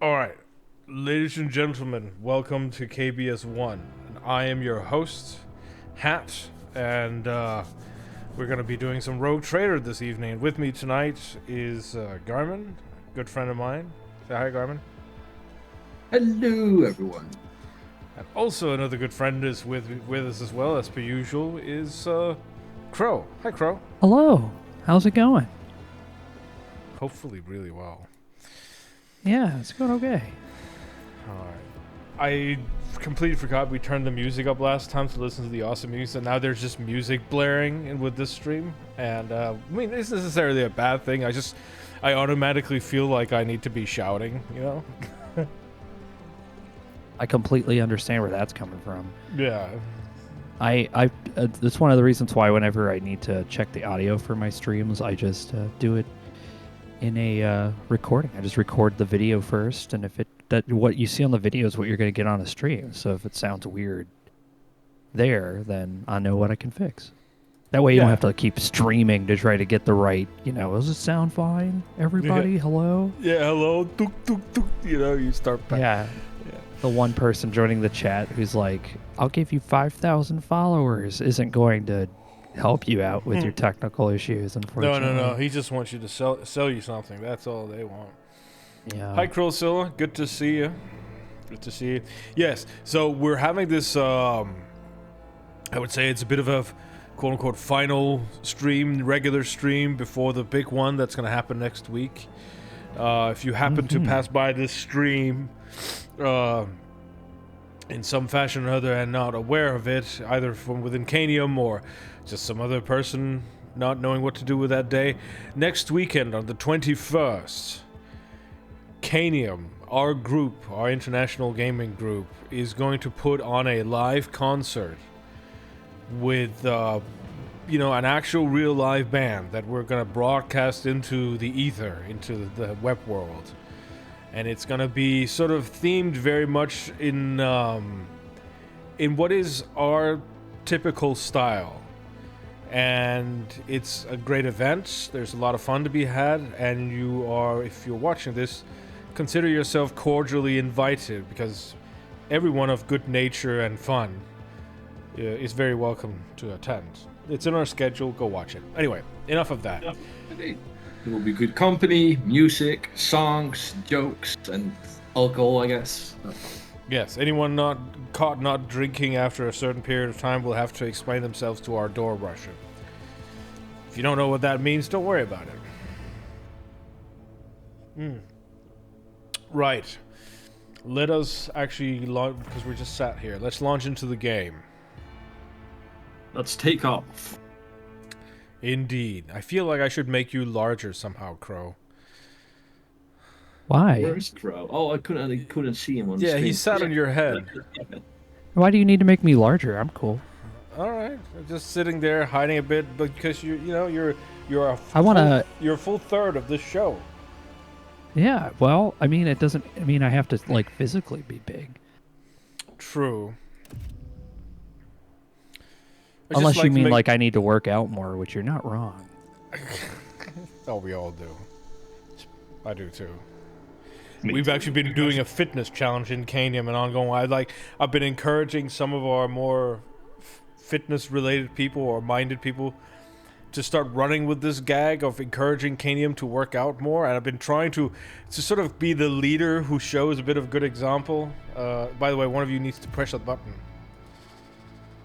All right, ladies and gentlemen, welcome to KBS1. And I am your host, Hat, and we're going to be doing some Rogue Trader this evening. And with me tonight is Garmin, good friend of mine. Say hi, Garmin. Hello, everyone. And also another good friend is with us as well, as per usual, is Crow. Hi, Crow. Hello. How's it going? Hopefully really well. Yeah, it's going okay. Alright. I completely forgot we turned the music up last time to listen to the awesome music, and now there's just music blaring with this stream. And, I mean, it's necessarily a bad thing. I automatically feel like I need to be shouting, you know? I completely understand where that's coming from. Yeah. That's one of the reasons why whenever I need to check the audio for my streams, I just do it in a recording. I just record the video first, and if what you see on the video is what you're going to get on a stream. So if it sounds weird there, then I know what I can fix. That way you don't have to keep streaming to try to get the right, does it sound fine? Everybody, hello? Yeah, hello. Tuk, tuk, tuk. You know, you start back. Yeah. The one person joining the chat who's like, I'll give you 5,000 followers, isn't going to help you out with your technical issues, unfortunately. No. He just wants you to sell you something. That's all they want. Yeah. Hi, Krillzilla. Good to see you. Good to see you. Yes, so we're having this, I would say it's a bit of a quote-unquote final stream, regular stream before the big one that's going to happen next week. If you happen to pass by this stream in some fashion or other and not aware of it, either from within Canium or just some other person not knowing what to do with that day, next weekend on the 21st, Canium, our group, our international gaming group, is going to put on a live concert with, an actual real live band that we're going to broadcast into the ether, into the web world. And it's going to be sort of themed very much in what is our typical style. And it's a great event. There's a lot of fun to be had. And if you're watching this, consider yourself cordially invited, because everyone of good nature and fun is very welcome to attend. It's in our schedule. Go watch it. Anyway, enough of that. It will be good company, music, songs, jokes, and alcohol, I guess. Yes, anyone not caught not drinking after a certain period of time will have to explain themselves to our door rusher. If you don't know what that means, don't worry about it. Right. Let us actually launch, because we're just sat here. Let's launch into the game. Let's take off. Indeed. I feel like I should make you larger somehow, Crow. Why? Where's Crow? Oh, I couldn't see him on the Yeah, screen. he sat on your head. Why do you need to make me larger? I'm cool. All right, just sitting there hiding a bit, because you're a full third of this show. Yeah, well, I mean, it doesn't mean I have to, physically be big. True. Unless you mean, I need to work out more, which you're not wrong. Oh, we all do. I do, too. We've actually been doing a fitness challenge in Canium and ongoing. I've been encouraging some of our more fitness-related people or minded people to start running with this gag of encouraging Canium to work out more, and I've been trying to sort of be the leader who shows a bit of good example. By the way, one of you needs to press that button.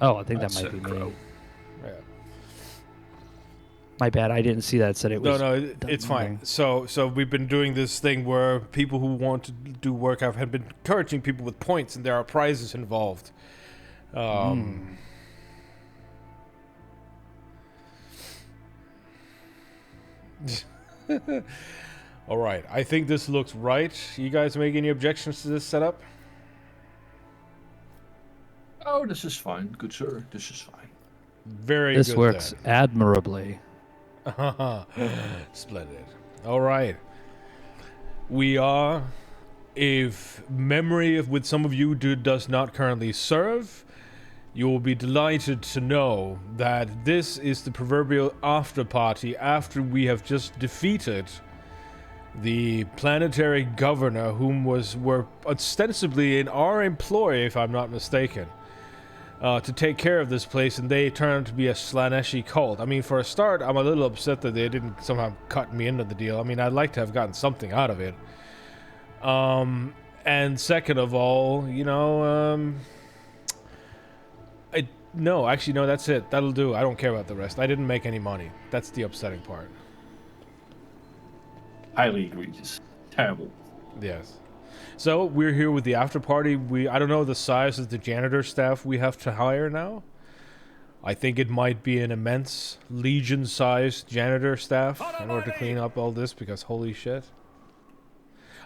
Oh, I think that might be me. Yeah. My bad, I didn't see that. It said it was. No, it's fine. So we've been doing this thing where people who want to do workout have been encouraging people with points, and there are prizes involved. All right, I think this looks right. You guys make any objections to this setup? Oh, this is fine. Good, sir. This is fine. Very good. This works admirably. Splendid. All right. We are, if memory with some of you does not currently serve, you will be delighted to know that this is the proverbial after party after we have just defeated the planetary governor, whom were ostensibly in our employ, if I'm not mistaken, to take care of this place, and they turned out to be a Slaneshi cult. I mean, for a start, I'm a little upset that they didn't somehow cut me into the deal. I mean, I'd like to have gotten something out of it. And second of all, you know, no, actually, no, that's it. That'll do. I don't care about the rest. I didn't make any money. That's the upsetting part. Highly egregious. Terrible. Yes. So we're here with the after party. I don't know the size of the janitor staff we have to hire now. I think it might be an immense Legion-sized janitor staff in order to clean up all this, because holy shit.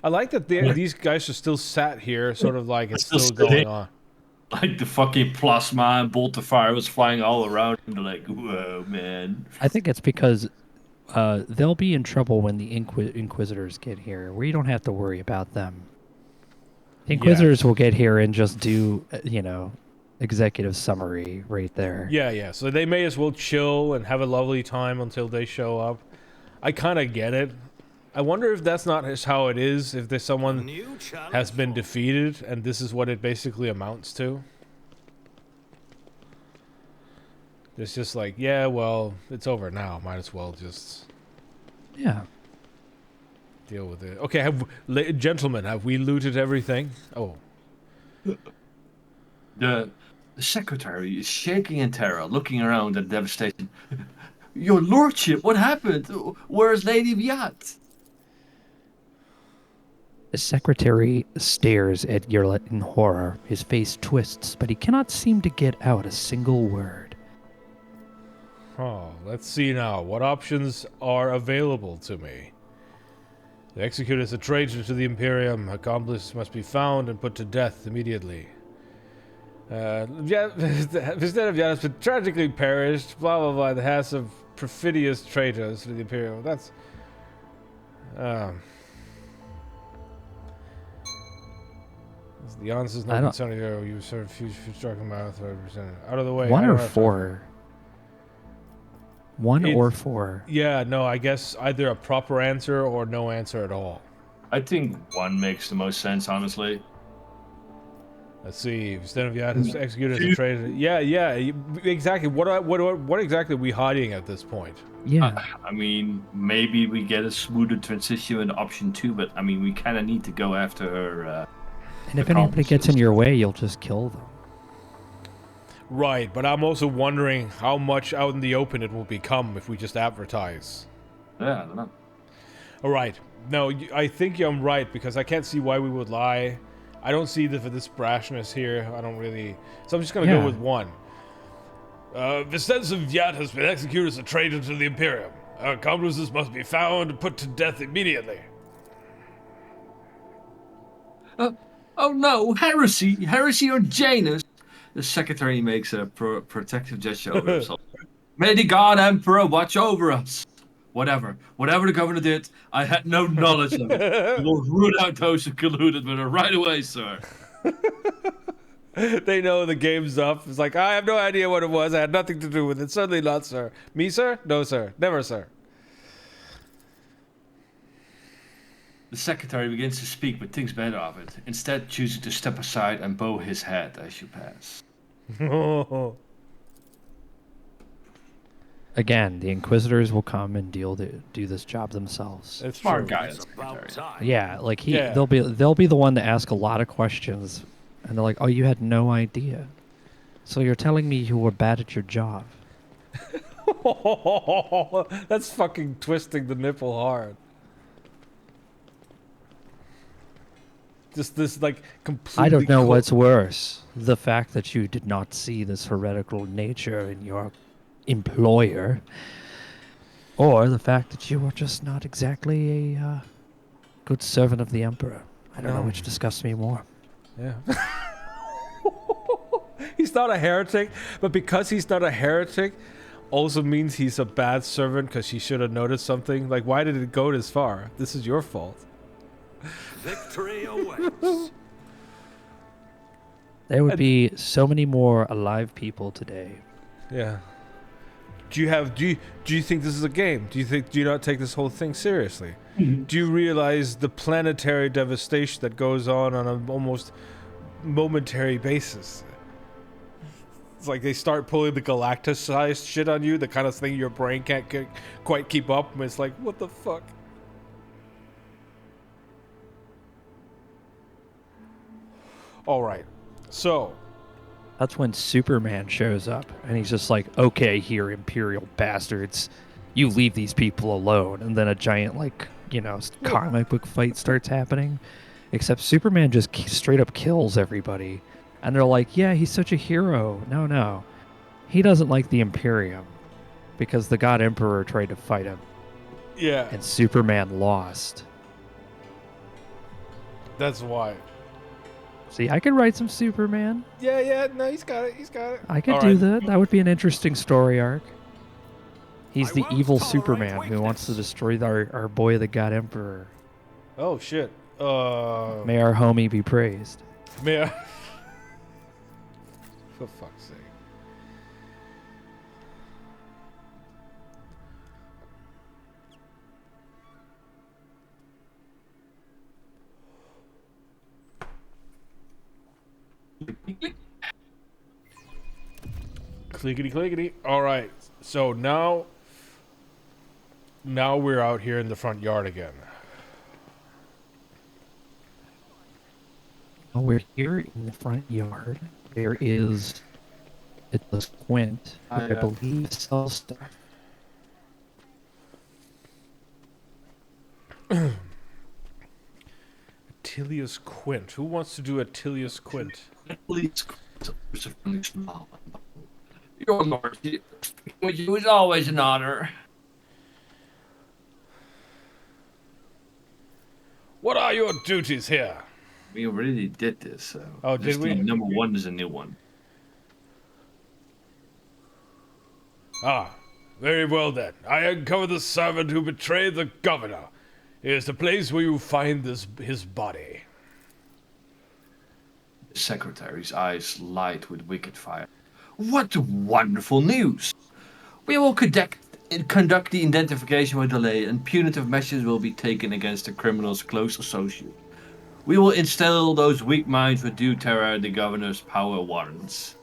I like that these guys are still sat here, sort of like it's still going on. Like the fucking plasma and bolt of fire was flying all around him. They're like, whoa, man. I think it's because they'll be in trouble when the Inquisitors get here. We don't have to worry about them. The Inquisitors will get here and just do, you know, executive summary right there. Yeah. So they may as well chill and have a lovely time until they show up. I kind of get it. I wonder if that's not just how it is, if there's someone has been defeated and this is what it basically amounts to. It's just like, yeah, well, it's over now. Might as well just deal with it. Okay, gentlemen, have we looted everything? Oh. The secretary is shaking in terror, looking around in devastation. Your lordship, what happened? Where's Lady Viat? The secretary stares at Yerlet in horror. His face twists, but he cannot seem to get out a single word. Oh, let's see now. What options are available to me? The executor is a traitor to the Imperium. Accomplice must be found and put to death immediately. Instead of has been tragically perished, blah blah blah, the hands of perfidious traitors to the Imperium. That's... The answer is not concerning you sort of talking about 30%. Out of the way. 1 or 4. 1 or 4. Yeah, no, I guess either a proper answer or no answer at all. I think 1 makes the most sense, honestly. Let's see. Stenoviat has executed as a traitor. Yeah, exactly. What exactly are we hiding at this point? Yeah. I mean, maybe we get a smoother transition in option 2, but I mean, we kind of need to go after her. And if anybody gets in your way, you'll just kill them. Right, but I'm also wondering how much out in the open it will become if we just advertise. Yeah, I don't know. All right. No, I think I'm right, because I can't see why we would lie. I don't see for this brashness here. I don't really... So I'm just going to go with 1. Vicenza Viat has been executed as a traitor to the Imperium. Accomplices must be found and put to death immediately. Oh no, heresy on Janus. The secretary makes a protective gesture over himself. May the God Emperor watch over us. Whatever the governor did, I had no knowledge of it. We will root out those who colluded with her right away, sir. They know the game's up. It's like, I have no idea what it was. I had nothing to do with it. Certainly not, sir. Me, sir? No, sir. Never, sir. The secretary begins to speak, but thinks better of it, instead choosing to step aside and bow his head as you pass. Again, the Inquisitors will come and do this job themselves. It's smart true. guy. Secretary. Yeah, like they'll be the one to ask a lot of questions, and they're like, "Oh, you had no idea, so you're telling me you were bad at your job." That's fucking twisting the nipple hard. Just this, like, completely... I don't know what's worse. The fact that you did not see this heretical nature in your employer, or the fact that you were just not exactly a good servant of the Emperor. I don't know which disgusts me more. Yeah. He's not a heretic, but because he's not a heretic, also means he's a bad servant because he should have noticed something. Like, why did it go this far? This is your fault. Victory awaits. There would be so many more alive people today. Yeah. do you think this is a game? Do you not take this whole thing seriously? Do you realize the planetary devastation that goes on a almost momentary basis? It's like they start pulling the Galactus-sized shit on you, the kind of thing your brain can't quite keep up, and it's like, what the fuck? Alright, so... That's when Superman shows up, and he's just like, okay, here, Imperial bastards, you leave these people alone. And then a giant, like, comic book fight starts happening. Except Superman just straight up kills everybody. And they're like, yeah, he's such a hero. No. He doesn't like the Imperium because the God Emperor tried to fight him. Yeah. And Superman lost. That's why. See, I could write some Superman. Yeah, no, he's got it. I could do that. That would be an interesting story arc. He's the evil Superman who wants to destroy our boy, the God Emperor. Oh, shit. May our homie be praised. May I... For fuck's sake. Clickety clickety. Alright, so now we're out here in the front yard again. We're here in the front yard. There is a squint, who I believe sells stuff. Attilius Quint. Who wants to do Attilius Quint? Your Lordship, with you is always an honor. What are your duties here? We already did this, so... Oh, did we? Number 1 is a new one. Ah, very well then. I uncover the servant who betrayed the governor. Here's the place where you find his body. The secretary's eyes light with wicked fire. What wonderful news! We will conduct the identification with delay, and punitive measures will be taken against the criminal's close associate. We will instill those weak minds with due terror the governor's power warrants.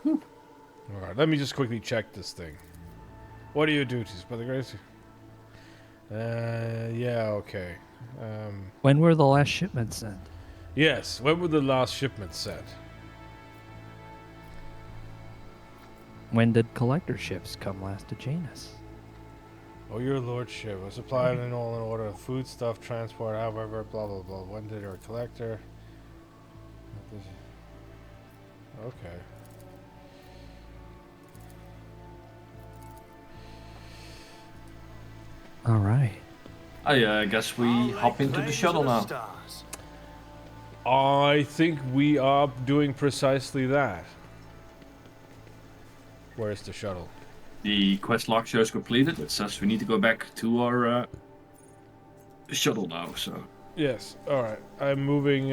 Alright, let me just quickly check this thing. What are your duties, Brother Gracie? Yeah, okay. When were the last shipments sent? Yes, when were the last shipments sent? When did collector ships come last to Janus? Oh, your lordship. A supply and all in order. Food, stuff, transport, however, blah, blah, blah. When did our collector... Okay. All right. I guess we hop into the shuttle now. I think we are doing precisely that. Where's the shuttle? The quest log shows completed. It says we need to go back to our shuttle now, so... Yes, alright. I'm moving,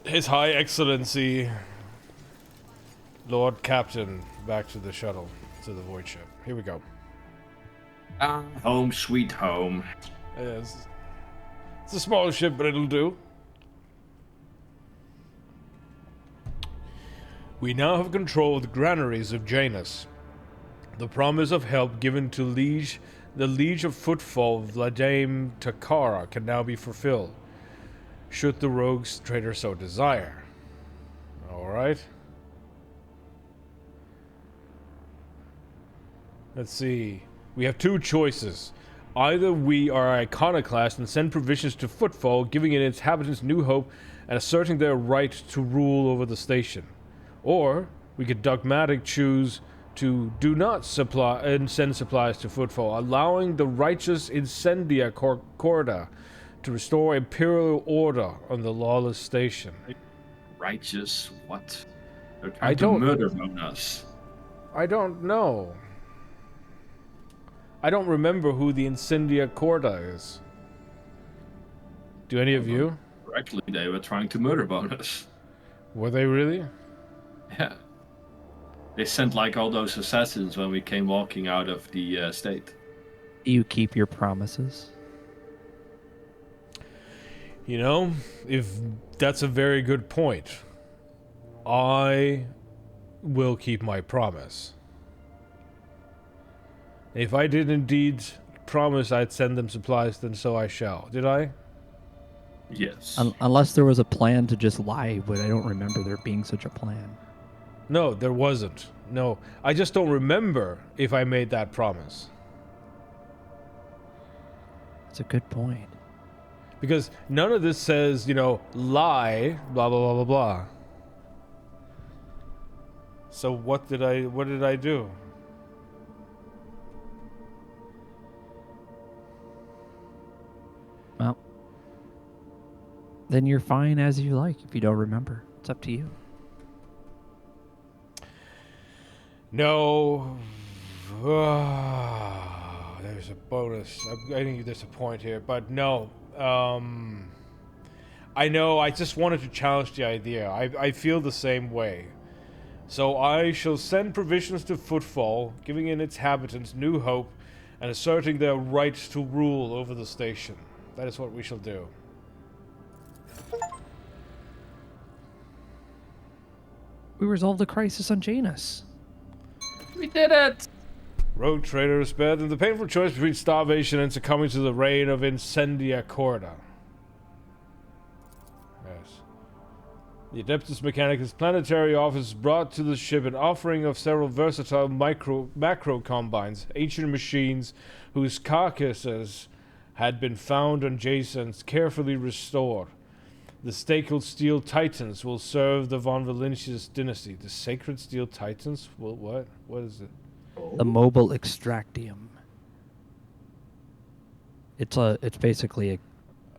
His High Excellency, Lord Captain, back to the shuttle, to the void ship. Here we go. Home sweet home. Yes. It's a small ship, but it'll do. We now have control of the granaries of Janus. The promise of help given to the Liege of Footfall, Vladame Takara, can now be fulfilled, should the rogues trader so desire. Alright. Let's see. We have two choices. Either we are iconoclast and send provisions to Footfall, giving its inhabitants new hope and asserting their right to rule over the station. Or we could dogmatic choose to do not supply and send supplies to Footfall, allowing the righteous Incendia Corda to restore imperial order on the lawless station. Righteous? What? They're I trying don't to murder us. I don't know. I don't remember who the Incendia Corda is. Do any of you? Correctly, they were trying to murder us. Were they really? Yeah. They sent like all those assassins when we came walking out of the state. Do you keep your promises? You know, if that's a very good point. I will keep my promise. If I did indeed promise I'd send them supplies, then so I shall. Did I? Yes. Unless there was a plan to just lie, but I don't remember there being such a plan. No, there wasn't. No, I just don't remember if I made that promise. That's a good point. Because none of this says, you know, lie, blah, blah, blah, blah, blah. So what did I do? Well, then you're fine as you like if you don't remember. It's up to you. No. There's a bonus. I think there's a point here, but no. I know, I just wanted to challenge the idea. I feel the same way. So I shall send provisions to Footfall, giving in its inhabitants new hope, and asserting their right to rule over the station. That is what we shall do. We resolved the crisis on Janus. We did it! Rogue trader is spared in the painful choice between starvation and succumbing to the reign of Incendia Corda. Yes. The Adeptus Mechanicus planetary office brought to the ship an offering of several versatile macro combines, ancient machines whose carcasses had been found on Jason's carefully restored. The Sacred Steel Titans will serve the von Valentius dynasty. The Sacred Steel Titans? What? What is it? The mobile extractium. It's basically a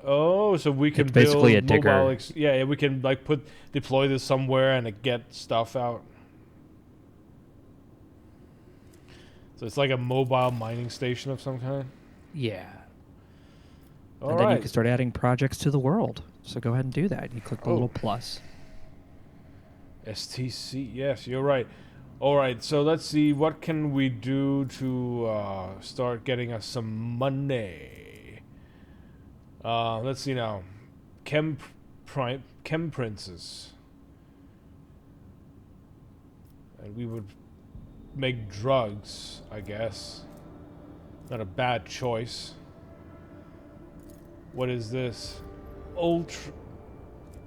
Oh, so we can It's basically build a digger. mobile yeah, we can like deploy this somewhere and get stuff out. So it's like a mobile mining station of some kind. yeah. All And then you right. can start adding projects to the world. So go ahead and do that. You click the Oh. little plus. STC. Yes, you're right. All right. So let's see. What can we do to start getting us some money? Let's see now. Chem Princes. And we would make drugs, I guess. Not a bad choice. What is this? Ultrequitas?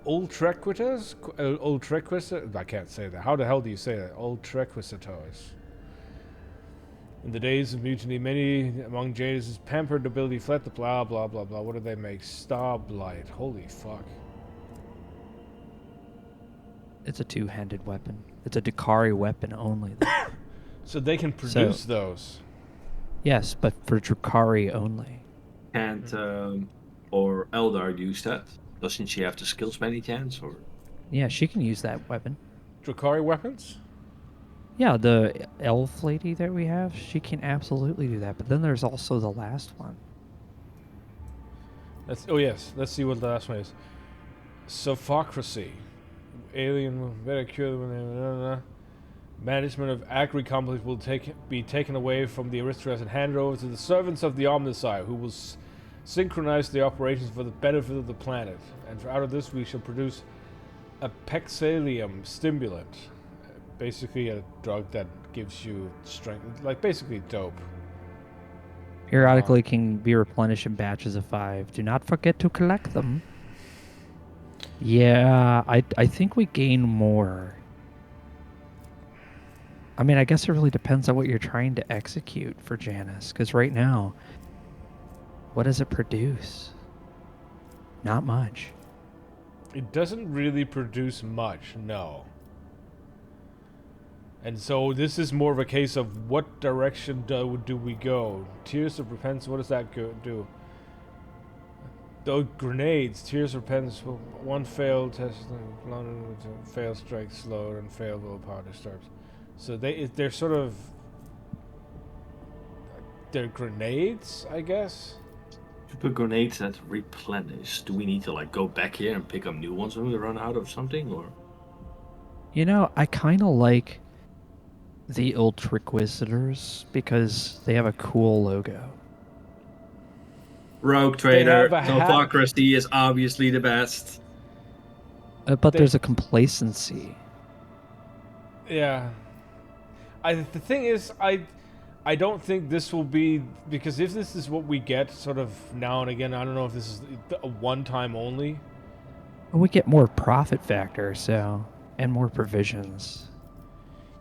Ultrequisitors? I can't say that. How the hell do you say that? Ultrequisitors. In the days of mutiny, many among Jadis' pampered nobility fled the blah blah blah blah. What do they make? Starblight. Holy fuck. It's a two-handed weapon. It's a Dakari weapon only. though. So they can produce those. Yes, but for Drakari only. Can't or Eldar use that? Doesn't she have the skills by any chance? Or Yeah, she can use that weapon. Drakari weapons? Yeah, the elf lady that we have, she can absolutely do that. But then there's also the last one. Oh yes, let's see what the last one is. Sophocracy. Alien better cure them. Management of Agri Complex will be taken away from the aristocrats and handed over to the servants of the Omnicide, who will synchronize the operations for the benefit of the planet. And out of this we shall produce a Pexalium stimulant. Basically a drug that gives you strength, like basically dope. Periodically can be replenished in batches of 5. Do not forget to collect them. Yeah, I think we gain more. I mean, I guess it really depends on what you're trying to execute for Janus. Because right now, what does it produce? Not much. It doesn't really produce much, no. And so this is more of a case of what direction do we go? Tears of Repentance, what does that do? Those grenades, Tears of Repentance, one failed test, failed strike slowed, and failed willpower disturbs. So they're sort of, they're grenades, I guess? to put grenades that replenish, do we need to like go back here and pick up new ones when we run out of something, or? You know, I kind of like The Ultraquisitors, because they have a cool logo. Rogue have Trader, a hat. Sophocracy is obviously the best. But They- there's a complacency. Yeah. The thing is, I don't think this will be, because if this is what we get sort of now and again, I don't know if this is a one-time only. We get more profit factor, so, and more provisions.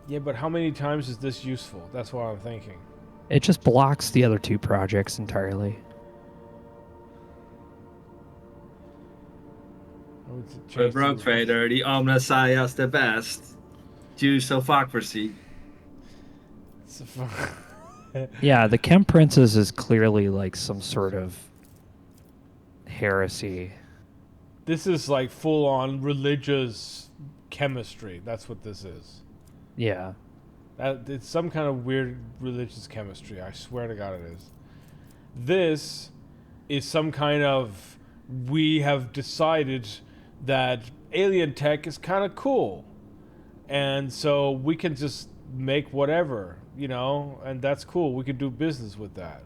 Yeah, but how many times is this useful? That's what I'm thinking. It just blocks the other two projects entirely. I would change But Rogue the- Trader, the Omnissiah's the best. Choose Sophocracy. It's a fu- Yeah, the Chem Princess is clearly like some sort of heresy. This is like full-on religious chemistry. That's what this is. Yeah. It's some kind of weird religious chemistry. I swear to God it is. This is some kind of, we have decided that alien tech is kind of cool. And so we can just make whatever, you know, and that's cool. We can do business with that.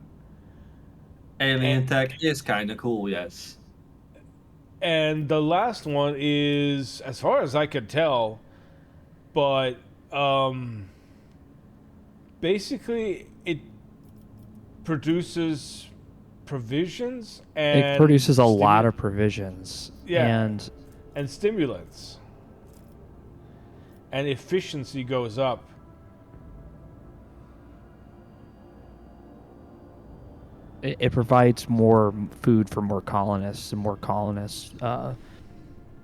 Alien tech is kind of cool, yes. And the last one is, as far as I can tell, but basically it produces provisions and It produces a lot of provisions. Yeah. And stimulants, and efficiency goes up. it provides more food for more colonists, and more colonists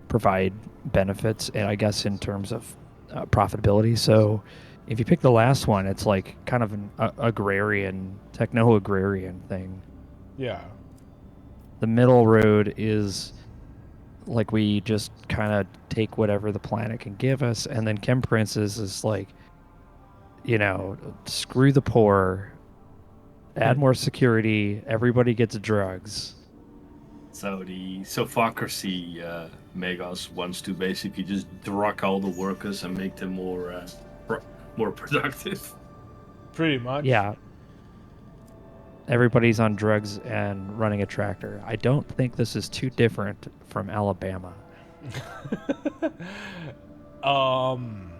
provide benefits, and I guess in terms of profitability. So if you pick the last one, it's like kind of an agrarian, techno-agrarian thing. Yeah. The middle road is like we just kind of take whatever the planet can give us, and then Chem Princes is like, you know, screw the poor, add more security, everybody gets drugs. So the Sophocracy Megas wants to basically just drug all the workers and make them more productive. Pretty much. Yeah. Everybody's on drugs and running a tractor. I don't think this is too different from Alabama. And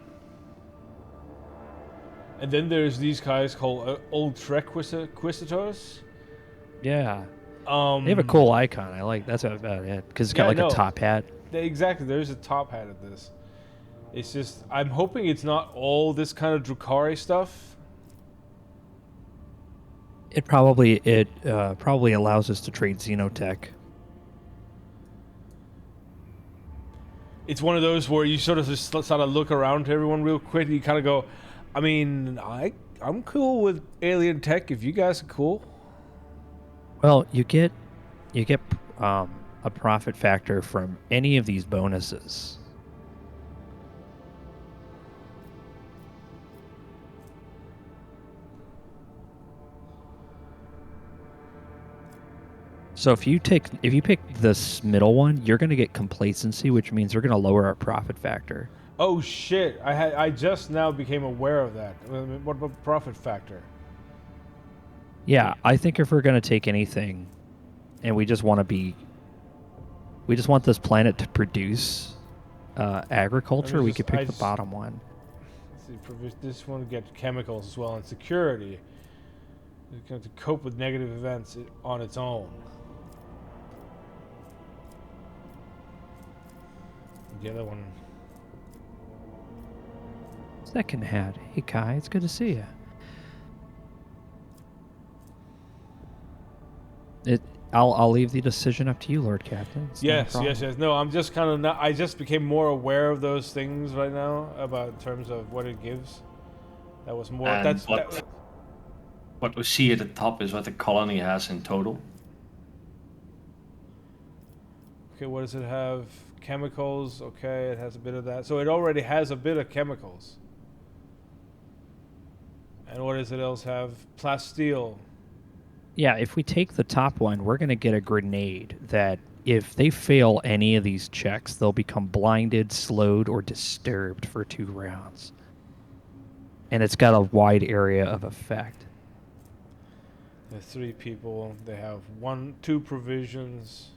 then there's these guys called Ultraquisitors. Yeah. They have a cool icon. I like that's about it, because it's got like a top hat. Exactly. There's a top hat at this. It's just, I'm hoping it's not all this kind of Drukhari stuff. It probably allows us to trade Xenotech. It's one of those where you sort of just sort of look around to everyone real quick. And you kind of go, I mean, I'm cool with alien tech if you guys are cool. Well, you get a profit factor from any of these bonuses. So if you pick this middle one, you're going to get complacency, which means you're going to lower our profit factor. Oh shit! I just now became aware of that. What about profit factor? Yeah, I think if we're going to take anything, and we just want this planet to produce agriculture, we could pick the bottom one. Let's see, this one gets chemicals as well, and security. It's going to cope with negative events on its own. The other one. Second hat. Hey Kai, it's good to see you. I'll leave the decision up to you, Lord Captain. Yes. No, I'm just kind of not. I just became more aware of those things right now about in terms of what it gives. That was more. And what we see at the top is what the colony has in total. Okay, what does it have? Chemicals. Okay, it has a bit of that. So it already has a bit of chemicals. And what does it else have? Plasteel. Yeah, if we take the top one, we're going to get a grenade that if they fail any of these checks, they'll become blinded, slowed, or disturbed for 2 rounds. and it's got a wide area of effect. There's 3 people. They have 2 provisions.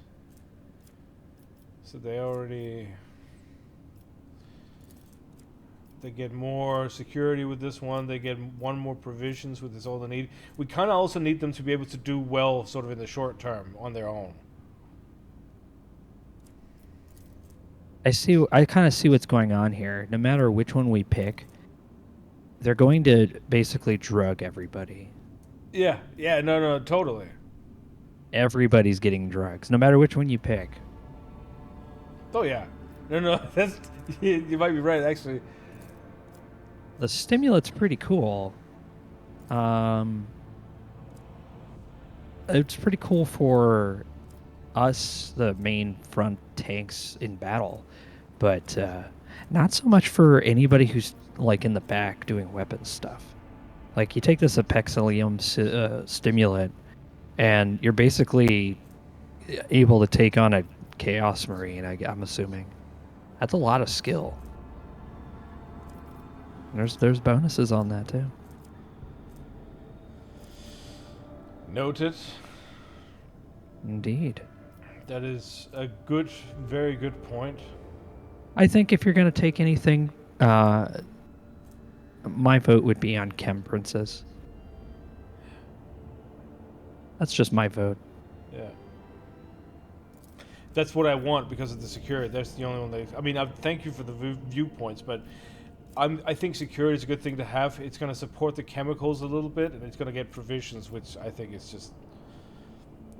So they already... They get more security with this one. They get 1 more provisions, with this all they need. We kind of also need them to be able to do well sort of in the short term on their own. I kind of see what's going on here. No matter which one we pick, they're going to basically drug everybody. Yeah, no, totally. Everybody's getting drugs, no matter which one you pick. Oh, yeah. No, that's... You might be right, actually. The stimulant's pretty cool. It's pretty cool for us, the main front tanks in battle, but not so much for anybody who's like in the back doing weapons stuff. Like you take this apexilium stimulant, and you're basically able to take on a Chaos Marine. I'm assuming that's a lot of skill. There's bonuses on that too. Noted. Indeed. That is a good, very good point. I think if you're going to take anything, my vote would be on Chem Princess. That's just my vote. Yeah. That's what I want because of the security. That's the only one they... I mean, thank you for the viewpoints, but I think security is a good thing to have. It's going to support the chemicals a little bit, and it's going to get provisions, which I think is just...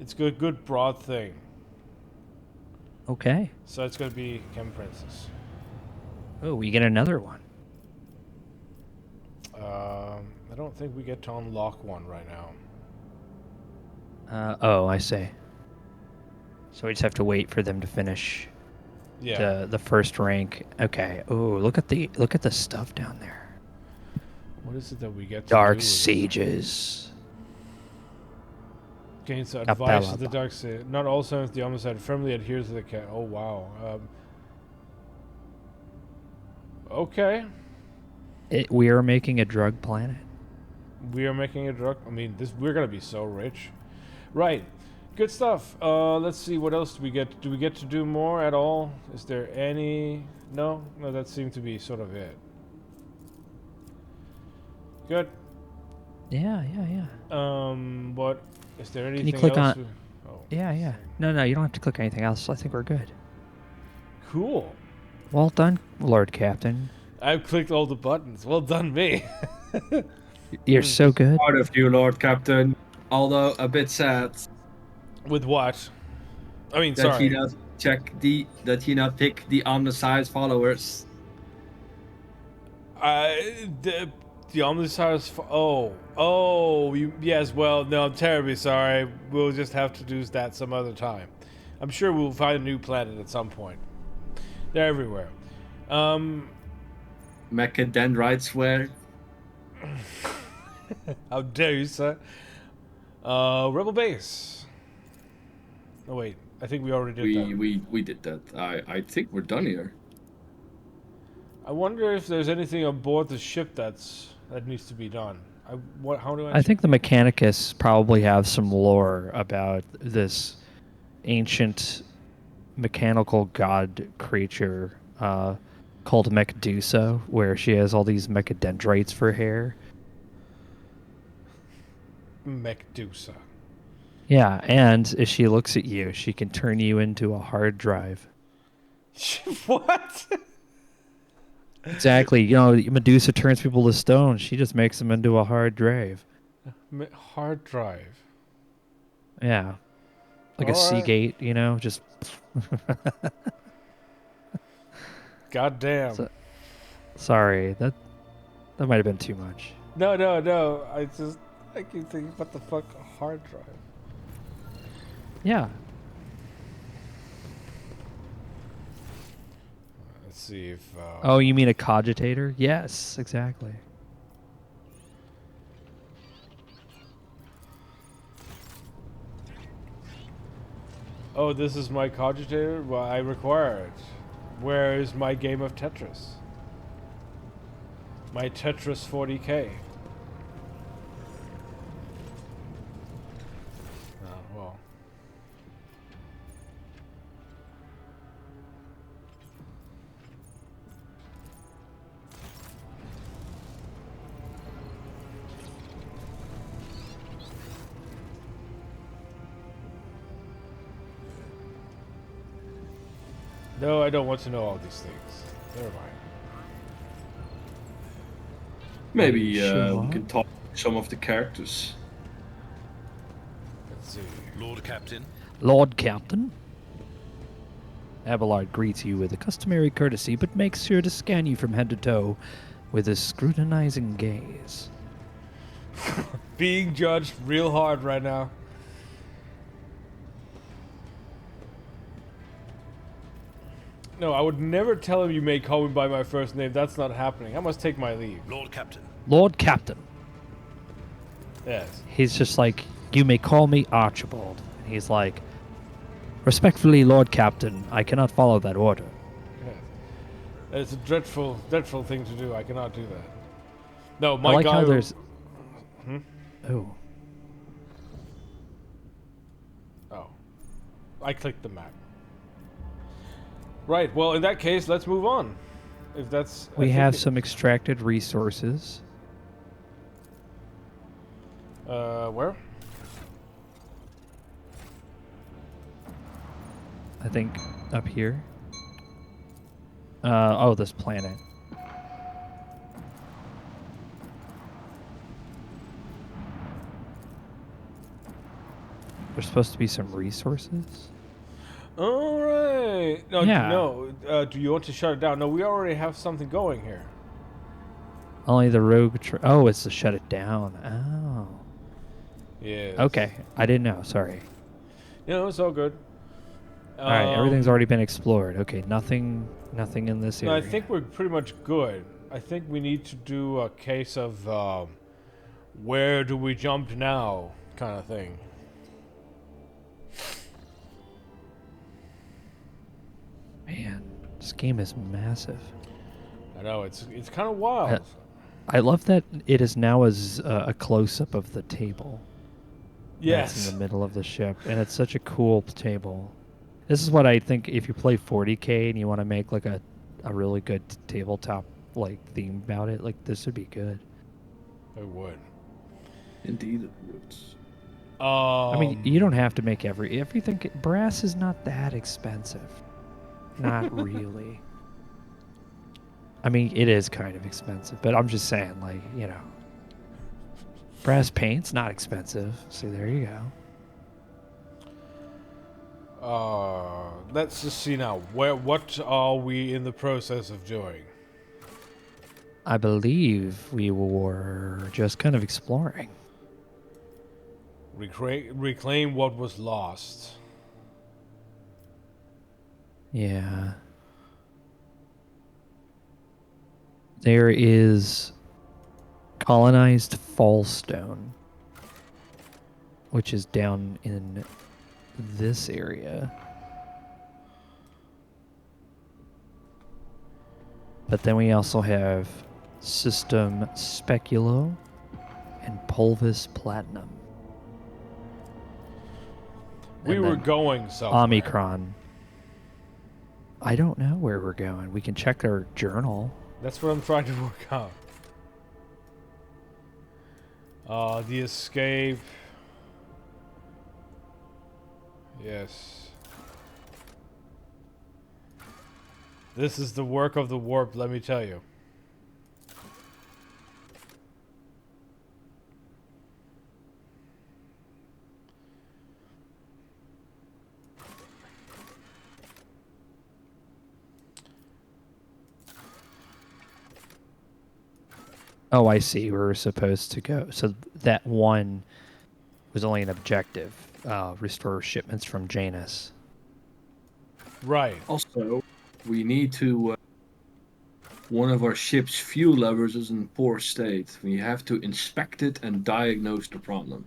It's a good broad thing. Okay. So it's going to be Chem Princess. Oh, we get another one. I don't think we get to unlock one right now. Oh, I see. So we just have to wait for them to finish the first rank. Okay. Oh, look at the stuff down there. What is it that we get to Dark do with Sages. Gains the advice of the Dark Sage. Not all sons of the homicide firmly adheres to the cat. Oh, wow. Okay. We are making a drug planet. We are making a drug... I mean, we're going to be so rich. Right. Good stuff. Let's see, what else do we get? Do we get to do more at all? Is there any... No, that seemed to be sort of it. Good. Yeah. What... Is there anything Can you click else? on... Yeah. No, you don't have to click anything else. I think we're good. Cool. Well done, Lord Captain. I've clicked all the buttons. Well done, me. You're so good. Part of you, Lord Captain. Although a bit sad With what? I mean, that sorry. he not pick the undersized followers. The Omnissiah's... yes, well, no, I'm terribly sorry. We'll just have to do that some other time. I'm sure we'll find a new planet at some point. They're everywhere. Mechadendrites where? How dare you, sir? Rebel Base. Oh, wait. I think we already did that. We did that. I think we're done here. I wonder if there's anything on board the ship that needs to be done. How do I... I think the Mechanicus probably have some lore about this ancient mechanical god creature called Medusa, where she has all these mechadendrites for hair. Medusa. Yeah, and if she looks at you, she can turn you into a hard drive. What? Exactly. You know, Medusa turns people to stone. She just makes them into a hard drive. Hard drive. Yeah. Like All a right. Seagate, you know, just... God damn. Sorry, that might have been too much. No. I keep thinking, what the fuck, a hard drive? Yeah. Let's see if... Oh, you mean a cogitator? Yes, exactly. Oh, this is my cogitator? Well, I require it. Where is my game of Tetris? My Tetris 40K. Oh, well. No, I don't want to know all these things. Never mind. Maybe Sure. we can talk to some of the characters. Let's see. Lord Captain. Lord Captain. Abelard greets you with a customary courtesy, but makes sure to scan you from head to toe with a scrutinizing gaze. Being judged real hard right now. No, I would never tell him you may call me by my first name. That's not happening. I must take my leave. Lord Captain. Lord Captain. Yes. He's just like, you may call me Archibald. And he's like, respectfully, Lord Captain, I cannot follow that order. Yes. It's a dreadful, dreadful thing to do. I cannot do that. No, I my like guy. how there's... Hmm? Oh. Oh. I clicked the map. Right. Well, in that case, let's move on. If that's. We have some extracted resources. Where? I think up here. Oh, this planet. There's supposed to be some resources. All right. No, Yeah. no. Do you want to shut it down? No, we already have something going here. Only the rogue. Oh, it's to shut it down. Oh. Yeah. Okay, I didn't know. Sorry. No, it's all good. All right, everything's already been explored. Okay, nothing in this No, area. I think we're pretty much good. I think we need to do a case of where do we jump now kind of thing. Man, this game is massive. I know it's kind of wild. I love that it is now as a close-up of the table. That's Yes. in the middle of the ship, and it's such a cool table. This is what I think if you play 40K and you want to make like a really good tabletop like theme about it, like this would be good. It would. Indeed, it would. I mean, you don't have to make everything. Brass is not that expensive. Not really. I mean, it is kind of expensive, but I'm just saying, like, you know, brass paint's not expensive. So there you go. Let's just see now. What are we in the process of doing? I believe we were just kind of exploring. Reclaim what was lost. Yeah. There is colonized Fallstone, which is down in this area. But then we also have System Speculo and Pulvis Platinum. We And were then going somewhere. Omicron. I don't know where we're going. We can check our journal. That's what I'm trying to work out. The escape. Yes. This is the work of the warp, let me tell you. Oh, I see. We were supposed to go. So that one was only an objective. Restore shipments from Janus. Right. Also, we need to. One of our ship's fuel levers is in poor state. We have to inspect it and diagnose the problem.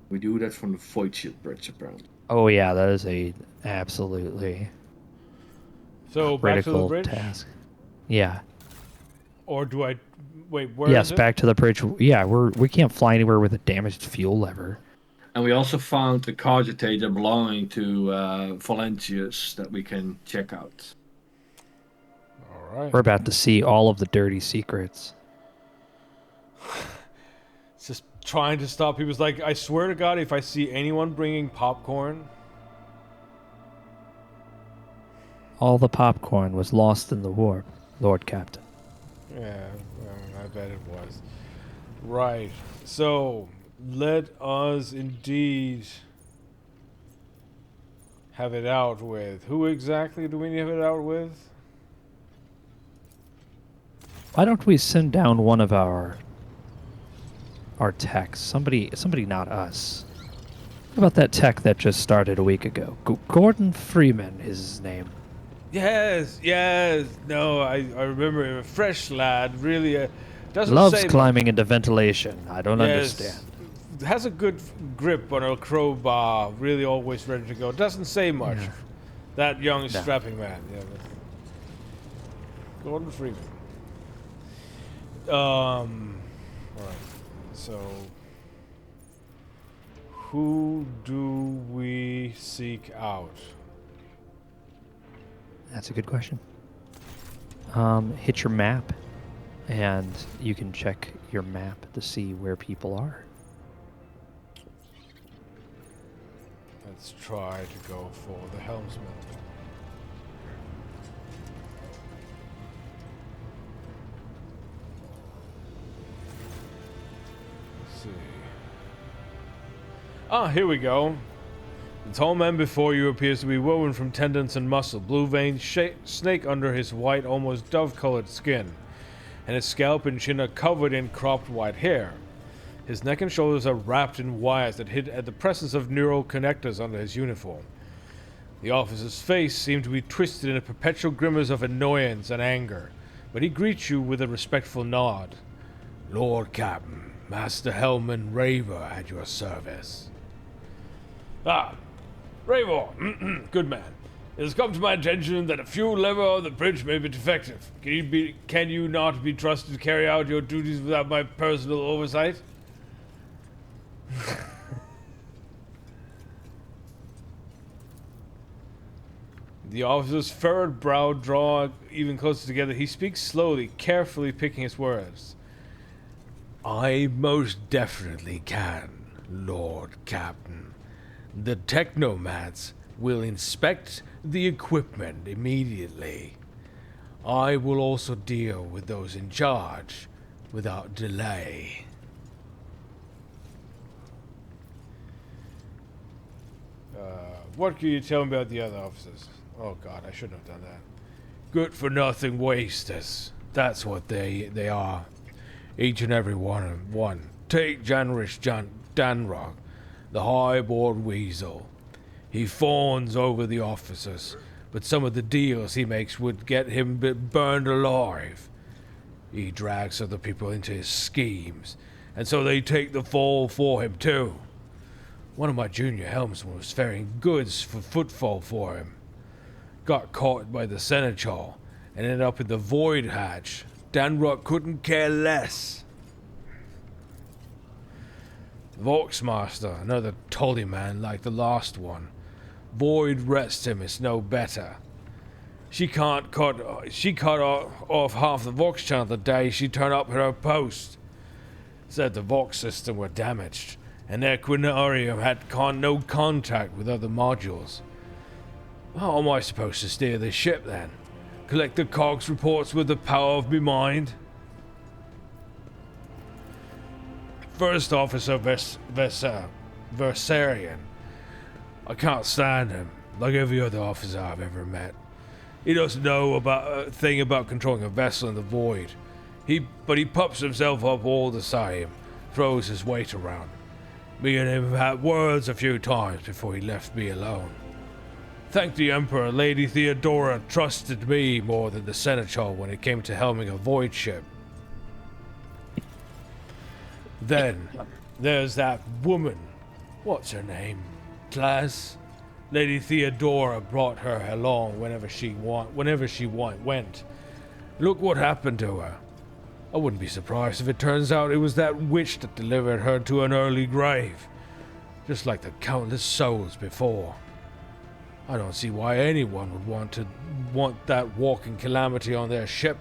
We do that from the Void Ship Bridge, apparently. Oh yeah, that is a absolutely So back to the critical bridge. task. Yeah. Or do I... Wait, where Yes, is it? back to the bridge. Yeah, we can't fly anywhere with a damaged fuel lever. And we also found a cogitator belonging to Valentius that we can check out. All right. We're about to see all of the dirty secrets. It's just trying to stop people. It's like, I swear to God, if I see anyone bringing popcorn... All the popcorn was lost in the war, Lord Captain. Yeah, I bet it was. Right. So, let us indeed have it out with. Who exactly do we have it out with? Why don't we send down one of our techs? Somebody not us. What about that tech that just started a week ago? Gordon Freeman is his name. Yes. No, I remember him. A fresh lad. Really doesn't Loves say climbing into ventilation. I don't Yes. understand. Has a good grip on a crowbar. Really always ready to go. Doesn't say much. Yeah. That young No. strapping man. Yeah. Gordon Freeman. Alright. So who do we seek out? That's a good question. Hit your map, and you can check your map to see where people are. Let's try to go for the helmsman. Let's see. Ah, here we go. The tall man before you appears to be woven from tendons and muscle, blue-veined snake under his white, almost dove-colored skin, and his scalp and chin are covered in cropped white hair. His neck and shoulders are wrapped in wires that hint at the presence of neural connectors under his uniform. The officer's face seemed to be twisted in a perpetual grimace of annoyance and anger, but he greets you with a respectful nod. Lord Captain, Master Hellman Raver at your service. Ah, Raver, good man. It has come to my attention that a fuel lever on the bridge may be defective. Can you not be trusted to carry out your duties without my personal oversight? The officer's furrowed brow draw even closer together. He speaks slowly, carefully picking his words. I most definitely can, Lord Captain. The technomats will inspect the equipment immediately. I will also deal with those in charge without delay. What can you tell me about the other officers? Oh God, I shouldn't have done that. Good for nothing wasters. That's what they are. Each and every one. Take Janrich Danrock, the highborn weasel. He fawns over the officers, but some of the deals he makes would get him burned alive. He drags other people into his schemes, and so they take the fall for him too. One of my junior helmsmen was ferrying goods for footfall for him. Got caught by the Seneschal and ended up in the void hatch. Danrock couldn't care less. Voxmaster, another tolly man like the last one. Void rests him is no better. She cut off half the Vox channel the day she turned up at her post. Said the Vox system were damaged, and their Quinarium had no contact with other modules. How am I supposed to steer this ship then? Collect the cogs reports with the power of me mind? First Officer Versarian. I can't stand him, like every other officer I've ever met. He doesn't know about a thing about controlling a vessel in the void. But he pups himself up all the same, throws his weight around. Me and him had words a few times before he left me alone. Thank the Emperor, Lady Theodora trusted me more than the Seneschal when it came to helming a void ship. Then, there's that woman. What's her name? Class? Lady Theodora brought her along whenever she went. Look what happened to her. I wouldn't be surprised if it turns out it was that witch that delivered her to an early grave, just like the countless souls before. I don't see why anyone would want that walking calamity on their ship,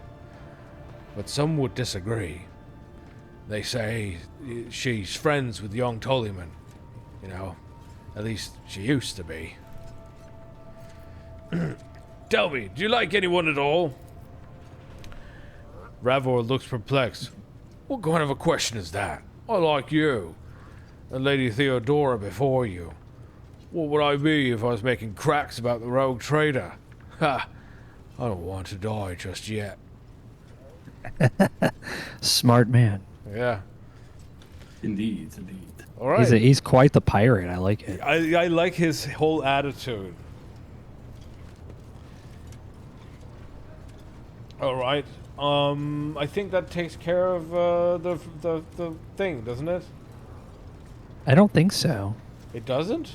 but some would disagree. They say she's friends with young Tullyman. You know, at least she used to be. Tell me, do you like anyone at all? Ravor looks perplexed. What kind of a question is that? I like you. And Lady Theodora before you. What would I be if I was making cracks about the rogue trader? Ha! I don't want to die just yet. Smart man. Yeah. Indeed, indeed. All right. He's quite the pirate. I like it. I like his whole attitude. All right. I think that takes care of the thing, doesn't it? I don't think so. It doesn't?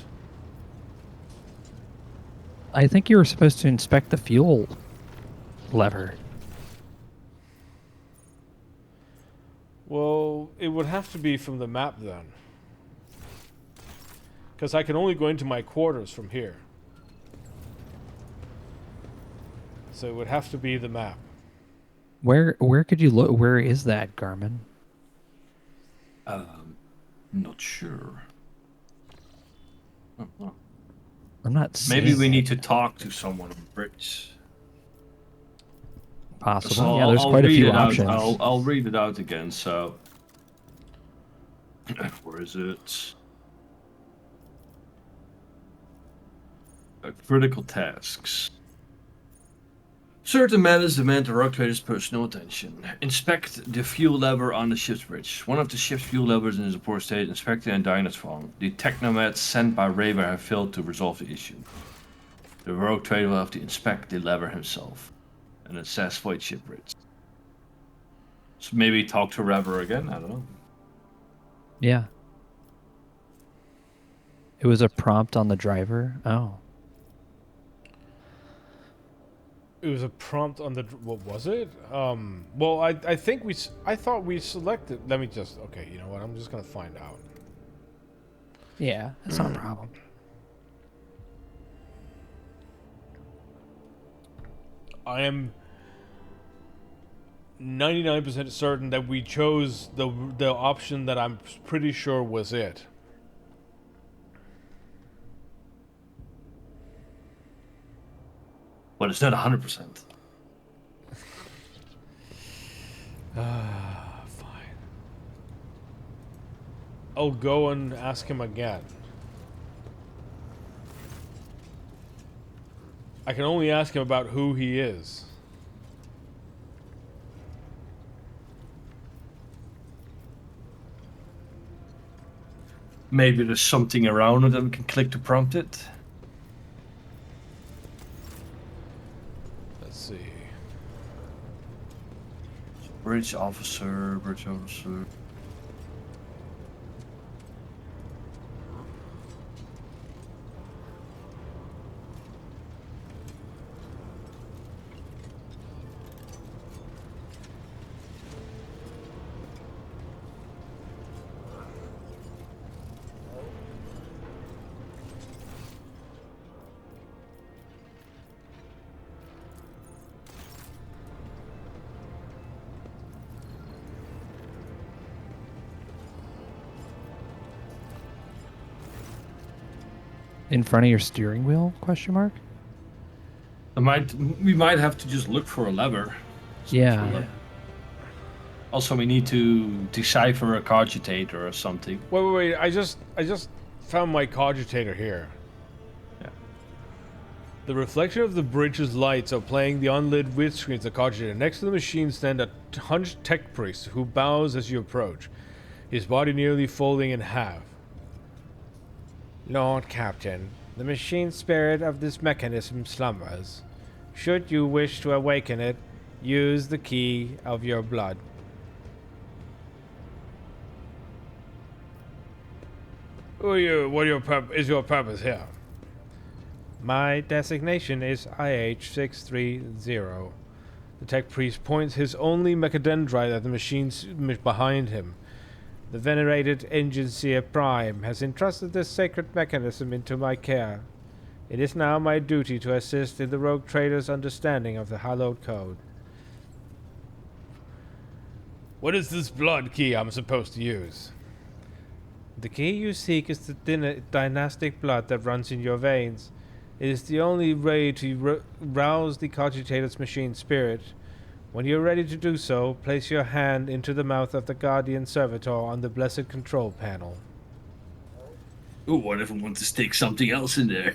I think you were supposed to inspect the fuel lever. Well, it would have to be from the map then. Because I can only go into my quarters from here. So it would have to be the map. Where could you look? Where is that, Garmin? Not sure. Oh. I'm not Maybe seeing we it. need to talk to someone on the bridge. Possible. So Yeah, there's I'll quite a read few it out. options. I'll read it out again. So, where is it? Critical tasks. Certain matters demand the rogue trader's personal attention. Inspect the fuel lever on the ship's bridge. One of the ship's fuel levers is in a poor state. Inspector and Dinah's phone. The technomads sent by Raver have failed to resolve the issue. The rogue trader will have to inspect the lever himself and assess void ship bridge. So maybe talk to Raver again? I don't know. Yeah. It was a prompt on the driver. Oh. It was a prompt on the... What was it? Well, I think I thought we selected... Let me just... Okay, you know what? I'm just going to find out. Yeah, that's not a problem. I am 99% certain that we chose the option that I'm pretty sure was it. But it's not 100%. Fine. I'll go and ask him again. I can only ask him about who he is. Maybe there's something around it that we can click to prompt it. Let's see. Bridge officer, bridge officer. In front of your steering wheel? Question mark. We might have to just look for a lever. Yeah. Also, we need to decipher a cogitator or something. Wait. I just found my cogitator here. Yeah. The reflection of the bridge's lights are playing the unlit windscreens of the cogitator. Next to the machine stand a hunched tech priest who bows as you approach, his body nearly folding in half. Lord Captain, the machine spirit of this mechanism slumbers. Should you wish to awaken it, use the key of your blood. Who are you? What is your purpose here? My designation is IH-630. The tech priest points his only mechadendrite at the machines behind him. The venerated Engineer Prime has entrusted this sacred mechanism into my care. It is now my duty to assist in the rogue trader's understanding of the hallowed code. What is this blood key I'm supposed to use? The key you seek is the dynastic blood that runs in your veins. It is the only way to rouse the cogitator's machine spirit. When you are ready to do so, place your hand into the mouth of the Guardian Servitor on the Blessed Control Panel. Ooh, what if I want to stick something else in there?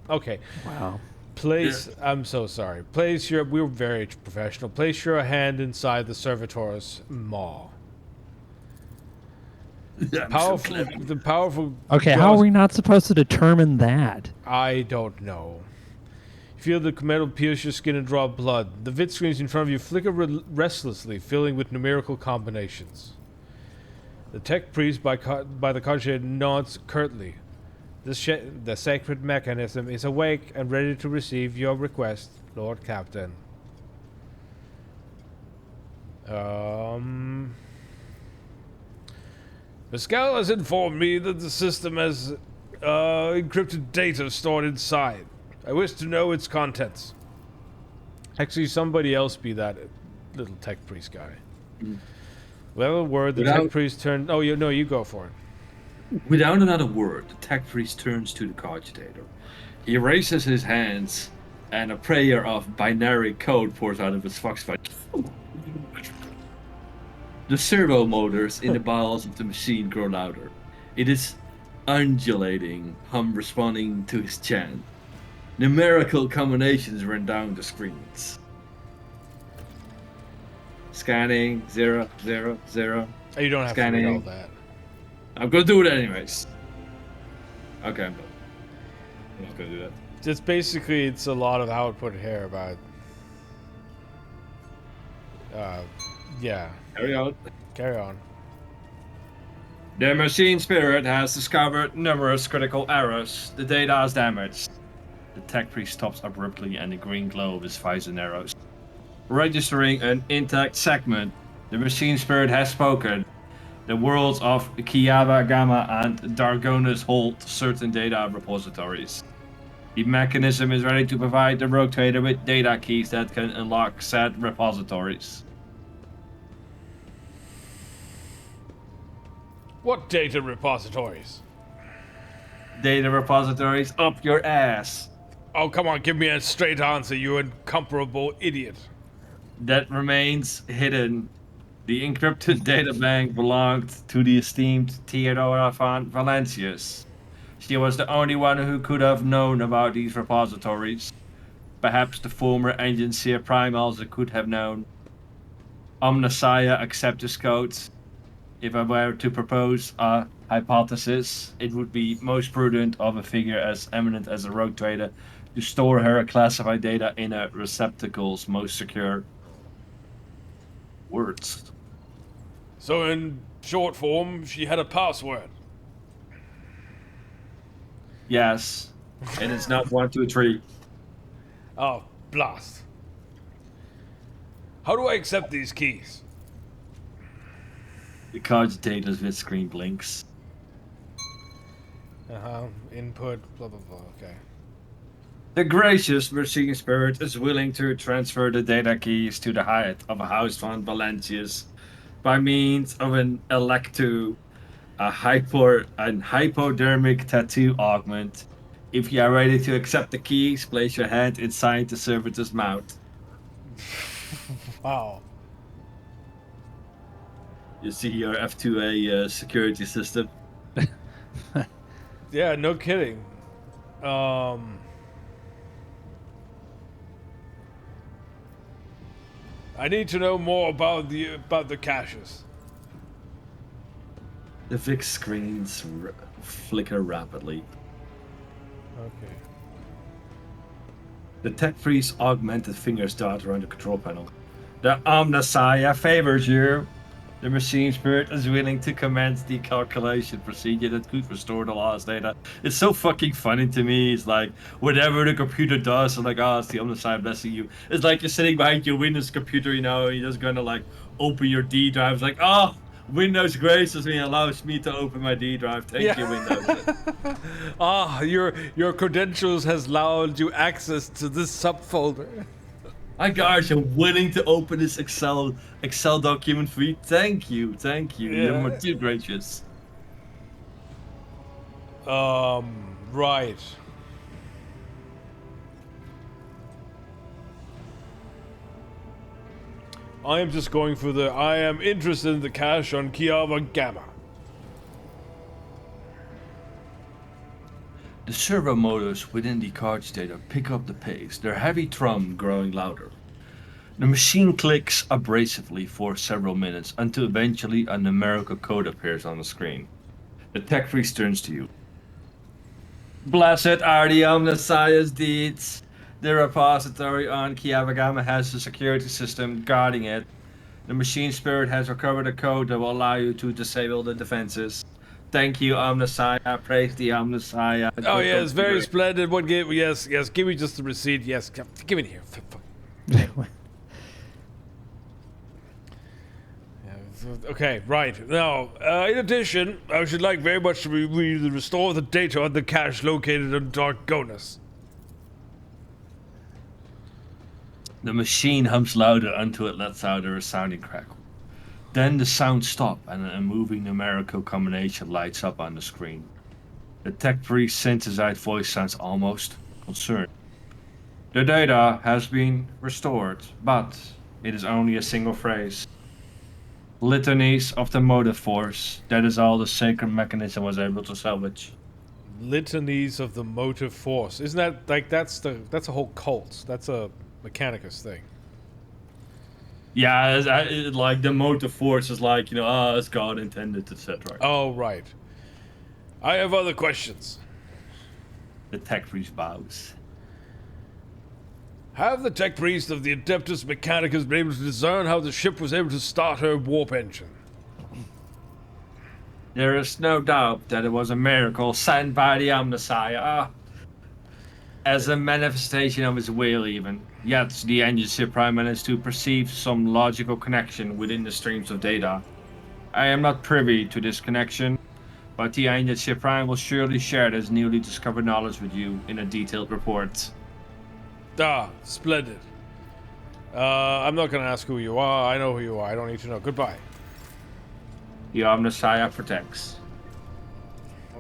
Okay. Wow. Place. I'm so sorry. Place your. We're very professional. Place your hand inside the servitor's maw. The powerful. Okay, how are we not supposed to determine that? I don't know. Feel the metal pierce your skin and draw blood. The vid screens in front of you flicker restlessly, filling with numerical combinations. The tech priest by the cogitator nods curtly. The sacred mechanism is awake and ready to receive your request, Lord Captain. Pascal has informed me that the system has encrypted data stored inside. I wish to know its contents. Actually, somebody else be that little tech priest guy. Well, a word, the tech priest turned... Oh, you go for it. Without another word, the tech priest turns to the cogitator. He raises his hands, and a prayer of binary code pours out of his foxfight. The servo motors in the bowels of the machine grow louder. It is undulating, hum responding to his chant. Numerical combinations run down the screens. Scanning, 0, 0, 0. Oh, you don't have to read all that. I'm gonna do it anyways. Okay, I'm done. I'm not gonna do that. Just basically, it's a lot of output here about... yeah. Carry on. Carry on. The machine spirit has discovered numerous critical errors. The data is damaged. The tech priest stops abruptly and the green glow of his visor narrows. Registering an intact segment, the machine spirit has spoken. The worlds of Kiava, Gamma, and Dargonus hold certain data repositories. The mechanism is ready to provide the rogue trader with data keys that can unlock said repositories. What data repositories? Data repositories up your ass. Oh, come on, give me a straight answer, you incomparable idiot. That remains hidden. The encrypted data bank belonged to the esteemed Theodora von Valentius. She was the only one who could have known about these repositories. Perhaps the former Engineer Prime also could have known. Omnissiah Acceptus codes. If I were to propose a hypothesis, it would be most prudent of a figure as eminent as a rogue trader to store her classified data in a receptacle's most secure words. So in short form, she had a password. Yes, and it's not 1, 2, 3. Oh, blast. How do I accept these keys? The cogitator's vid screen blinks. Input, blah, blah, blah, okay. The gracious machine spirit is willing to transfer the data keys to the height of a house von Valentius by means of an electo, an hypodermic tattoo augment. If you are ready to accept the keys, place your hand inside the servitor's mouth. Wow. You see your F2A security system. Yeah, no kidding. I need to know more about the caches. The VIX screens flicker rapidly. Okay. The tech priest's augmented fingers dart around the control panel. The Omnissiah favors you. The machine spirit is willing to commence the calculation procedure that could restore the lost data. It's so fucking funny to me. It's like, whatever the computer does, I'm like, oh, it's the Omnissiah blessing you. It's like you're sitting behind your Windows computer, and you're just gonna like open your D drive. It's like, oh, Windows graces me, allows me to open my D drive. Thank you, Windows. Your credentials has allowed you access to this subfolder. My gosh, I'm willing to open this Excel document for you. Thank you. Yeah. You're too gracious. Right. I am just going for I am interested in the cache on Kiava Gamma. The servo motors within the cartridge data pick up the pace, their heavy thrum growing louder. The machine clicks abrasively for several minutes until eventually a numerical code appears on the screen. The tech priest turns to you. Blessed are the Omnissiah's deeds. The repository on Kiavagama has a security system guarding it. The machine spirit has recovered a code that will allow you to disable the defenses. Thank you, Omnissiah. Praise the Omnissiah. Oh yes, very splendid. What gave? Yes. Give me just the receipt. Yes, give it here. Okay, right. Now, in addition, I should like very much to restore the data on the cache located on Dark Gonus. The machine hums louder until it lets out a resounding crackle. Then the sound stops and a moving numerical combination lights up on the screen. The tech priest's synthesized voice sounds almost concerned. The data has been restored, but it is only a single phrase. Litanies of the motive force. That is all the sacred mechanism was able to salvage. Litanies of the motive force. Isn't that like that's a whole cult? That's a Mechanicus thing. Yeah, like the motive force is like, as God intended, etc. Oh, right. I have other questions. The tech priest bows. Have the tech priest of the Adeptus Mechanicus been able to discern how the ship was able to start her warp engine? There is no doubt that it was a miracle sent by the Omnissiah, as a manifestation of his will even. Yet the engine ship prime managed to perceive some logical connection within the streams of data. I am not privy to this connection, but the engine ship prime will surely share this newly discovered knowledge with you in a detailed report. Ah, splendid. I'm not gonna ask who you are. I know who you are. I don't need to know. Goodbye. The Omnissiah protects.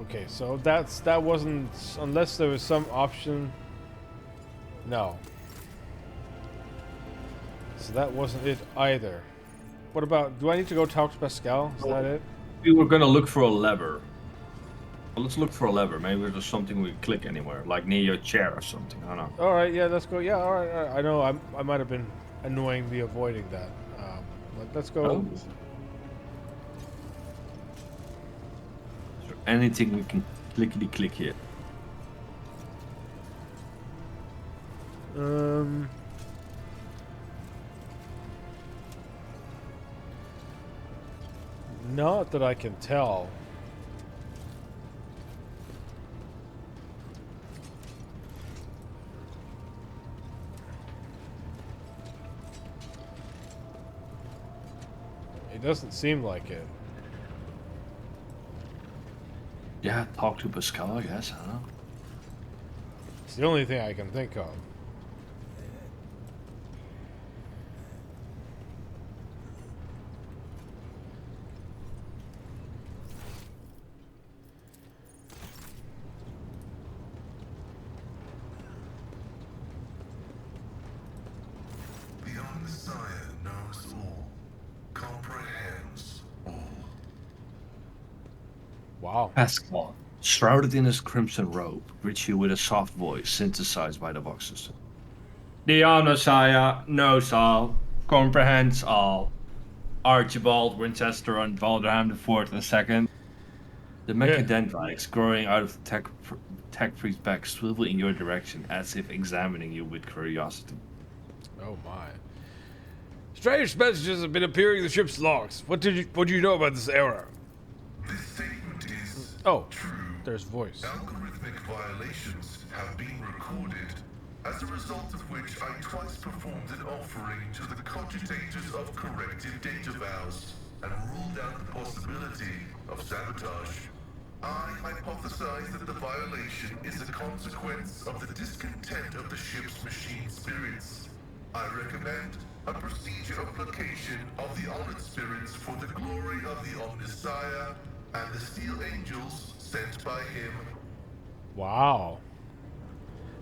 Okay, so that wasn't, unless there was some option. No. So that wasn't it either. What about? Do I need to go talk to Pascal? Is that it? We were gonna look for a lever. Well, let's look for a lever. Maybe there's something we click anywhere, like near your chair or something. I don't know. All right, yeah, let's go. Yeah, all right. I know I might have been annoyingly avoiding that. Let's go. Oh. Is there anything we can clickety click here? Not that I can tell. It doesn't seem like it. Yeah, talk to Pascal, I guess. I don't know. It's the only thing I can think of. Wow. Pascal, shrouded in his crimson robe, greets you with a soft voice synthesized by the vox system. The Omnissiah knows all, comprehends all. Archibald Winchester and Valderham IV II. The mechadendrites growing out of the tech priest's back swivel in your direction as if examining you with curiosity. Oh my. Strange messages have been appearing in the ship's logs. What do you know about this error? This statement is True. There's voice. Algorithmic violations have been recorded, as a result of which I twice performed an offering to the cogitators of corrective data vows and ruled out the possibility of sabotage. I hypothesize that the violation is a consequence of the discontent of the ship's machine spirits. I recommend a procedure of placation of the honored spirits for the glory of the Omnissiah and the steel angels sent by him. Wow.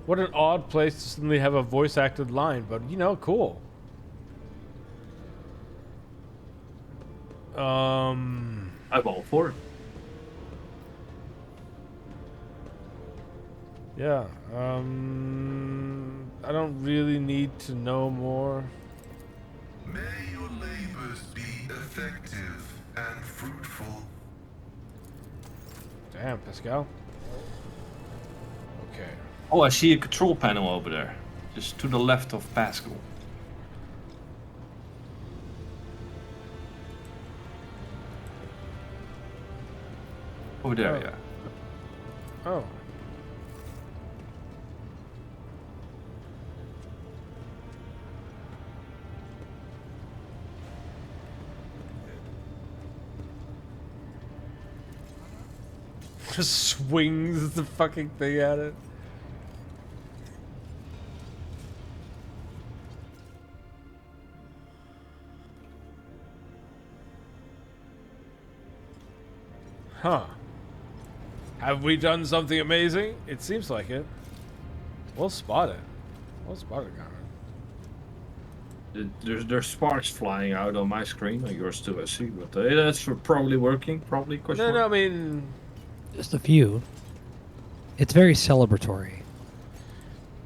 What an odd place to suddenly have a voice acted line, but cool. I'm all for it. Yeah. I don't really need to know more. May your labors be effective and fruitful. Damn, Pascal. Okay. Oh, I see a control panel over there. Just to the left of Pascal. Over there, yeah. Oh. Just swings the fucking thing at it. Huh. Have we done something amazing? It seems like it. Well spotted. Well spotted, Garmin. There's sparks flying out on my screen, like yours too, I see. But that's probably working, probably. No, I mean... Just a few. It's very celebratory.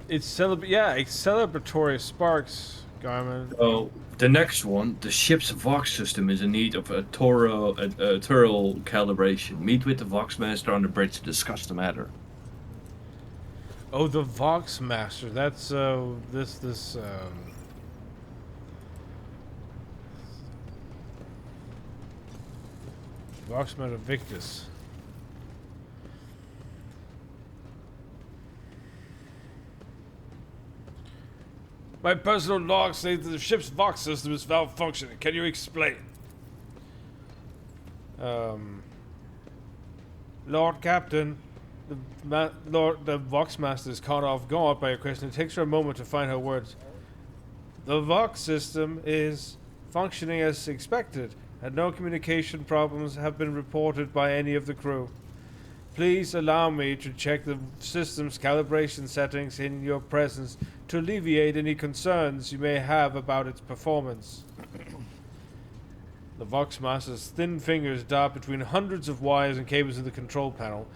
It's celebratory sparks, Garmin. Oh, the next one, the ship's Vox system is in need of a thorough calibration. Meet with the Vox Master on the bridge to discuss the matter. Oh, the Vox Master. That's Vox Master Victus. My personal log states that the ship's Vox system is malfunctioning. Can you explain? Lord Captain, the Vox Master is caught off guard by your question. It takes her a moment to find her words. The Vox system is functioning as expected, and no communication problems have been reported by any of the crew. Please allow me to check the system's calibration settings in your presence to alleviate any concerns you may have about its performance. The Vox Master's thin fingers dart between hundreds of wires and cables in the control panel,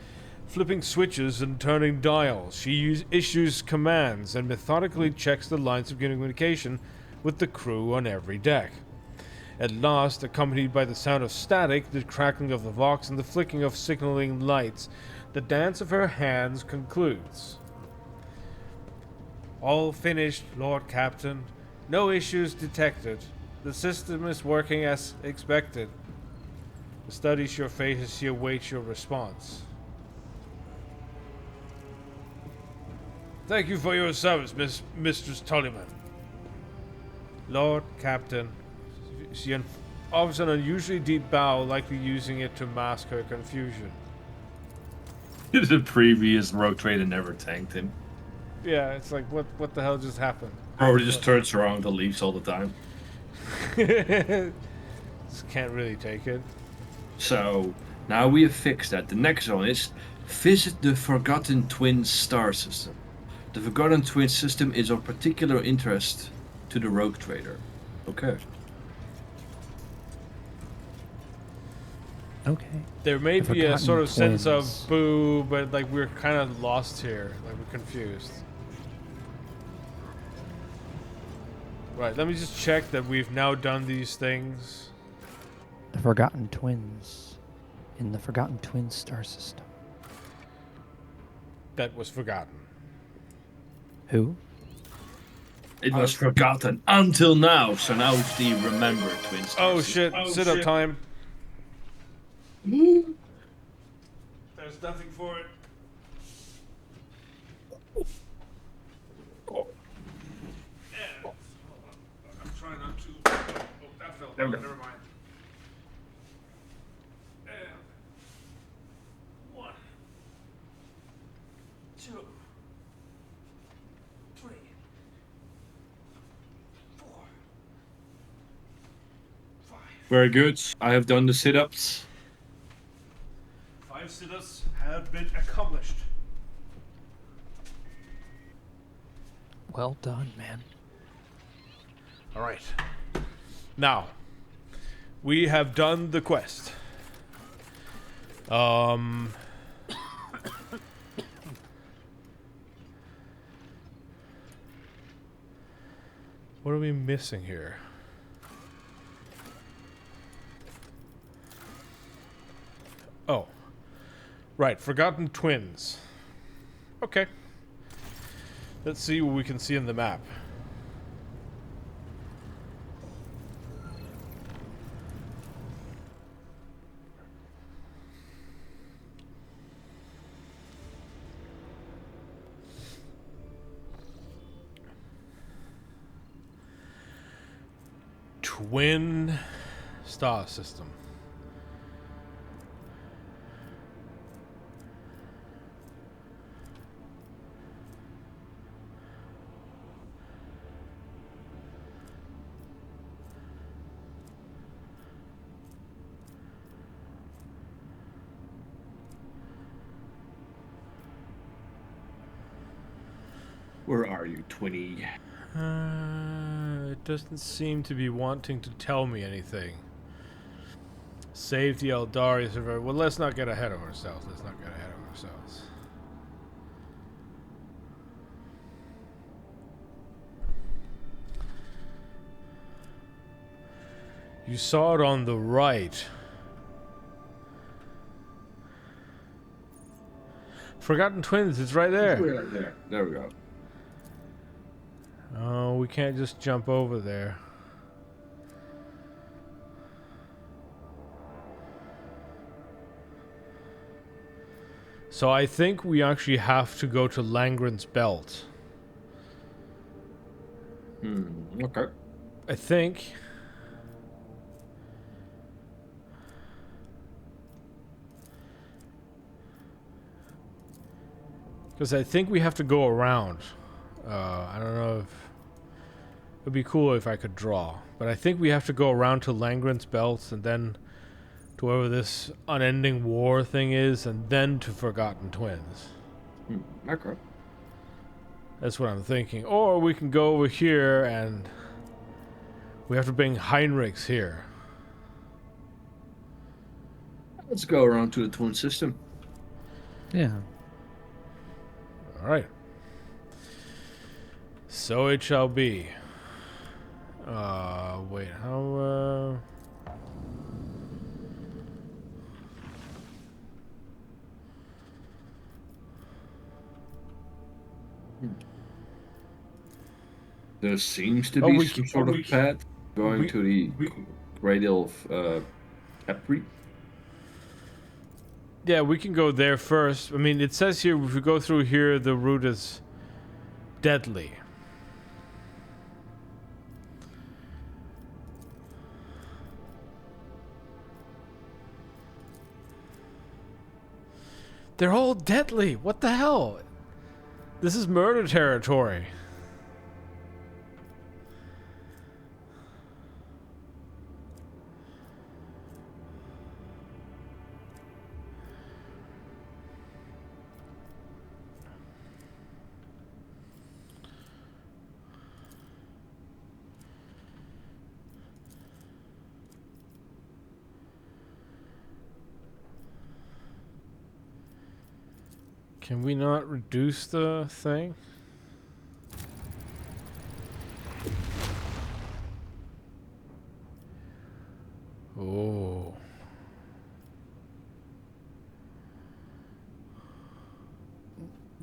flipping switches and turning dials. She issues commands and methodically checks the lines of communication with the crew on every deck. At last, accompanied by the sound of static, the crackling of the Vox, and the flicking of signaling lights, the dance of her hands concludes. All finished, Lord Captain. No issues detected. The system is working as expected. Studies your face as she awaits your response. Thank you for your service, Mistress Tullyman. Lord Captain. She offers an unusually deep bow, likely using it to mask her confusion. The previous rogue trader never tanked him. Yeah, it's like, what the hell just happened? Or he just turns around and leaves all the time. Just can't really take it. So, now we have fixed that. The next one is visit the Forgotten Twins star system. The Forgotten Twins system is of particular interest to the rogue trader. Okay. Okay. There may The be a sort of Forgotten sense of Twins. boo, but like we're kind of lost here. Like we're confused. Right, let me just check that we've now done these things. The Forgotten Twins. In the Forgotten Twins star system. That was forgotten. Who? It was forgotten until now, so now it's the remembered twin star Oh system. shit, sit up time. There's nothing for it. Yeah. I'm trying not to. Oh, that fell There we down. go. Never mind. And 1, 2, 3, 4, 5. Very good. I have done the sit-ups. 5 sit-ups have been accomplished. Well done, man. All right. Now, we have done the quest. What are we missing here? Oh. Right, Forgotten Twins. Okay. Let's see what we can see in the map. Twin star system. Where are you, Twinny? It doesn't seem to be wanting to tell me anything. Save the Eldari survivor. Well, let's not get ahead of ourselves. You saw it on the right. Forgotten Twins, it's right there. Right there. There we go. Oh, we can't just jump over there. So I think we actually have to go to Langren's Belt. Okay. I think. Because I think we have to go around. I don't know if... It would be cool if I could draw. But I think we have to go around to Langren's Belt and then to wherever this unending war thing is and then to Forgotten Twins. Okay. That's what I'm thinking. Or we can go over here and we have to bring Heinrichs here. Let's go around to the twin system. Yeah. Alright. So it shall be. Wait, how, There seems to Oh, be we some c- sort oh, of we- path going we- to the radial Capri. Yeah, we can go there first. I mean, it says here if we go through here, the route is deadly. They're all deadly. What the hell? This is murder territory. Can we not reduce the thing? Oh.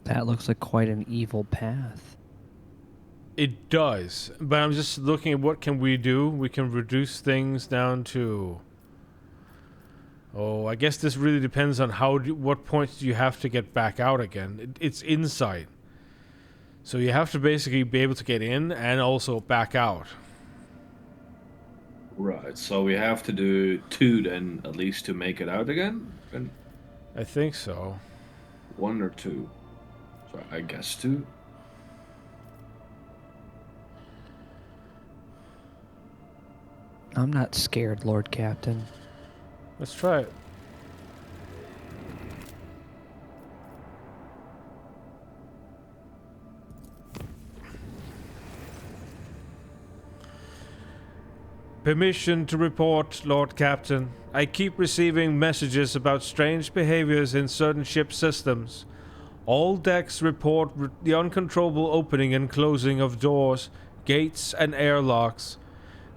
That looks like quite an evil path. It does, but I'm just looking at what can we do. We can reduce things down to... Oh, I guess this really depends on what points do you have to get back out again. It's insight. So you have to basically be able to get in and also back out. Right, so we have to do 2 then, at least, to make it out again? And I think so. 1 or 2? So I guess 2. I'm not scared, Lord Captain. Let's try it. Permission to report, Lord Captain. I keep receiving messages about strange behaviors in certain ship systems. All decks report the uncontrollable opening and closing of doors, gates, and airlocks.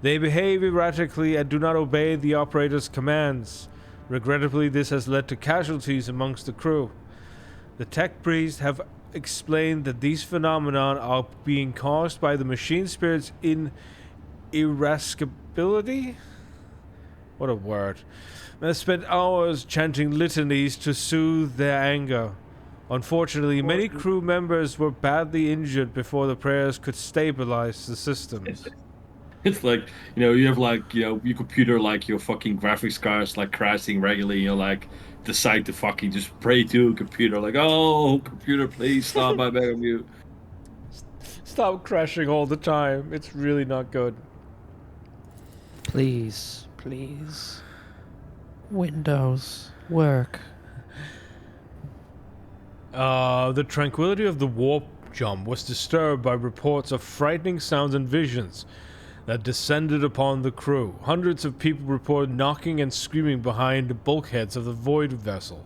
They behave erratically and do not obey the operator's commands. Regrettably, this has led to casualties amongst the crew. The tech priests have explained that these phenomena are being caused by the machine spirit's irascibility? What a word. They have spent hours chanting litanies to soothe their anger. Unfortunately, many crew members were badly injured before the prayers could stabilize the systems. It's like, you have like, your computer, like your fucking graphics cards like crashing regularly, like decide to fucking just pray to a computer, like, oh, computer, please stop, I beg of you. Stop crashing all the time. It's really not good. Please, please. Windows, work. The tranquility of the warp jump was disturbed by reports of frightening sounds and visions that descended upon the crew. Hundreds of people reported knocking and screaming behind the bulkheads of the void vessel.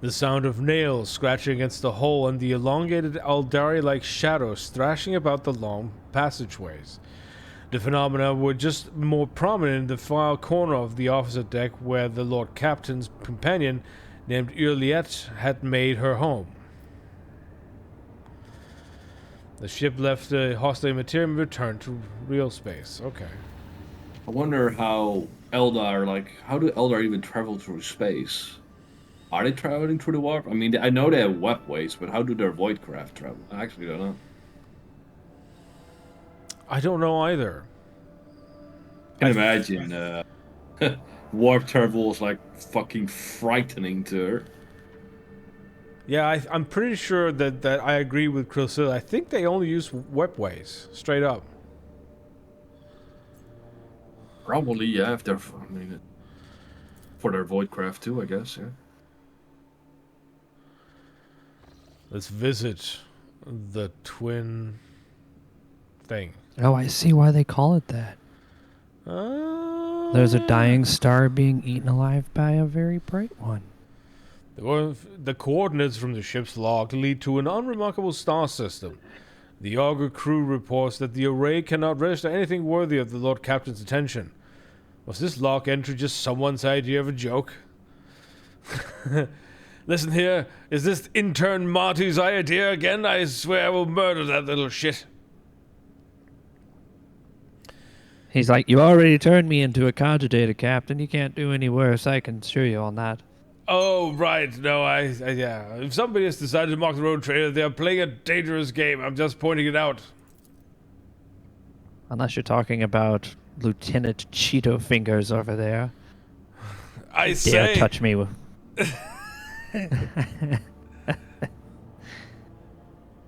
The sound of nails scratching against the hull and the elongated Aldari-like shadows thrashing about the long passageways. The phenomena were just more prominent in the far corner of the opposite deck where the Lord Captain's companion, named Urliette, had made her home. The ship left the hostile material and returned to real space. Okay. I wonder how do Eldar even travel through space? Are they traveling through the warp? I mean, I know they have webways, but how do their void craft travel? I actually don't know. I don't know either. I can imagine warp travel is like fucking frightening to her. Yeah, I'm pretty sure that I agree with Krillsil. I think they only use webways, straight up. Probably, yeah, if they're, for their void craft too, I guess, yeah. Let's visit the twin thing. Oh, I see why they call it that. There's a dying star being eaten alive by a very bright one. The coordinates from the ship's log lead to an unremarkable star system. The Augur crew reports that the array cannot register anything worthy of the Lord Captain's attention. Was this log entry just someone's idea of a joke? Listen here, is this intern Marty's idea again? I swear I will murder that little shit. He's like, you already turned me into a cogitator, Captain. You can't do any worse. I can assure you on that. Oh, right. No, yeah. If somebody has decided to mock the road trader, they are playing a dangerous game. I'm just pointing it out. Unless you're talking about Lieutenant Cheeto Fingers over there. I say... Dare touch me with...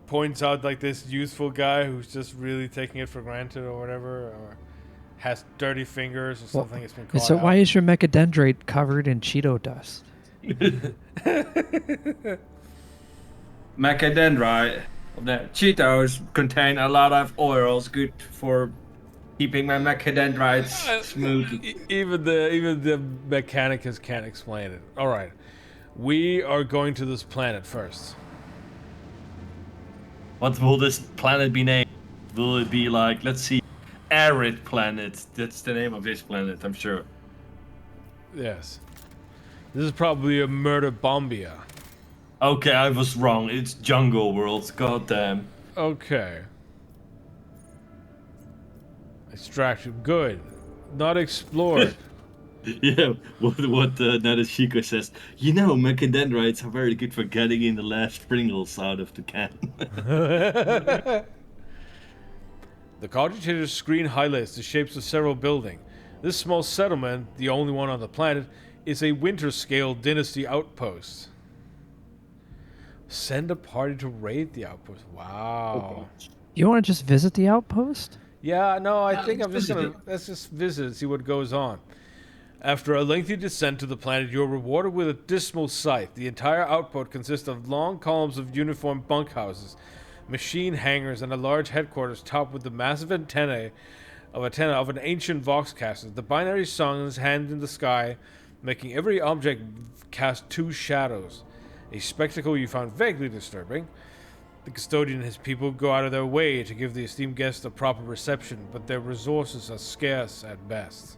Points out like this youthful guy who's just really taking it for granted or whatever, or has dirty fingers or something. It's been caught So out. why is your mechadendrite covered in Cheeto dust? Macadendrite of the Cheetos contain a lot of oils, good for keeping my macadendrites smooth. Even the mechanicus can't explain it. All right, we are going to this planet first. What will this planet be named? Will it be like, let's see, Arid Planet? That's the name of this planet, I'm sure. Yes. This is probably a murder bombia. Okay, I was wrong. It's Jungle World. Goddamn. Okay. Extraction. Good. Not explored. Yeah, what Nadeshiko says. You know, mechadendrites are very good for getting in the last Pringles out of the can. The cogitator's screen highlights the shapes of several buildings. This small settlement, the only one on the planet, is a winter-scale dynasty outpost. Send a party to raid the outpost. Wow. You want to just visit the outpost? Yeah, no, I Yeah, think I'm let's just visit gonna let's just visit and see what goes on. After a lengthy descent to the planet, you're rewarded with a dismal sight. The entire outpost consists of long columns of uniformed bunkhouses, machine hangars, and a large headquarters topped with the massive antenna of an ancient voxcaster. The binary suns hand in the sky, making every object cast two shadows, a spectacle you found vaguely disturbing. The custodian and his people go out of their way to give the esteemed guests a proper reception, but their resources are scarce at best.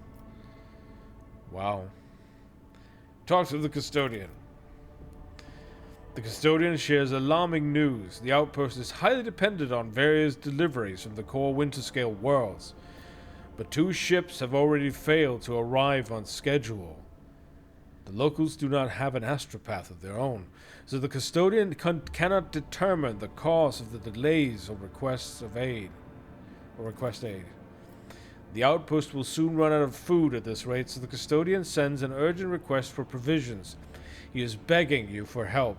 Wow. Talk to the custodian. The custodian shares alarming news. The outpost is highly dependent on various deliveries from the core winter-scale worlds, but 2 ships have already failed to arrive on schedule. The locals do not have an astropath of their own, so the custodian cannot determine the cause of the delays or request aid. The outpost will soon run out of food at this rate, so the custodian sends an urgent request for provisions. He is begging you for help,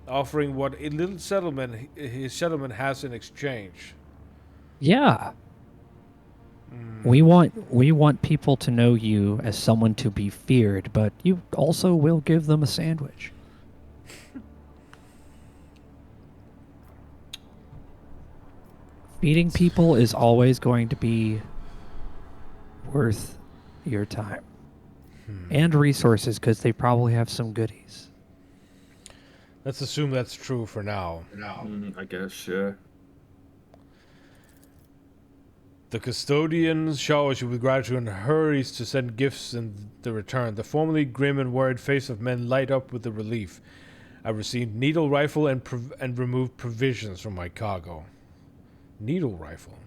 offering what a little settlement his settlement has in exchange. Yeah. We want people to know you as someone to be feared, but you also will give them a sandwich. Feeding people is always going to be worth your time and resources because they probably have some goodies. Let's assume that's true for now. I guess, sure. The custodian showers you with gratitude and hurries to send gifts in the return. The formerly grim and worried face of men light up with the relief. I received needle rifle and removed provisions from my cargo. Needle rifle.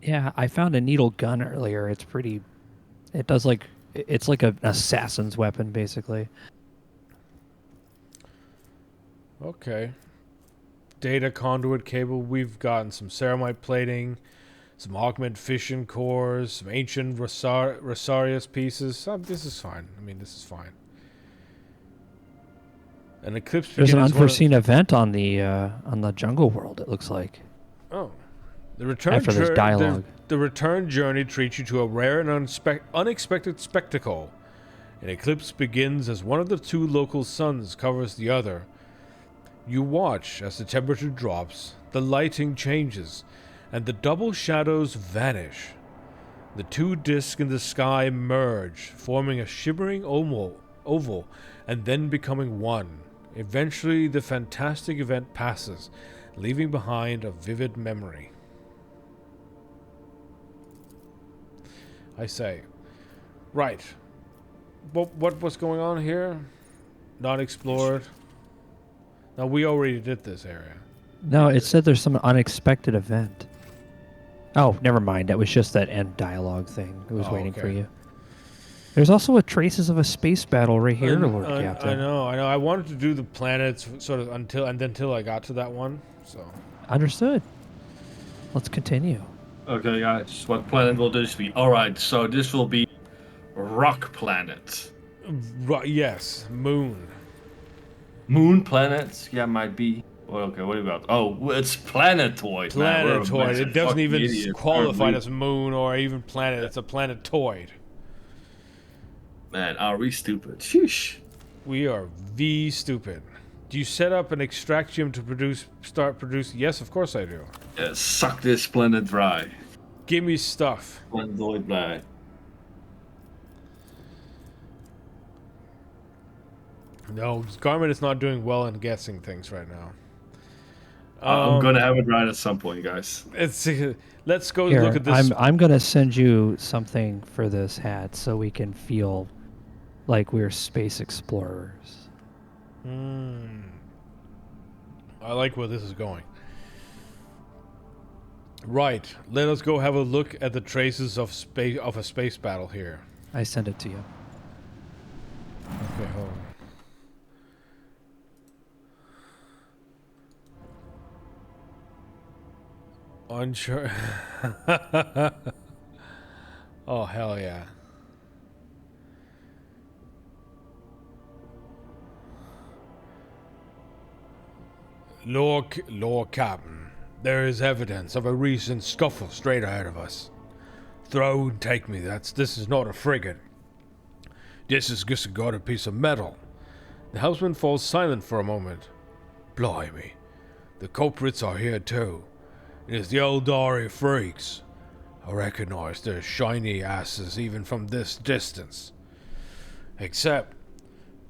Yeah, I found a needle gun earlier. It's pretty. It does like it's like an assassin's weapon, basically. Okay. Data conduit cable. We've gotten some ceramite plating, some augment fission cores, some ancient Rosarius pieces. This is fine. I mean, this is fine. An eclipse. There's an unforeseen event on the jungle world. It looks like. Oh, the return After this dialogue. The return journey treats you to a rare and unexpected spectacle. An eclipse begins as one of the 2 local suns covers the other. You watch as the temperature drops, the lighting changes, and the double shadows vanish. The 2 discs in the sky merge, forming a shimmering oval, and then becoming one. Eventually, the fantastic event passes, leaving behind a vivid memory. I say. Right. What's going on here? Not explored. Now, we already did this area. No, it said there's some unexpected event. Oh, never mind. That was just that end dialogue thing. It was waiting for okay. you. There's also traces of a space battle right here, Lord I Captain. know. I wanted to do the planets sort of until I got to that one. So Understood. Let's continue. Okay, guys, what planet will this be? Alright, so this will be Rock Planet. yes, moon. Moon Planet? Yeah, might be. Well, okay, what about? Oh, it's planetoid. Man. We're a bunch Planetoid. of It doesn't fucking even idiots, qualify aren't we? as moon or even planet. It's a planetoid. Man, are we stupid? Sheesh. We are stupid. Do you set up an extraction to start producing? Yes, of course I do. Yeah, suck this planet dry. Give me stuff. Planetoid dry. No, Garmin is not doing well in guessing things right now. I'm gonna have it right at some point, guys. Let's go Here, look at this. I'm gonna send you something for this hat so we can feel like we're space explorers. I like where this is going. Right. Let us go have a look at the traces of a space battle here. I sent it to you. Okay, hold on. Unsure. Oh, hell yeah. Lord Captain, there is evidence of a recent scuffle straight ahead of us. Throw and take me, this is not a frigate. This is just a guarded piece of metal. The helmsman falls silent for a moment. Blimey, the culprits are here too. It is the Eldari freaks. I recognize their shiny asses even from this distance. Except,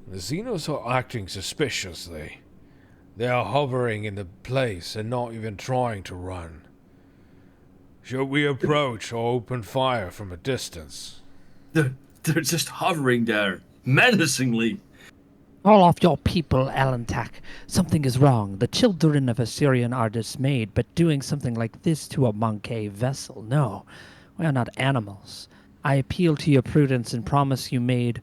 the Xenos are acting suspiciously. They are hovering in the place and not even trying to run. Should we approach or open fire from a distance? They're just hovering there, menacingly. Call off your people, Alantak. Something is wrong. The children of Assyrian are dismayed, but doing something like this to a Monkey vessel, no. We are not animals. I appeal to your prudence and promise you made.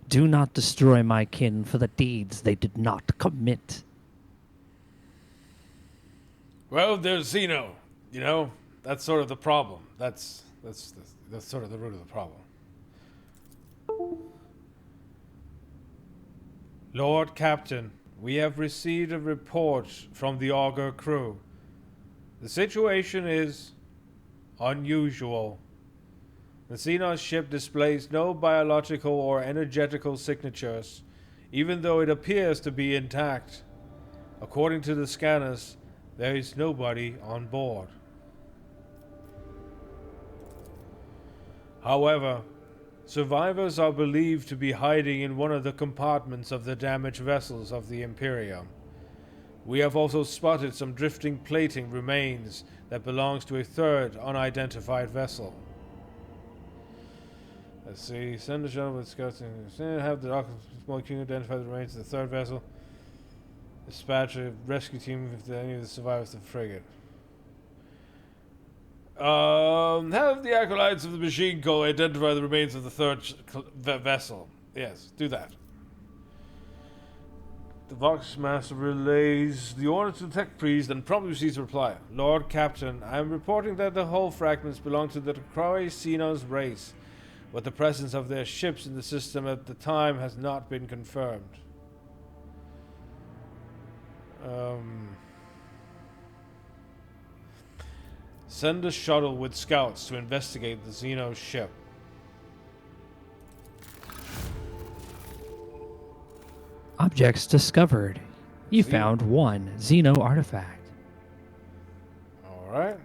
Do not destroy my kin for the deeds they did not commit. Well, there's Xeno. You know, that's sort of the problem. That's sort of the root of the problem. Lord Captain, we have received a report from the Augur crew. The situation is unusual. The Xenos ship displays no biological or energetical signatures, even though it appears to be intact. According to the scanners, there is nobody on board. However, survivors are believed to be hiding in one of the compartments of the damaged vessels of the Imperium. We have also spotted some drifting plating remains that belongs to a third unidentified vessel. Let's see. Send the shuttle with scouts and have the small queue identify the remains of the third vessel. Dispatch a rescue team if any of the survivors of the frigate. Have the acolytes of the machine call identify the remains of the third vessel. Yes, do that. The Vox Master relays the order to the tech priest and promptly receives a reply. Lord Captain, I am reporting that the hull fragments belong to the Kroi Xenos race, but the presence of their ships in the system at the time has not been confirmed. Send a shuttle with scouts to investigate the Xeno ship. Objects discovered. You found one Xeno artifact. Alright.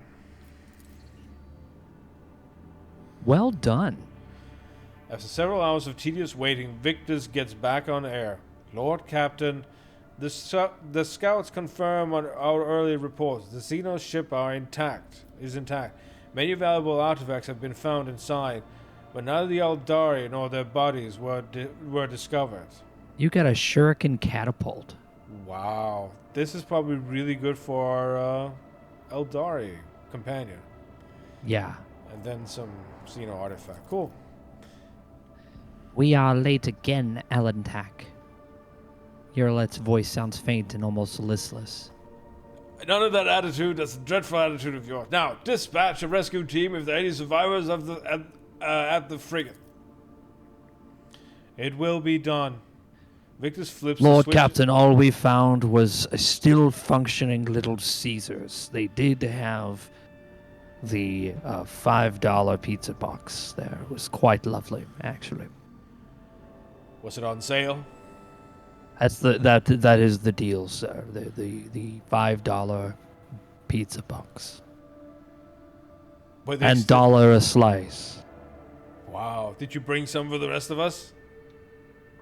Well done. After several hours of tedious waiting, Victus gets back on air. Lord Captain, the scouts confirm on our earlier reports. The Xeno ship is intact. Many valuable artifacts have been found inside, but none of the Eldari nor their bodies were discovered. You got a shuriken catapult. Wow. This is probably really good for our Eldari companion. Yeah. And then some Xeno artifact. Cool. We are late again, Alantak. Yerlet's voice sounds faint and almost listless. None of that attitude. That's a dreadful attitude of yours. Now, dispatch a rescue team if there are any survivors of at the frigate. It will be done. Victus flips the Lord switch. Captain, all we found was a still functioning Little Caesars. They did have the $5 pizza box there. It was quite lovely, actually. Was it on sale? That is the deal, sir. The $5 pizza box. But And $1 a slice. Wow. Did you bring some for the rest of us?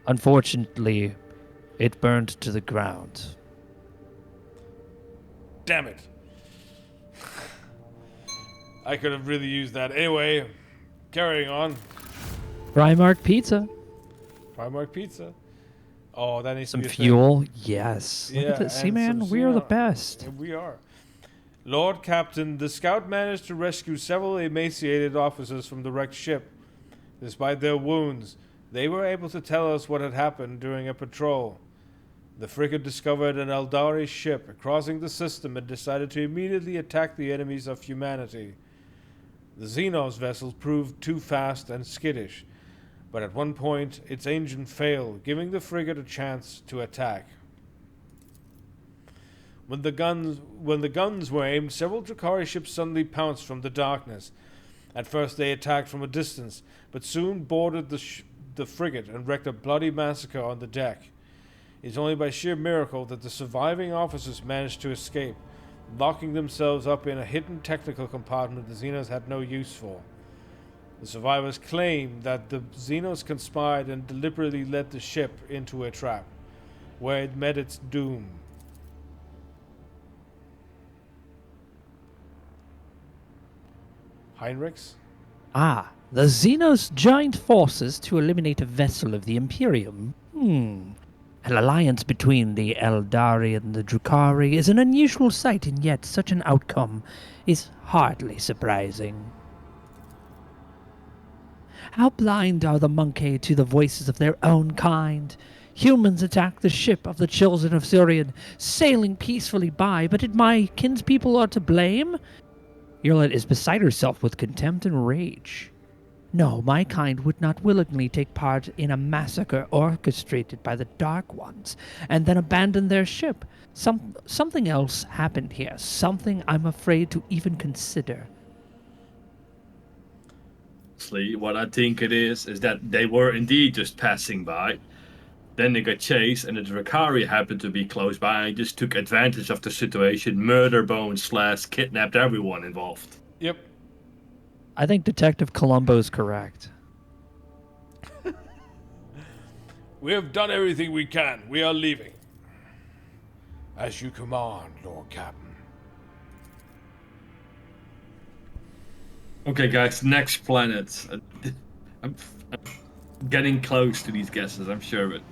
Unfortunately, it burned to the ground. Damn it. I could have really used that. Anyway, carrying on. Primark pizza. Primark pizza. Oh, that needs Some to be a thing. fuel. Yes. Look Yeah, at that. See, and man, some we are the Xeno. best. Yeah, we are. Lord Captain, the scout managed to rescue several emaciated officers from the wrecked ship. Despite their wounds, they were able to tell us what had happened during a patrol. The frigate discovered an Eldari ship crossing the system and decided to immediately attack the enemies of humanity. The Xenos vessel proved too fast and skittish, but at one point its engine failed, giving the frigate a chance to attack. When the guns were aimed, several Drakari ships suddenly pounced from the darkness. At first they attacked from a distance, but soon boarded the frigate and wreaked a bloody massacre on the deck. It's only by sheer miracle that the surviving officers managed to escape, locking themselves up in a hidden technical compartment the Xenos had no use for. The survivors claim that the Xenos conspired and deliberately led the ship into a trap, where it met its doom. Heinrichs? Ah, the Xenos joined forces to eliminate a vessel of the Imperium. An alliance between the Eldari and the Drukari is an unusual sight, and yet such an outcome is hardly surprising. How blind are the Monkey to the voices of their own kind? Humans attack the ship of the children of Surian, sailing peacefully by, but did my kinspeople are to blame? Irlet is beside herself with contempt and rage. No, my kind would not willingly take part in a massacre orchestrated by the Dark Ones, and then abandon their ship. Something else happened here, something I'm afraid to even consider. Honestly, what I think it is that they were indeed just passing by. Then they got chased, and the Drakari happened to be close by and just took advantage of the situation, murder bone / kidnapped everyone involved. Yep. I think Detective Columbo's correct. We have done everything we can. We are leaving. As you command, Lord Captain. Okay, guys, next planet. I'm getting close to these guesses, I'm sure of it.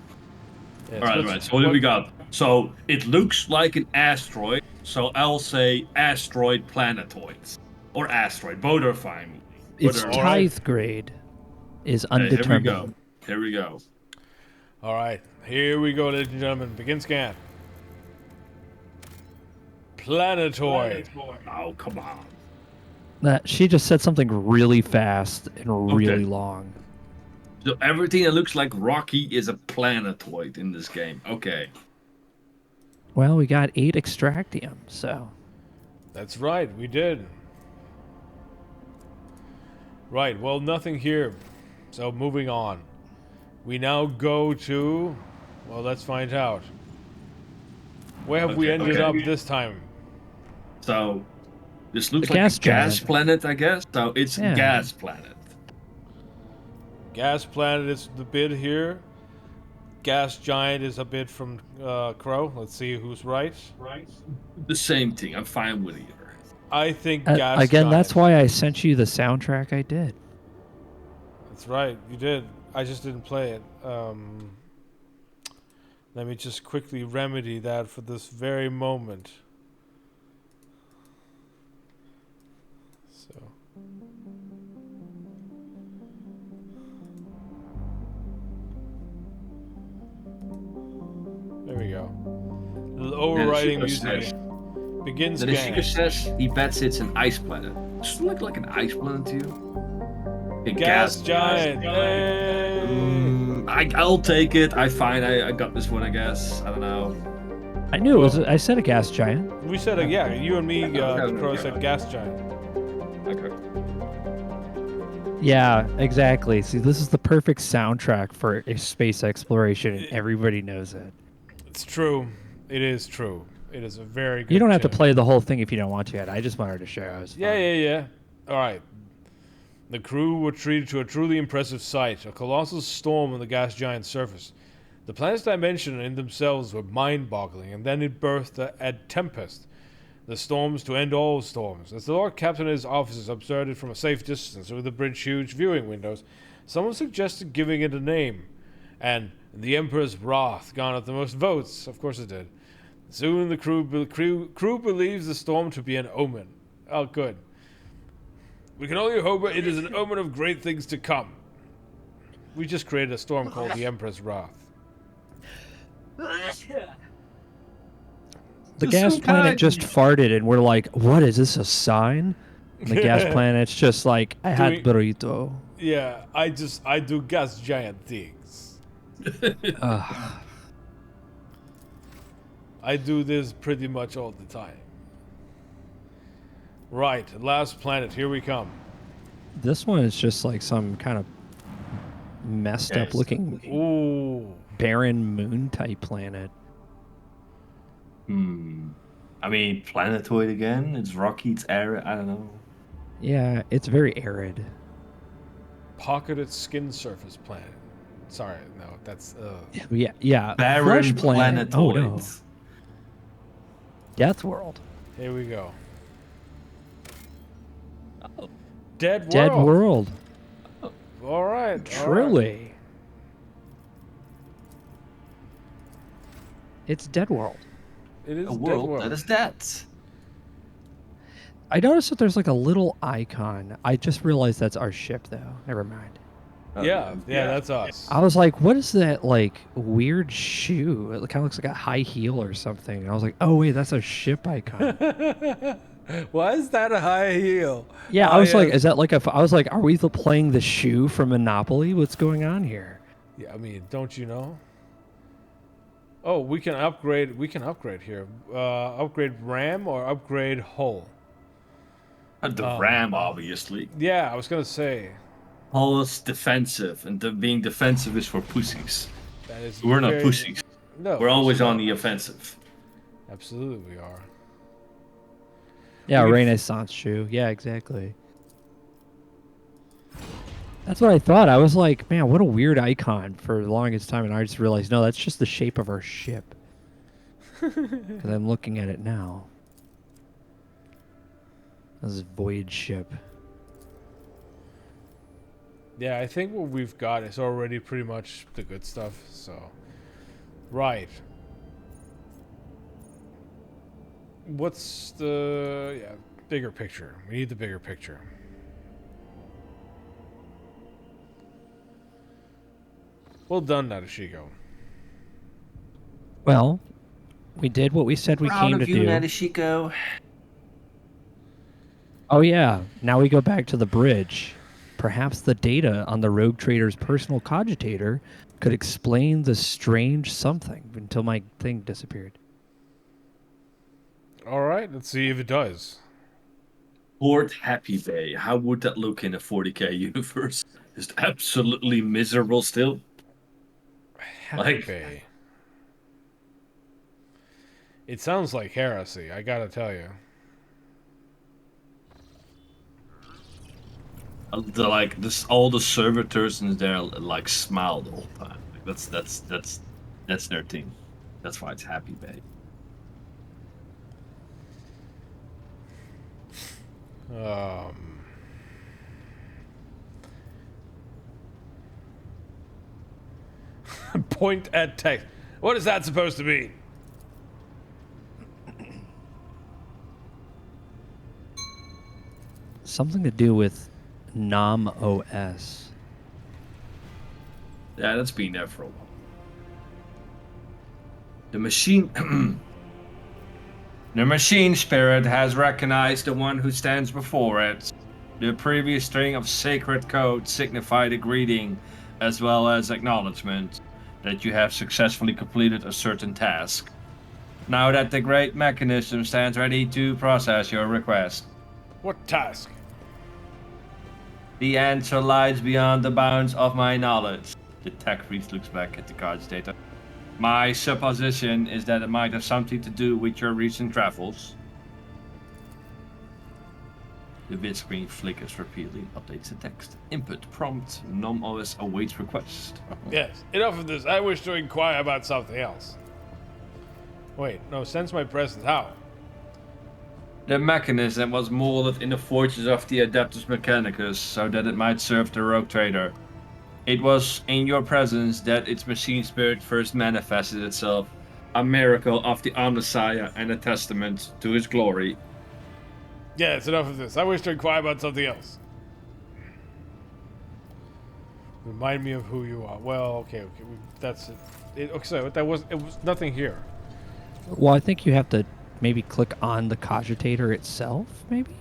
Yes, Alright, so what do we got? So, it looks like an asteroid, so I'll say asteroid planetoids. Or asteroid, both are fine. Its Both are tithe grade is Okay, undetermined. Here we go. All right, here we go, ladies and gentlemen. Begin scan. Planetoid. Oh, come on. She just said something really fast and really long. So everything that looks like rocky is a planetoid in this game. Okay. Well, we got 8 extractium, so... That's right, we did. Right, well, nothing here. So moving on. We now go to... Well, let's find out. Where have we ended up this time? So, this looks The like gas a gas giant. planet, I guess. So, it's Yeah. a gas planet. Gas planet is the bid here. Gas giant is a bid from Crow. Let's see who's right. The same thing. I'm fine with either. I think gas Again, giant. that's why I sent you the soundtrack I did. That's right, you did. I just didn't play it. Let me just quickly remedy that for this very moment. So. There we go. Overriding music. Begin The Seeker scan. says he bets it's an ice planet. Does it look like an ice planet to you? A Gas giant. Hey. I'll take it. I got this one, I guess. I don't know. I knew it was. I said a gas giant. We said it, yeah. You and me, Okay. Crow said gas giant. Okay. Yeah, exactly. See, this is the perfect soundtrack for a space exploration, and everybody knows it. It's true. It is true. It is a very good You don't have to tune. play the whole thing if you don't want to. Yet. I just wanted to share. It was Yeah, fun. yeah. All right. The crew were treated to a truly impressive sight, a colossal storm on the gas giant's surface. The planet's dimensions in themselves were mind-boggling, and then it birthed a tempest. The storms to end all storms. As the Lord Captain and his officers observed it from a safe distance through the bridge's huge viewing windows, someone suggested giving it a name. And the Emperor's wrath garnered the most votes. Of course it did. Soon the crew believes the storm to be an omen. Oh, good. We can only hope it is an omen of great things to come. We just created a storm called the Emperor's Wrath. The gas planet just farted, and we're like, what is this, a sign? And the gas planet's just like, I had burrito. Yeah, I do gas giant things. I do this pretty much all the time. Right, last planet, here we come. This one is just like some kind of messed up looking barren moon type planet. I mean, planetoid again. It's rocky. It's arid. I don't know. Yeah, it's very arid. Pocketed skin surface planet. Sorry, no, that's Yeah. Barren Flesh planet. Oh no. planetoids. Death World. Here we go. Dead World. Dead World. All right. Truly. It's Dead World. It is A Dead world World. that is dead. I noticed that there's like a little icon. I just realized that's our ship, though. Never mind. Yeah, that's us. I was like, what is that, like, weird shoe? It kind of looks like a high heel or something. And I was like, oh, wait, that's a ship icon. Why is that a high heel? Yeah, I was like, is that like I was like, are we playing the shoe from Monopoly? What's going on here? Yeah, I mean, don't you know? Oh, we can upgrade. We can upgrade here. Upgrade RAM or upgrade hull. The RAM, obviously. Yeah, I was gonna say. Hull is defensive, and being defensive is for pussies. That is. We're not pussies. No, We're always on the offensive. Absolutely, we are. Yeah, Renaissance shoe. Yeah, exactly. That's what I thought. I was like, man, what a weird icon for the longest time. And I just realized, no, that's just the shape of our ship. Because I'm looking at it now. This is Voyage ship. Yeah, I think what we've got is already pretty much the good stuff. So, right. What's the bigger picture? We need the bigger picture. Well done, Nadeshiko. Well, we did what we said we came to do. Nadeshiko. Oh yeah, now we go back to the bridge. Perhaps the data on the rogue trader's personal cogitator could explain the strange something until my thing disappeared. All right, let's see if it does. Port Happy Bay. How would that look in a 40k universe? Just absolutely miserable still. Happy Bay. It sounds like heresy, I gotta tell you. All the servitors in there like smile the whole time. Like, that's their thing. That's why it's Happy Bay. Point at text. What is that supposed to mean? Something to do with Nom OS. Yeah, that's been there for a while. The machine The machine spirit has recognized the one who stands before it. The previous string of sacred code signified a greeting as well as acknowledgement that you have successfully completed a certain task. Now that the great mechanism stands ready to process your request. What task? The answer lies beyond the bounds of my knowledge. The tech priest looks back at the cogitator. My supposition is that it might have something to do with your recent travels. The vid screen flickers repeatedly, updates the text. Input prompt, nom-os awaits request. Yes, enough of this. I wish to inquire about something else. Wait, no, sense my presence. How? The mechanism was molded in the forges of the Adeptus Mechanicus so that it might serve the rogue trader. It was in your presence that its machine spirit first manifested itself, a miracle of the Messiah and a testament to his glory. Yeah, it's enough of this. I wish to inquire about something else. Remind me of who you are. Well, okay. That's it. Okay, so it was nothing here. Well, I think you have to maybe click on the cogitator itself, maybe?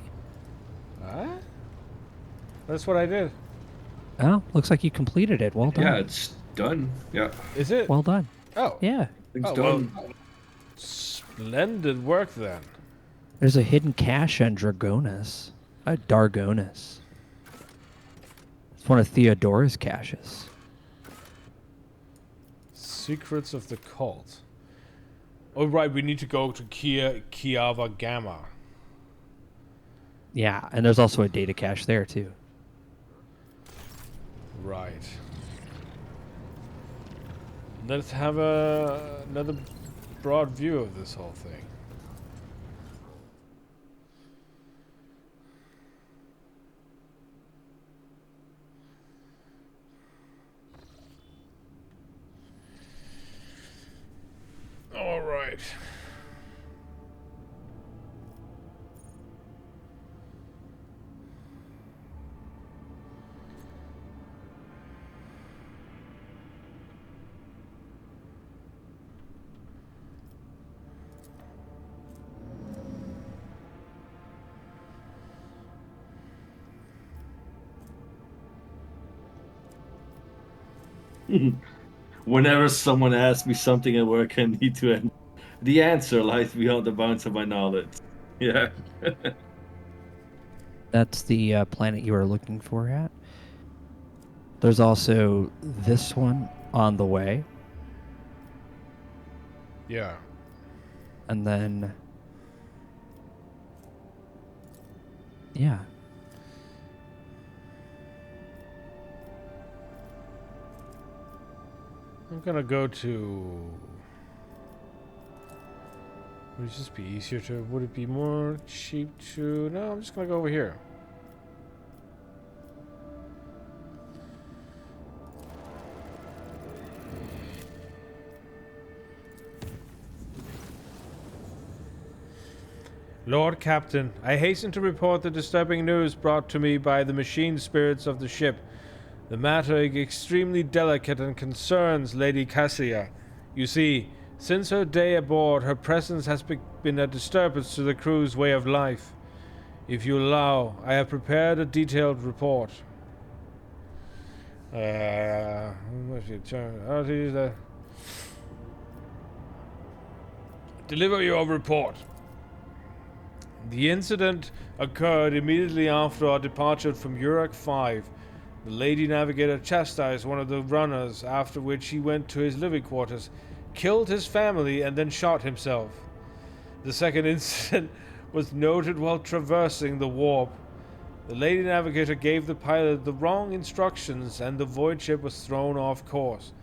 What? That's what I did. Oh, looks like you completed it. Well done. Yeah, it's done. Yeah, Is it? Well done. Oh. Yeah. it's Oh, done. well, splendid work then. There's a hidden cache on Dragonus. Dargonus. It's one of Theodora's caches. Secrets of the cult. Oh, right. We need to go to Kiava Gamma. Yeah, and there's also a data cache there, too. Right. Let's have another broad view of this whole thing. All right. Whenever someone asks me something at work, I need to end. The answer lies beyond the bounds of my knowledge. Yeah. That's the planet you are looking for at. There's also this one on the way. Yeah. And then... yeah. I'm gonna go to... Would it just be easier to... Would it be more cheap to... No, I'm just gonna go over here. Lord Captain, I hasten to report the disturbing news brought to me by the machine spirits of the ship. The matter is extremely delicate and concerns Lady Cassia. You see, since her day aboard, her presence has been a disturbance to the crew's way of life. If you allow, I have prepared a detailed report. Deliver your report. The incident occurred immediately after our departure from Uruk 5. The Lady Navigator chastised one of the runners, after which he went to his living quarters, killed his family, and then shot himself. The second incident was noted while traversing the warp. The Lady Navigator gave the pilot the wrong instructions, and the void ship was thrown off course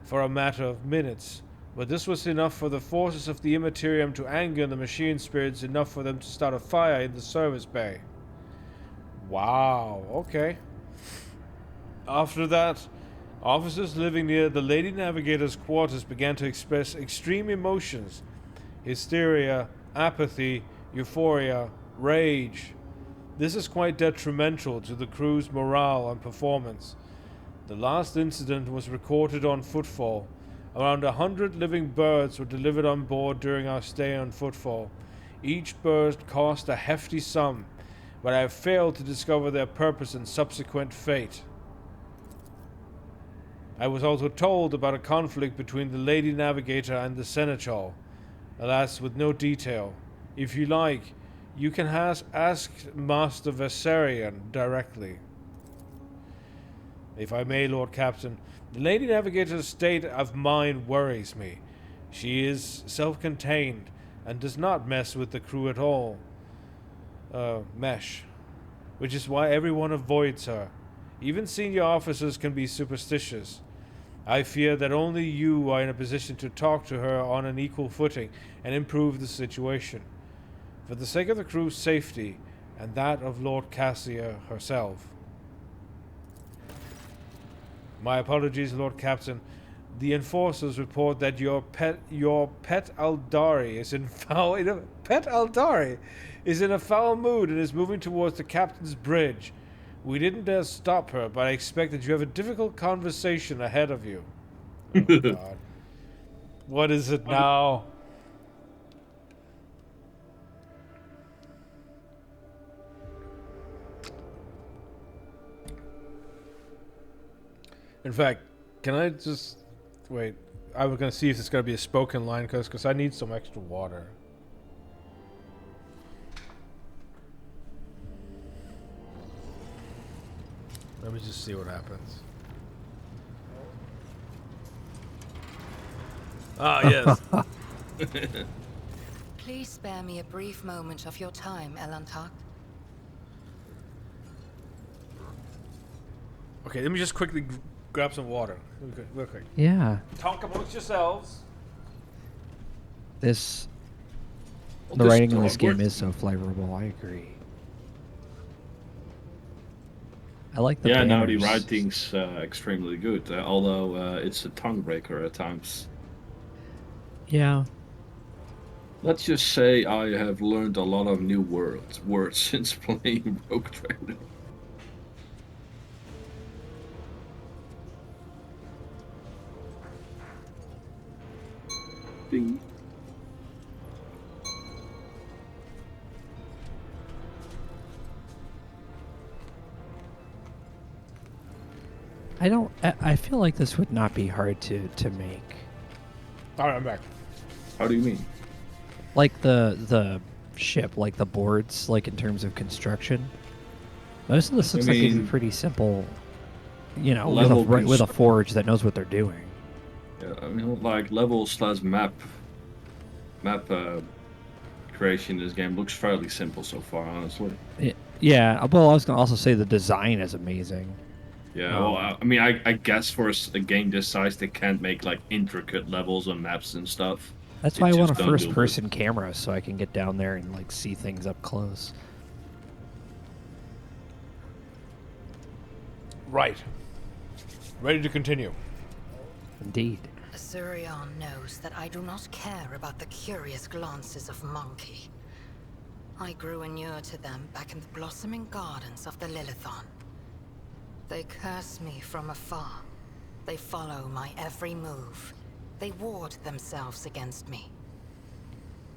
for a matter of minutes. But this was enough for the forces of the Immaterium to anger the machine spirits, enough for them to start a fire in the service bay. Wow, okay. After that, officers living near the Lady Navigator's quarters began to express extreme emotions: hysteria, apathy, euphoria, rage. This is quite detrimental to the crew's morale and performance. The last incident was recorded on Footfall. Around 100 living birds were delivered on board during our stay on Footfall. Each bird cost a hefty sum, but I have failed to discover their purpose and subsequent fate. I was also told about a conflict between the Lady Navigator and the Seneschal, alas, with no detail. If you like, you can ask Master Vessarion directly. If I may, Lord Captain, the Lady Navigator's state of mind worries me. She is self-contained and does not mess with the crew at all. Which is why everyone avoids her. Even senior officers can be superstitious. I fear that only you are in a position to talk to her on an equal footing and improve the situation. For the sake of the crew's safety and that of Lord Cassia herself. My apologies, Lord Captain. The enforcers report that your pet Aldari is in a foul mood and is moving towards the captain's bridge. We didn't dare stop her, but I expect that you have a difficult conversation ahead of you. Oh God. What is it now? In fact, can I just wait? I was gonna see if it's gonna be a spoken line, cause I need some extra water. Let me just see what happens. Ah, yes. Please spare me a brief moment of your time, Elantak. Okay, let me just quickly grab some water. Real quick. Yeah. Talk amongst yourselves. The This writing in this dog game works. is so flavorful. I agree. I like the Yeah, now the banners. writing's extremely good, although it's a tongue breaker at times. Yeah. Let's just say I have learned a lot of new words since playing Rogue Trader. Ding. I feel like this would not be hard to make. All right, I'm back. How do you mean? Like the ship, like the boards, like in terms of construction. Most of this looks like it'd be mean, pretty simple. You know, level with a cons- forge that knows what they're doing. Yeah, I mean, like level/map creation in this game looks fairly simple so far, honestly. Yeah. Well, I was gonna also say the design is amazing. Yeah, well, I mean, I guess for a game this size, they can't make like intricate levels and maps and stuff. That's They why I want a just don't do it. first-person camera so I can get down there and like see things up close. Right. Ready to continue. Indeed. Surion knows that I do not care about the curious glances of Monkey. I grew inured to them back in the blossoming gardens of the Lilithon. They curse me from afar. They follow my every move. They ward themselves against me.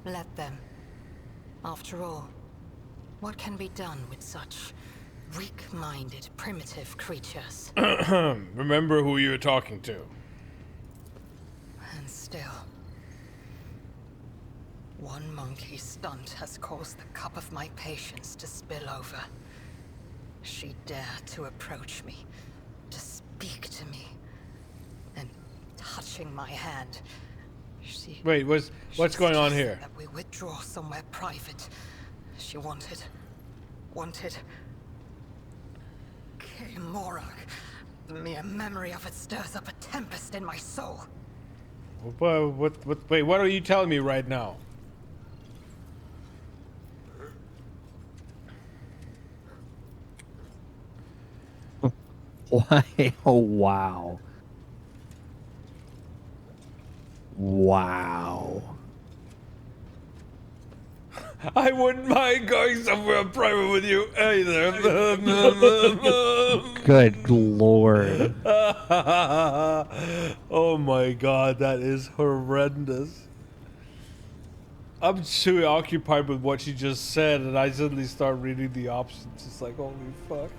Let them. After all, what can be done with such weak-minded, primitive creatures? Remember who you're talking to. And still, one monkey stunt has caused the cup of my patience to spill over. She dared to approach me, to speak to me, and touching my hand, she... Wait, what's going on here? That we withdraw somewhere private. She wanted... Morag. The mere memory of it stirs up a tempest in my soul. Wait, what are you telling me right now? Why? Oh, wow. Wow. I wouldn't mind going somewhere private with you either. Good lord. Oh my god, that is horrendous. I'm too occupied with what she just said, and I suddenly start reading the options. It's like, holy fuck.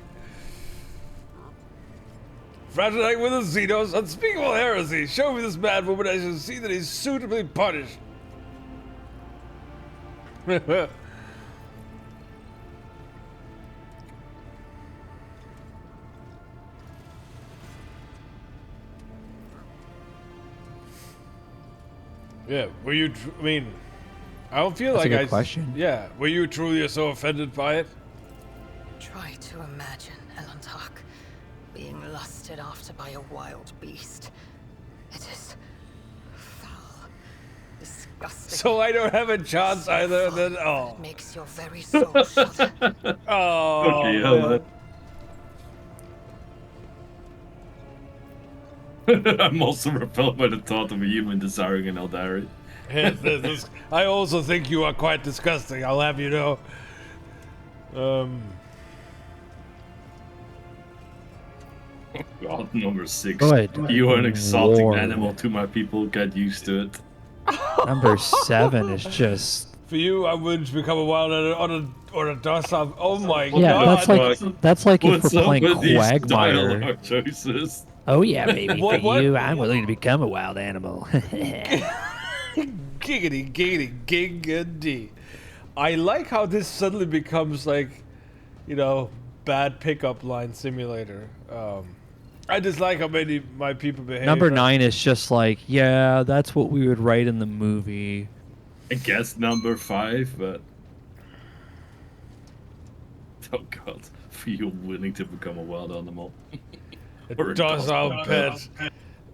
Fraternate with the Xenos, unspeakable heresy. Show me this mad woman, I shall see that he's suitably punished. Yeah, were you? I mean, I don't feel That's a like good question. Yeah, were you truly so offended by it? Try to imagine, Elantak, being lusted after by a wild beast. It is foul, disgusting. So I don't have a chance either. Then It makes your very soul shudder. oh. Okay, hold man. on. I'm also repelled by the thought of a human desiring an Eldari. I also think you are quite disgusting, I'll have you know. God, number 6. Good You are an exotic Lord. animal to my people. Get used to it. Number 7 is just. For you, I wouldn't become a wild or a docile. Oh my Yeah, god! that's like if What's we're up playing with these Quagmire. dialogue choices? Oh yeah, baby. What- For what? you, I'm willing to become a wild animal. Giggity, giggity, giggity. I like how this suddenly becomes like, you know, bad pickup line simulator. I just like how many my people behave. Number 9 is just like, yeah, that's what we would write in the movie. I guess number 5, but oh god, feel willing to become a wild animal. Or a Docile pet.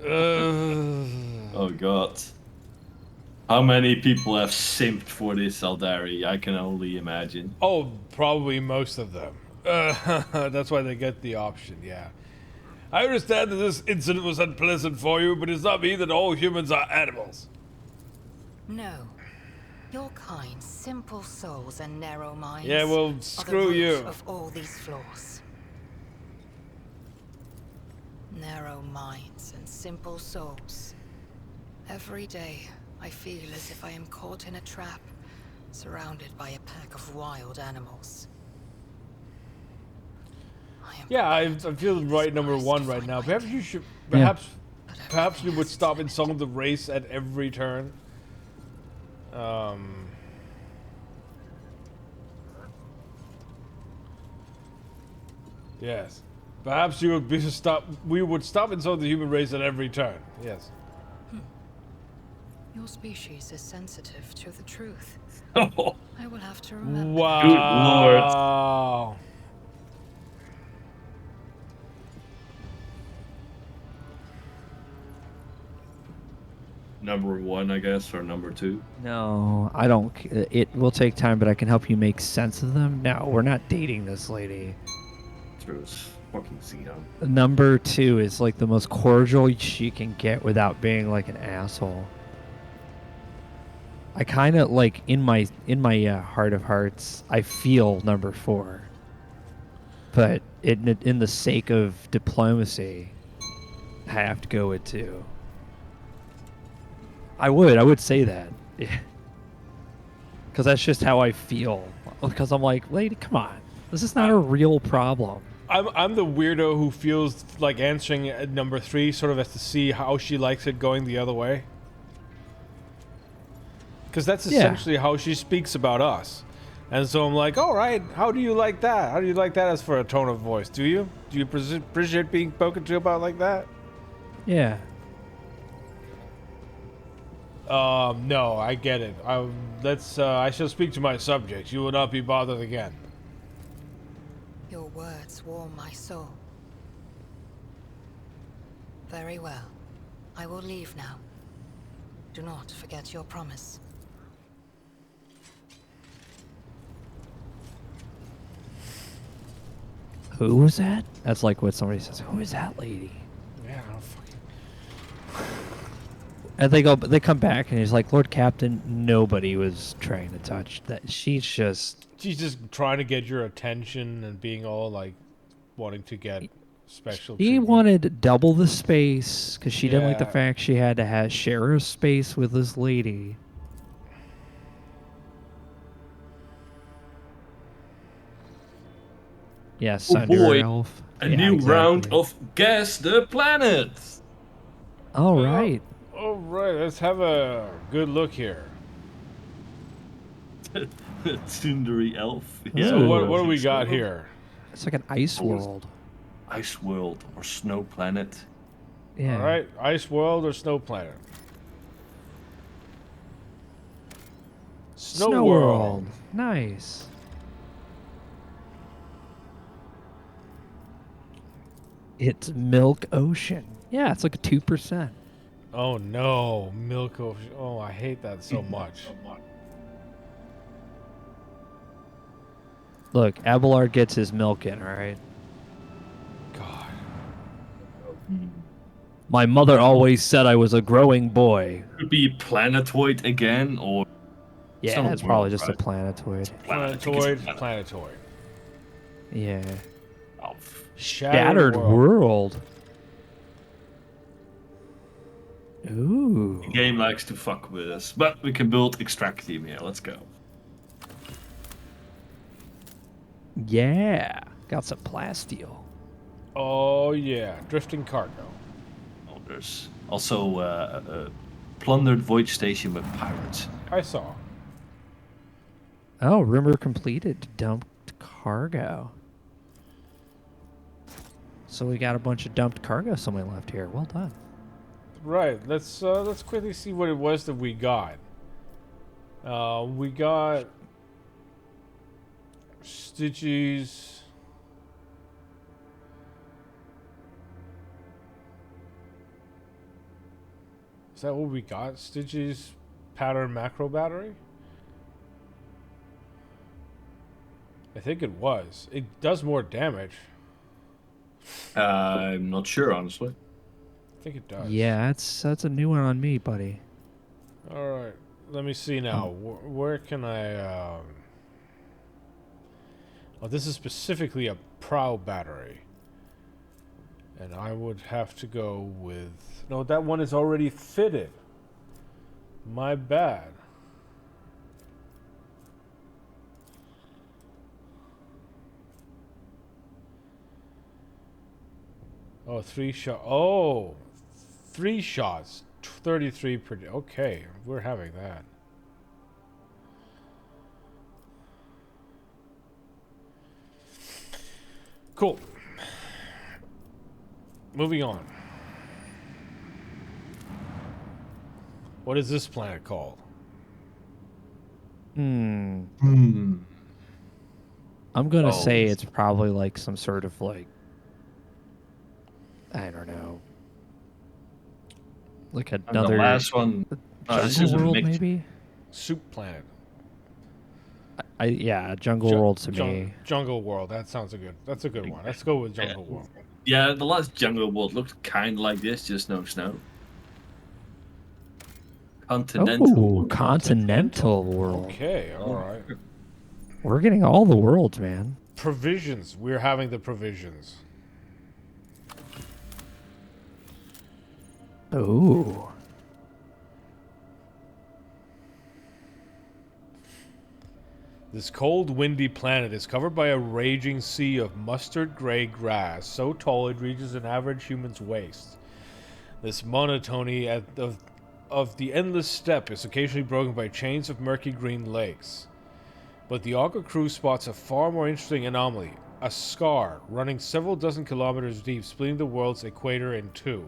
Oh god. How many people have simped for this Eldari? I can only imagine. Oh, probably most of them. That's why they get the option, yeah. I understand that this incident was unpleasant for you, but it's not me that all humans are animals. No. Your kind, simple souls and narrow minds. Yeah, well, are the screw root you. Of all these flaws. Narrow minds and simple souls. Every day, I feel as if I am caught in a trap, surrounded by a pack of wild animals. Yeah, I feel right number 1 right now. Perhaps you should, perhaps you would stop insulting the race at every turn. Yes. Perhaps you would be we would stop insulting the human race at every turn. Yes. Your species is sensitive to the truth. Oh, I will have to remember. Wow. number 1, I guess, or number 2. No, I don't. It will take time, but I can help you make sense of them. No, we're not dating this lady. True as fucking Xenon. Number 2 is like the most cordial she can get without being like an asshole. I kind of like in my heart of hearts, I feel number 4, but in the sake of diplomacy, I have to go with 2. I would say that, because that's just how I feel. Because I'm like, lady, come on, this is not a real problem. I'm the weirdo who feels like answering at number 3 sort of as to see how she likes it going the other way. Because that's essentially how she speaks about us. And so I'm like, all right, how do you like that? How do you like that as for a tone of voice? Do you appreciate being spoken to about like that? Yeah. No, I get it. I shall speak to my subjects. You will not be bothered again. Your words warm my soul. Very well. I will leave now. Do not forget your promise. Who was that? That's like what somebody says. Who is that lady? Yeah, I don't fucking... And they come back, and he's like, Lord Captain, nobody was trying to touch that. She's just trying to get your attention and being all like wanting to get special He treatment. wanted double the space because she didn't like the Yeah. fact she had to share a space with this lady. Yeah, Sunder boy. Elf. A Yeah, new round exactly. of Guess the Planet. All right. All right, let's have a good look here. Tsundere Elf. Yeah. So Ooh. what do we got here? It's like an ice world. Ice World or Snow Planet. Yeah. All right, Ice World or Snow Planet? Snow World. Nice. It's Milk Ocean. Yeah, it's like a 2%. Oh no, Milk Ocean. Oh, I hate that so much. Look, Abelard gets his milk in, all right? God. My mother always said I was a growing boy. Could be planetoid again, or Yeah, not a it's probably world, just a right? planetoid. Planet, I think it's a Planetoid, planet. planetoid. Yeah. Oh, Shattered Shattered world. world. Ooh. the game likes to fuck with us, but we can build extract team here. Let's go. Yeah. Got some plasteel. Oh yeah, drifting cargo. Oh, there's also a plundered void station with pirates. I saw. Oh, rumor completed. Dumped cargo. So we got a bunch of dumped cargo somewhere left here. Well done. Right. Let's quickly see what it was that we got. We got Stitches. Is that what we got? Stitches pattern macro battery? I think it was. It does more damage. I'm not sure, honestly. I think it does. Yeah, that's a new one on me, buddy. All right. Let me see now. Where can I? Oh, this is specifically a prow battery, and I would have to go with. No, that one is already fitted. My bad. Oh, 3 shot. Oh, 3 shots. 33 per. Okay, we're having that. Cool. Moving on. What is this planet called? Hmm. Hmm. I'm gonna Oh, say this- it's probably like some sort of like, I don't know, like And another the last one. Oh, this is jungle a world, mix. maybe. Soup planet. Yeah, jungle Ju- world to jun- me. Jungle World. That sounds good. That's a good one. Let's go with Jungle World. Yeah, the last jungle world looked kind of like this, just no snow. Continental. Oh, world. continental world. Okay, all right. We're getting all the worlds, man. Provisions. We're having the provisions. Ooh. This cold, windy planet is covered by a raging sea of mustard gray grass, so tall it reaches an average human's waist. This monotony of the endless steppe is occasionally broken by chains of murky green lakes. But the Augur crew spots a far more interesting anomaly, a scar running several dozen kilometers deep, splitting the world's equator in two.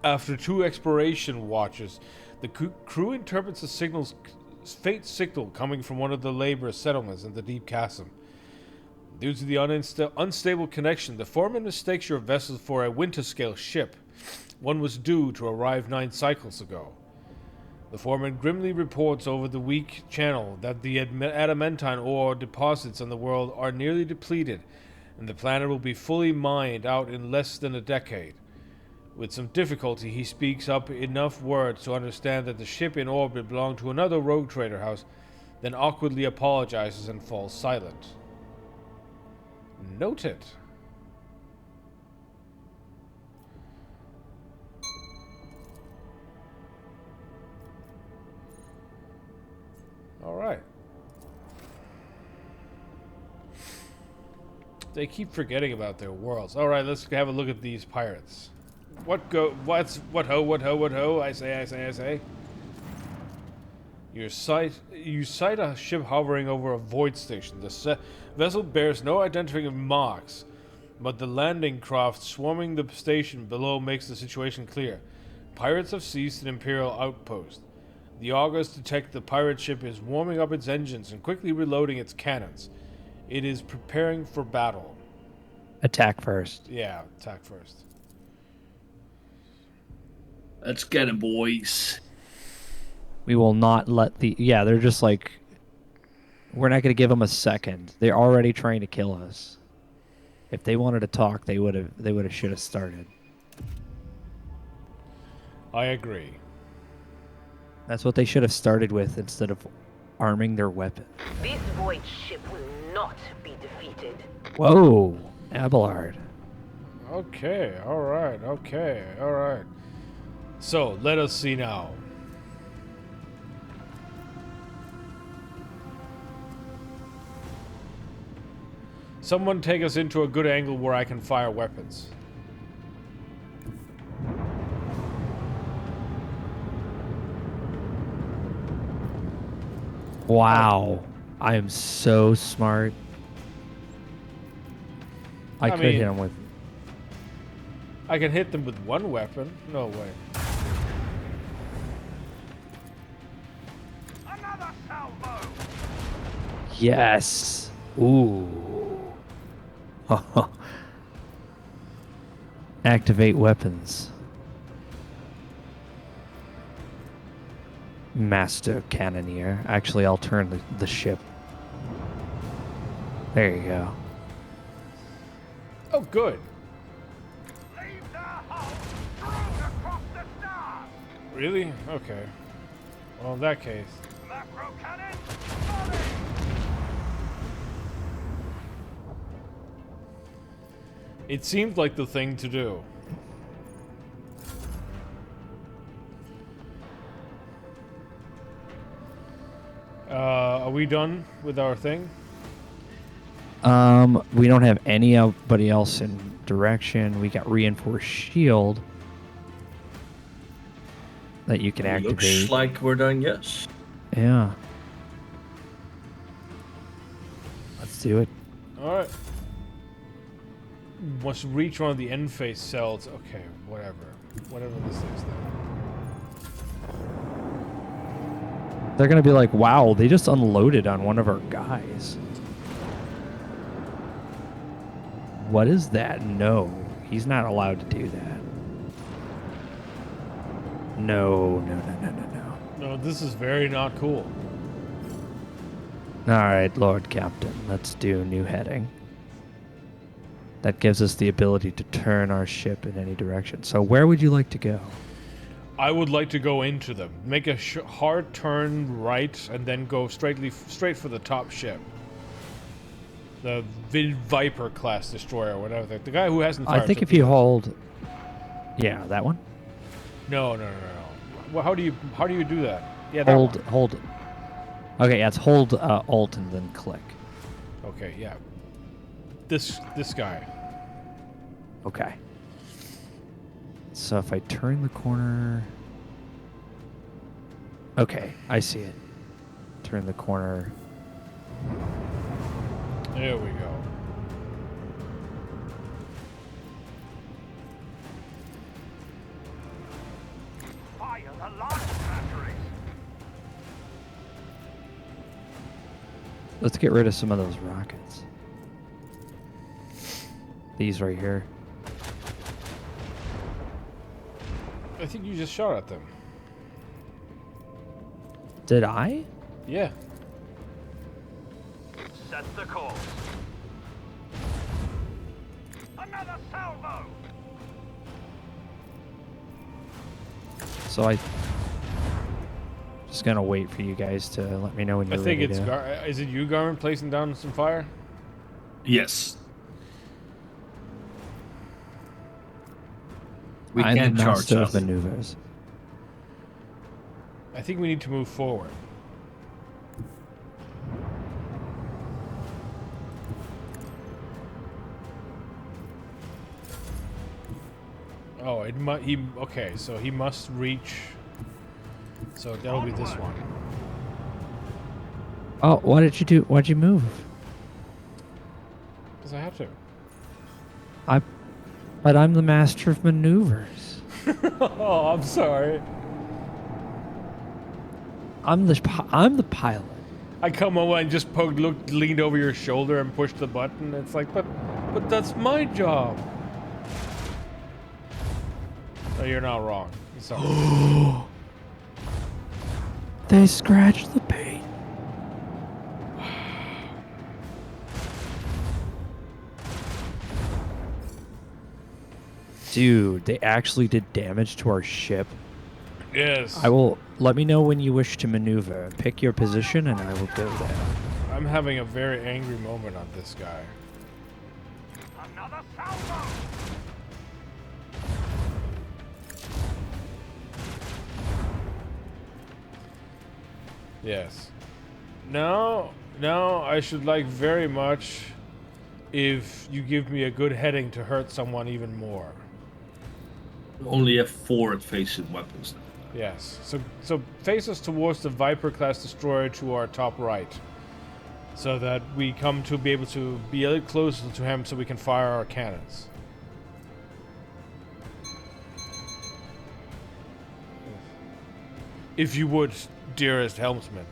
After 2 exploration watches, the crew interprets a faint signal coming from one of the labor settlements in the deep chasm. Due to the unstable connection, the foreman mistakes your vessel for a winter-scale ship. One was due to arrive 9 cycles ago. The foreman grimly reports over the weak channel that the adamantine ore deposits on the world are nearly depleted, and the planet will be fully mined out in less than a decade. With some difficulty, he speaks up enough words to understand that the ship in orbit belonged to another rogue trader house, then awkwardly apologizes and falls silent. Noted. All right. They keep forgetting about their worlds. All right, let's have a look at these pirates. What ho, I say. You sight a ship hovering over a void station. The vessel bears no identifying marks, but the landing craft swarming the station below makes the situation clear. Pirates have seized an Imperial outpost. The augurs detect the pirate ship is warming up its engines and quickly reloading its cannons. It is preparing for battle. Attack first. Yeah, attack first. Let's get it, boys. We will not let the. Yeah, they're just like. We're not going to give them a second. They're already trying to kill us. If they wanted to talk, they would have. Should have started. I agree. That's what they should have started with instead of arming their weapon. This void ship will not be defeated. Whoa, Abelard. Okay, alright, okay, alright. So, let us see now. Someone take us into a good angle where I can fire weapons. Wow. I am so smart. I could mean, hit him with... I can hit them with one weapon. No way. Another salvo! Yes. Ooh. Activate weapons. Master Cannoneer. Actually, I'll turn the ship. There you go. Oh, good. Leave their hull strewn across the stars! Really? Okay. Well, in that case. Macro cannon, volley! It seemed like the thing to do. Are we done with our thing? We don't have anybody else in direction. We got reinforced shield that you can activate. Looks like we're done, yes. Yeah. Let's do it. Alright. Must reach one of the end face cells. Okay, whatever. Whatever this is then. They're gonna be like, wow, they just unloaded on one of our guys. What is that? No, he's not allowed to do that. No. No, this is very not cool. All right, Lord Captain, let's do new heading. That gives us the ability to turn our ship in any direction. So where would you like to go? I would like to go into them. Make a hard turn right and then go straight for the top ship. The Viper class destroyer or whatever. The guy who hasn't fired. I think if you hold... Yeah, that one? No. Well, how do you do that? Yeah, that Hold. one. Hold. Okay, yeah, it's hold Alt and then click. Okay, yeah. This guy. Okay. So if I turn the corner... Okay, I see it. Turn the corner. There we go. Fire the launch batteries! Let's get rid of some of those rockets. These right here. I think you just shot at them. Did I? Yeah. Set the course. Another salvo! So I... Just gonna wait for you guys to let me know when I you're think ready it's to... is it you, Garmin, placing down some fire? Yes. We I'm can't the charge master of us. maneuvers. I think we need to move forward. Oh, okay, so he must reach. So that'll be this one. Oh, what did you do? Why'd you move? Because I have to. But I'm the master of maneuvers. Oh, I'm sorry. I'm the pilot. I come over and just leaned over your shoulder and pushed the button. It's like, but that's my job. No, you're not wrong. Sorry. They scratched the paint. Dude, they actually did damage to our ship. Yes. I will. Let me know when you wish to maneuver. Pick your position, and I will go there. I'm having a very angry moment on this guy. Another salvo! Yes. No, I should like very much if you give me a good heading to hurt someone even more. Only have forward-facing weapons now. Yes. So face us towards the Viper-class destroyer to our top right, so that we come to be able to be a little closer to him, so we can fire our cannons. If you would, dearest helmsman.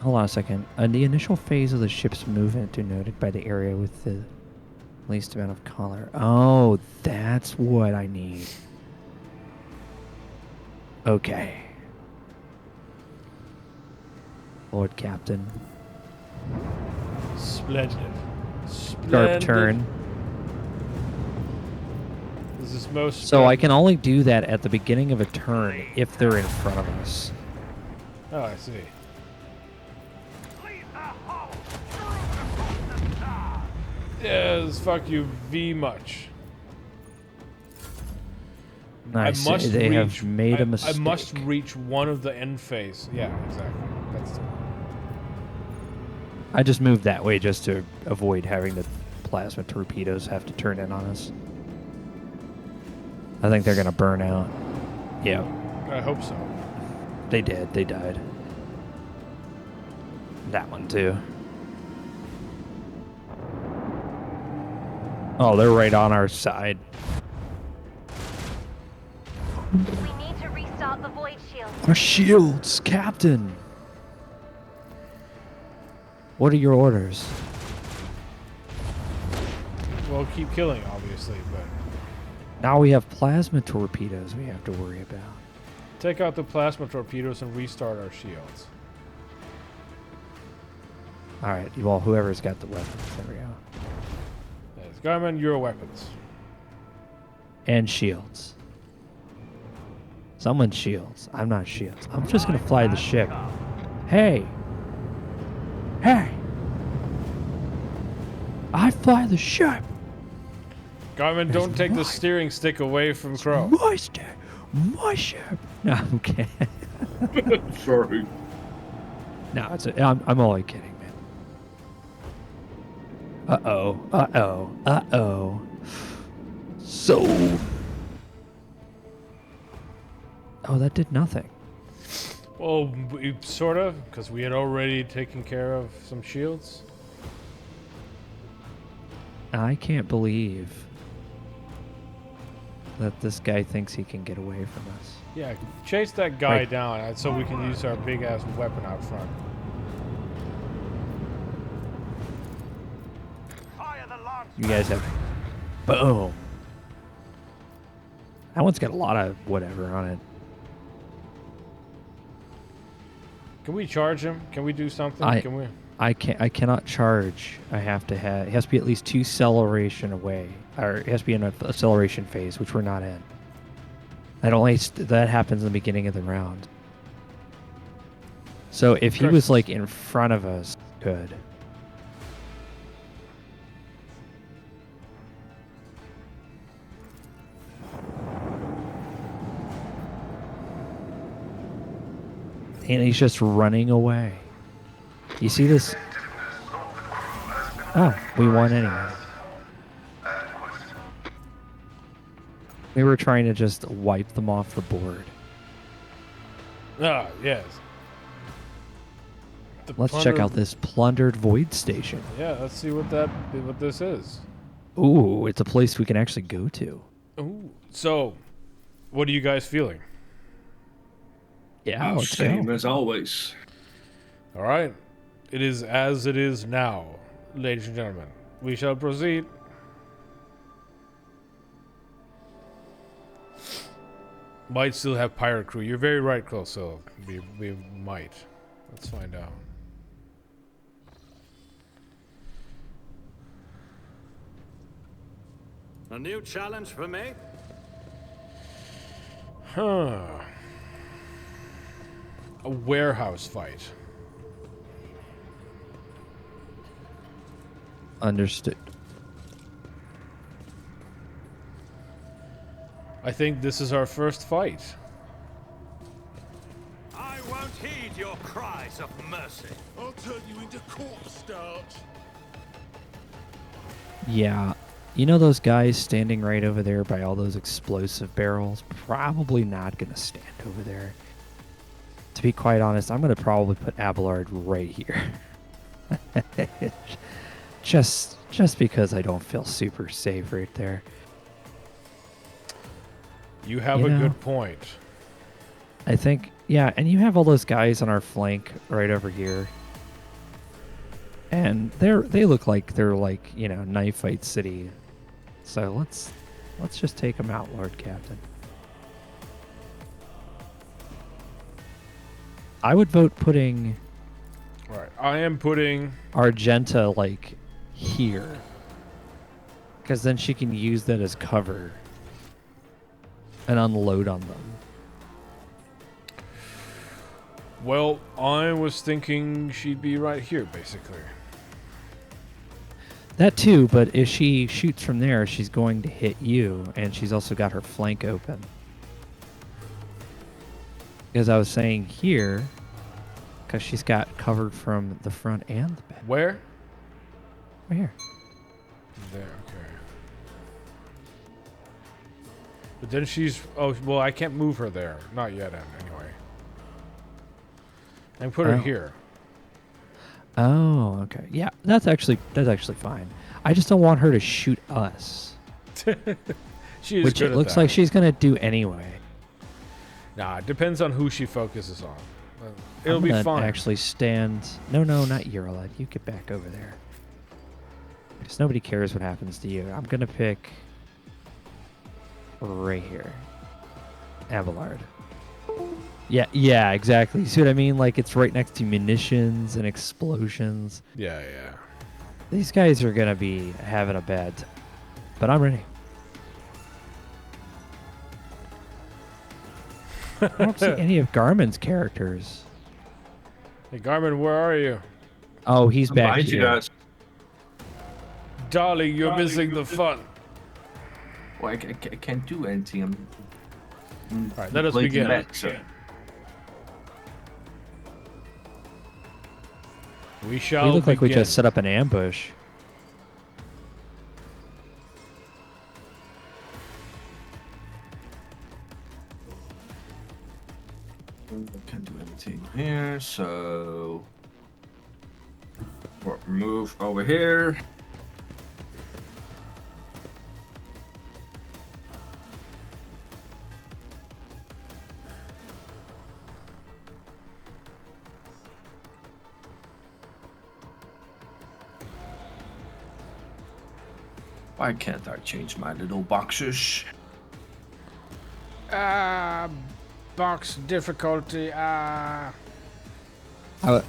Hold on a second. The initial phase of the ship's movement denoted by the area with the least amount of color. Oh, that's what I need. Okay. Lord Captain. Splendid. Sharp turn. This is most. So I can only do that at the beginning of a turn if they're in front of us. Oh, I see. Leave the hull! Through across the star! Yes, fuck you, V much. Nice. I must They reach, have made a mistake. I must reach one of the end phase. Yeah, exactly. That's the one. I just moved that way just to avoid having the plasma torpedoes have to turn in on us. I think they're going to burn out. Yeah, I hope so. they did. They died. That one, too. Oh, they're right on our side. We need to restart the void shield. Our shields, Captain! What are your orders? Well, keep killing, obviously, but Now we have plasma torpedoes we have to worry about. take out the plasma torpedoes and restart our shields. Alright, well, whoever's got the weapons. There we go. Yes, Garmin, your weapons. And shields. Someone's shields. I'm not shields. I'm just gonna fly the ship. Hey! Hey! I fly the ship! Garmin, don't That's take the right. steering stick away from Crow. My ship! My ship! No, I'm kidding. Sorry. No, I'm only kidding, man. Uh-oh. Uh-oh. Uh-oh. So... Oh, that did nothing. Well, we, sort of, because we had already taken care of some shields. I can't believe that this guy thinks he can get away from us. Yeah, chase that guy Right. down so we can use our big-ass weapon out front. Fire the lance! You guys have... Boom! That one's got a lot of whatever on it. Can we charge him? Can we do something? Can we? I cannot charge. I have to have... It has to be at least 2 acceleration away. Or it has to be in an acceleration phase, which we're not in. That happens in the beginning of the round. So if he was like in front of us, good. And he's just running away. You see this? Oh, we won anyway. We were trying to just wipe them off the board. Ah, yes. The Let's check plunder- out this plundered void station. Yeah, let's see what this is. Ooh, it's a place we can actually go to. Ooh. So, what are you guys feeling? Yeah, let's Same go. as always. All right. It is as it is now, ladies and gentlemen. We shall proceed. Might still have pirate crew. You're very right, Closel. We might. Let's find out. A new challenge for me? Huh. a warehouse fight. Understood. I think this is our first fight. I won't heed your cries of mercy. I'll turn you into corpse starch. Yeah. You know those guys standing right over there by all those explosive barrels? Probably not going to stand over there. To be quite honest, I'm going to probably put Abelard right here. just because I don't feel super safe right there. You have You a know, good point. I think, yeah, and you have all those guys on our flank right over here. And they look like they're like, you know, knife fight city. So let's just take them out, Lord Captain. I would vote putting All right, I am putting. Argenta like here, because then she can use that as cover and unload on them. Well, I was thinking she'd be right here, basically. That too, but if she shoots from there, she's going to hit you, and she's also got her flank open. Because I was saying here, because she's got covered from the front and the back. Where? Right here. There, okay. But then she's... Oh, well, I can't move her there. Not yet, anyway. And put her here. Oh, okay. Yeah, that's actually fine. I just don't want her to shoot us. She is Which good it at looks that. like she's going to do anyway. Nah, it depends on who she focuses on. It'll I'm be gonna fine. actually stand... No, not Euroled. You get back over there. Because nobody cares what happens to you. I'm going to pick... right here. Abelard. Yeah, exactly. You see what I mean? Like, it's right next to munitions and explosions. Yeah. These guys are going to be having a bad time. But I'm ready. I don't see any of Garmin's characters. Hey, Garmin, where are you? Oh, he's I'm back behind here. you guys. Darling, you're missing the fun. Well, I can't do anything. I'm All right, let us playing begin. back, so. We shall We look like we begin. just set up an ambush. Can't do anything here, so we'll move over here. Why can't I change my little boxes? Box difficulty. I Oh,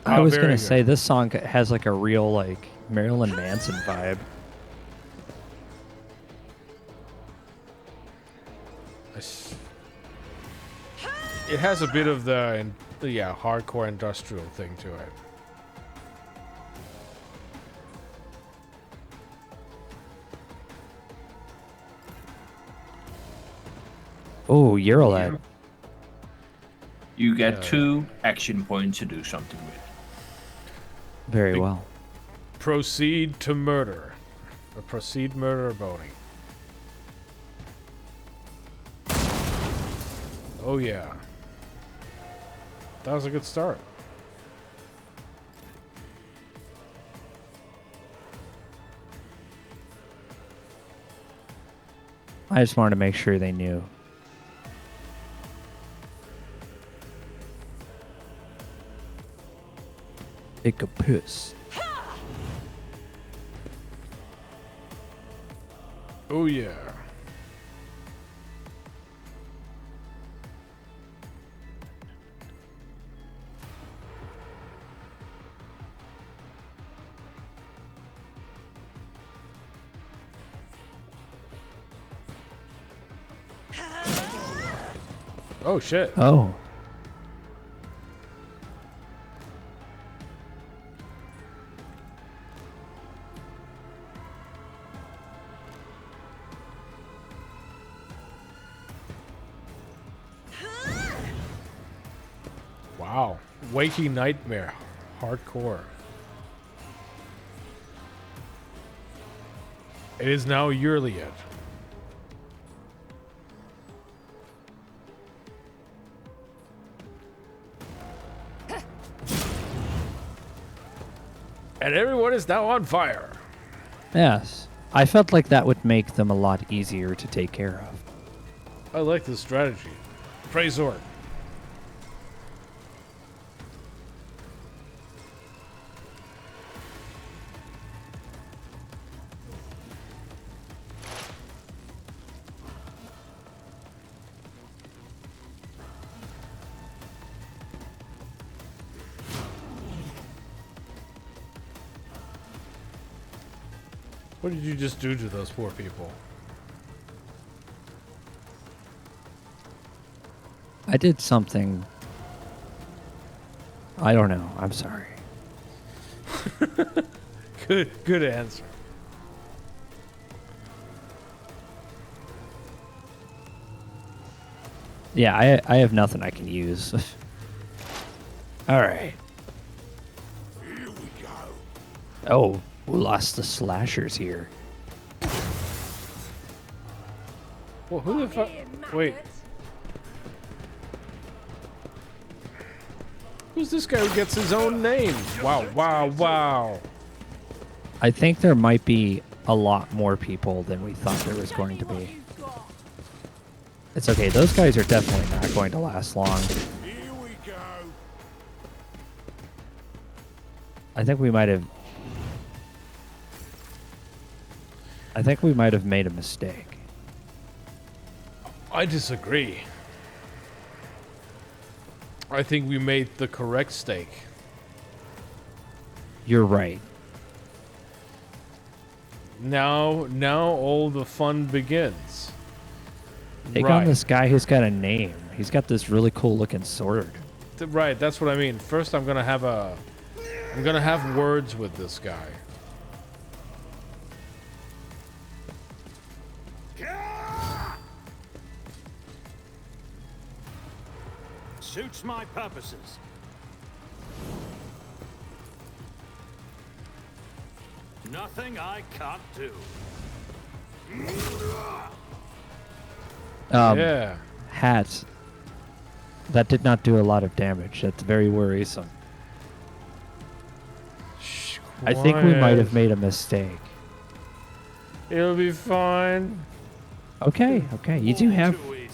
was very gonna good. say this song has like a real like Marilyn Manson vibe. It has a bit of the hardcore industrial thing to it. Oh, Euroled. You get 2 action points to do something with. Very well. Proceed to murder. Or proceed murder boning. Oh yeah. That was a good start. I just wanted to make sure they knew. Take a piss. Oh yeah. Oh, shit. Oh. Wow. Waking Nightmare. Hardcore. It is now yearly yet. And everyone is now on fire. Yes. I felt like that would make them a lot easier to take care of. I like this strategy. Praise Zork. What did you just do to those poor people? I did something. I don't know. I'm sorry. Good answer. Yeah, I have nothing I can use. All right. Here we go. Oh, we lost the slashers here. Well, who the fuck? Wait. Who's this guy who gets his own name? Wow, wow, wow. I think there might be a lot more people than we thought there was going to be. It's okay. Those guys are definitely not going to last long. Here we go. I think we might have made a mistake. I disagree. I think we made the correct stake. You're right. Now all the fun begins. Take on this guy who's got a name. He's got this really cool looking sword. Right, that's what I mean. First, I'm gonna have words with this guy. Suits my purposes. Nothing I can't do. Yeah. Hats. That did not do a lot of damage. That's very worrisome. Shh, I think we might have quiet. made a mistake. It'll be fine. Okay, okay. You do have. Too easy.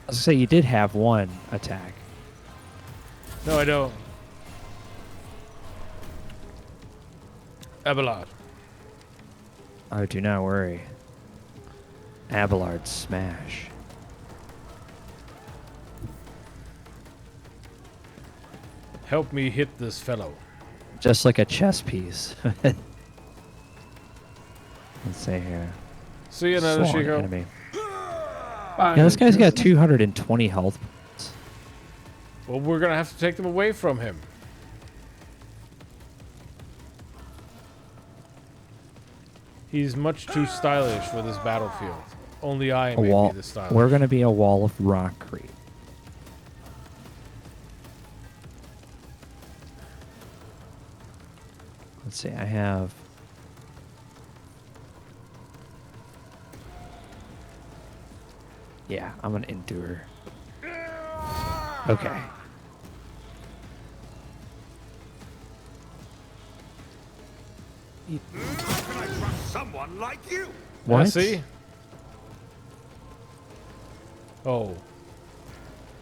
I was gonna say you did have one attack. No, I don't. Abelard. Oh, do not worry. Abelard smash. Help me hit this fellow. Just like a chess piece. Let's see here. See you another Sworn Chico. enemy. Yeah, this guy's got 220 health points. Well, we're gonna have to take them away from him. He's much too stylish for this battlefield. Only I A may wall. be the stylish. We're gonna be a wall of rock creep. Let's see. I have. Yeah, I'm gonna endure. Okay. How can I trust someone like you? What? See? Oh.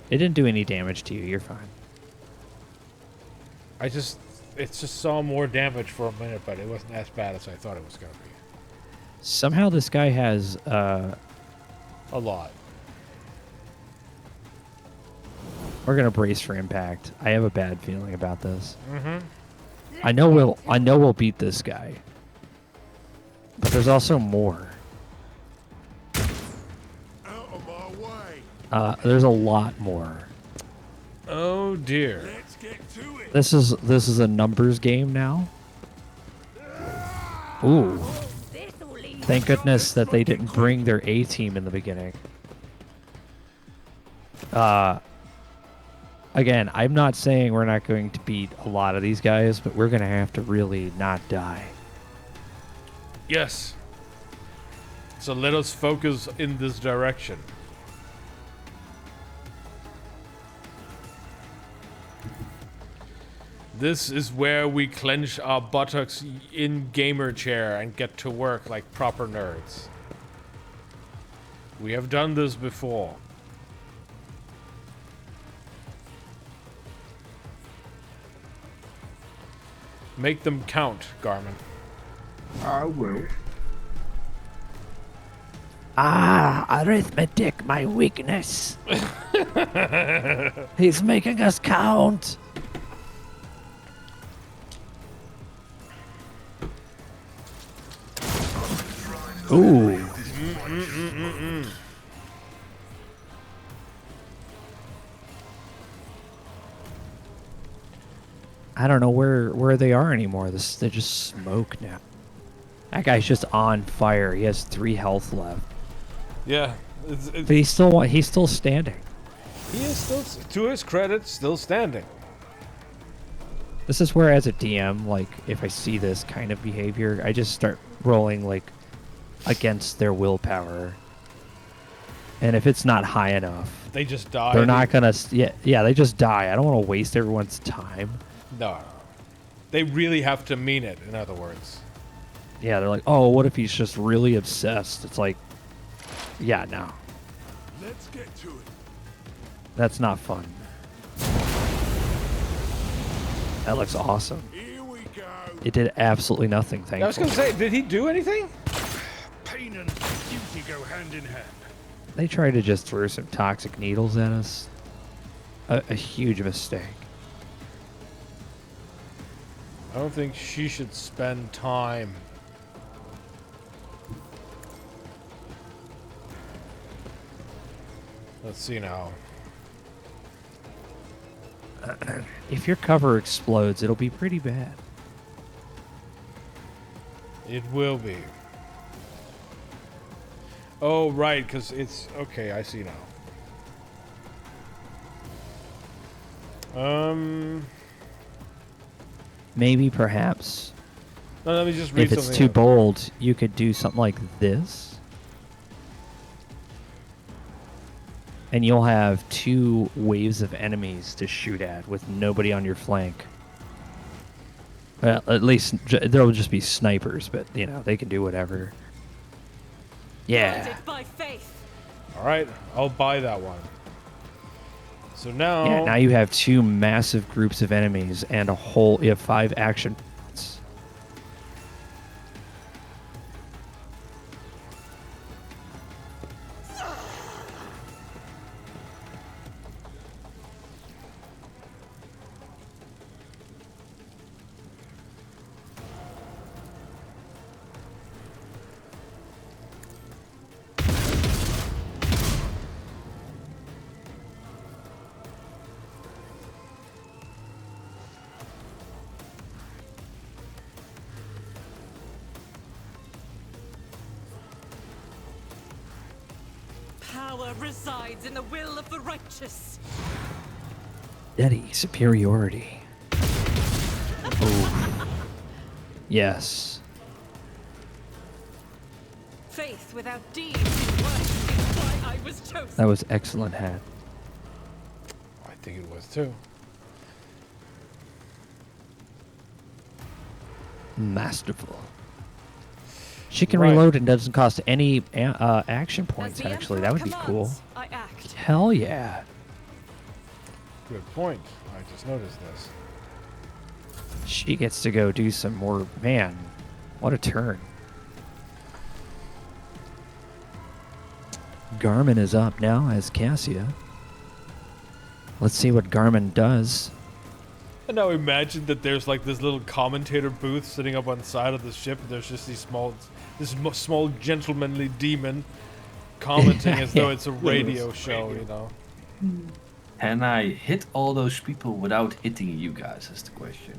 It didn't do any damage to you. You're fine. It just saw more damage for a minute, but it wasn't as bad as I thought it was gonna be. Somehow this guy has A lot. We're gonna brace for impact. I have a bad feeling about this. Mm-hmm. I know we'll beat this guy. But there's also more. There's a lot more. Oh dear. Let's get to it. This is a numbers game now. Ooh. Thank goodness that they didn't bring their A team in the beginning. Again, I'm not saying we're not going to beat a lot of these guys, but we're going to have to really not die. Yes. So let us focus in this direction. This is where we clench our buttocks in gamer chair and get to work like proper nerds. We have done this before. Make them count, Garmin. I will. Ah, arithmetic, my weakness. He's making us count. Ooh. I don't know where they are anymore. They're just smoke now. That guy's just on fire. He has 3 health left. Yeah. But he's still standing. He is still, to his credit, still standing. This is where, as a DM, like, if I see this kind of behavior, I just start rolling, like, against their willpower. And if it's not high enough, They just die. they're not gonna. Yeah, they just die. I don't want to waste everyone's time. No. They really have to mean it, in other words. Yeah, they're like, oh, what if he's just really obsessed? It's like, yeah, no, Let's get to it. that's not fun. That looks awesome. Here we go. It did absolutely nothing, I was thankfully. gonna say, did he do anything? Pain and duty go hand in hand. They tried to just throw some toxic needles at us. A huge mistake. I don't think she should spend time. Let's see now. If your cover explodes, it'll be pretty bad. It will be. Oh, right, because it's... Okay, I see now. Maybe, perhaps, No, let me just read if it's something too else. bold, you could do something like this. And you'll have 2 waves of enemies to shoot at with nobody on your flank. Well, at least there'll just be snipers, but, you know, they can do whatever. Yeah. By faith. Alright, I'll buy that one. So now... Yeah, now you have 2 massive groups of enemies and you have 5 action points. Power resides in the will of the righteous. Steady superiority. Ooh. Yes. Faith without deeds is worse. Why I was chosen. That was excellent, hat. I think it was too. Masterful. She can Right. reload and doesn't cost any action As points, the actually. Emperor That would be cool. commands, I act. Hell yeah. Good point. I just noticed this. She gets to go do some more. Man, what a turn. Garmin is up now as Cassia. Let's see what Garmin does. And now imagine that there's like this little commentator booth sitting up on the side of the ship. And there's just these small gentlemanly demon commenting as though Yeah. it's a radio show, you know. Can I hit all those people without hitting you guys? Is the question.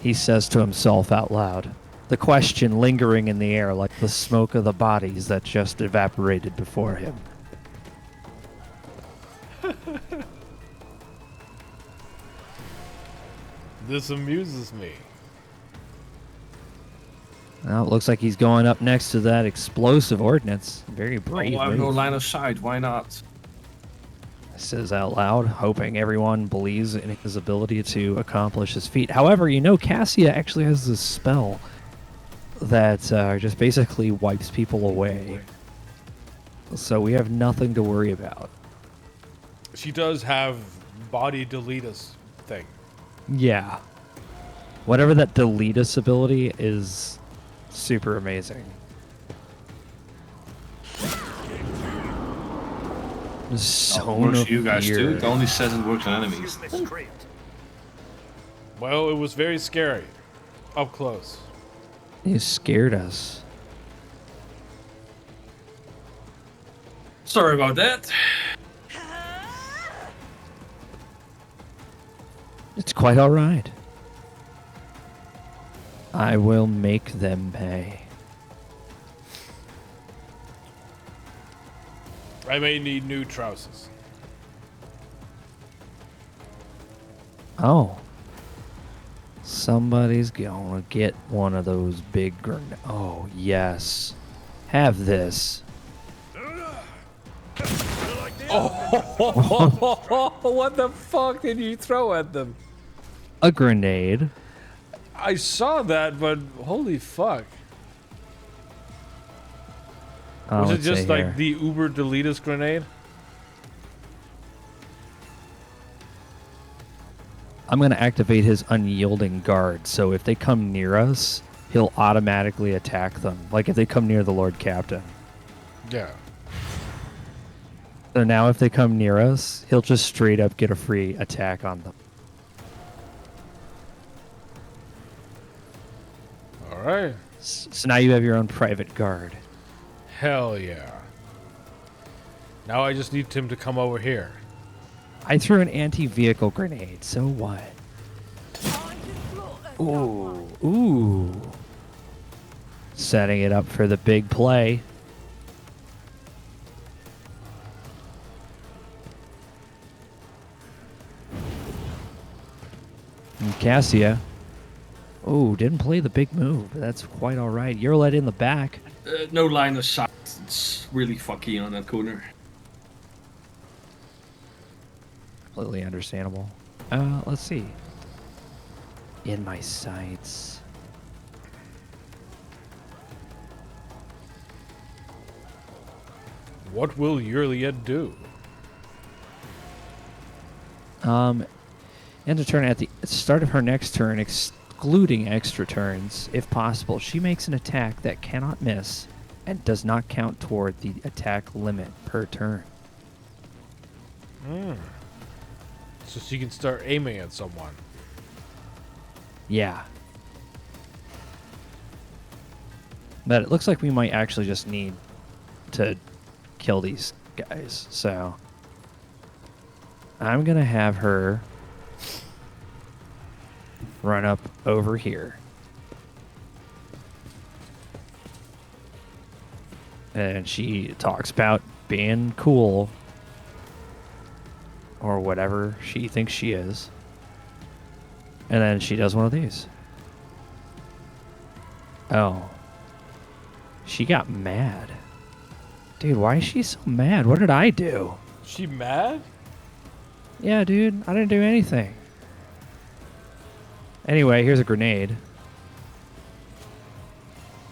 He says to himself out loud, the question lingering in the air like the smoke of the bodies that just evaporated before him. This amuses me. Well, it looks like he's going up next to that explosive ordnance. Very brave. Oh, I have no move. line of sight. Why not? Says out loud, hoping everyone believes in his ability to accomplish his feat. However, you know, Cassia actually has this spell that just basically wipes people away. So we have nothing to worry about. She does have body delete us thing. Yeah. Whatever that delete us ability is super amazing. Zone Works of for you guys fear. too. It only says it works on enemies. Well, it was very scary. Up close. You scared us. Sorry about that. It's quite all right. I will make them pay. I may need new trousers. Oh. Somebody's gonna get one of those big grenades. Oh, yes. Have this. What the fuck did you throw at them? A grenade. I saw that, but holy fuck. Was it Let's just see like here. the Uber delete us grenade? I'm going to activate his unyielding guard, so if they come near us, he'll automatically attack them. Like if they come near the Lord Captain. Yeah. So now if they come near us, he'll just straight up get a free attack on them. Alright. So now you have your own private guard. Hell yeah. Now I just need him to come over here. I threw an anti-vehicle grenade, so what? Ooh. Ooh. Setting it up for the big play. And Cassia. Oh, didn't play the big move, but that's quite all right. You're let in the back. No line of sight. It's really fucky on that corner. Completely understandable. Let's see. In my sights. What will Yurliet do? End of turn at the start of her next turn, excluding extra turns, if possible, she makes an attack that cannot miss and does not count toward the attack limit per turn. So she can start aiming at someone. Yeah. But it looks like we might actually just need to kill these guys, so I'm gonna have her run up over here. And she talks about being cool or whatever she thinks she is. And then she does one of these. Oh. She got mad. Dude, why is she so mad? What did I do? She mad? Yeah, dude, I didn't do anything. Anyway, here's a grenade.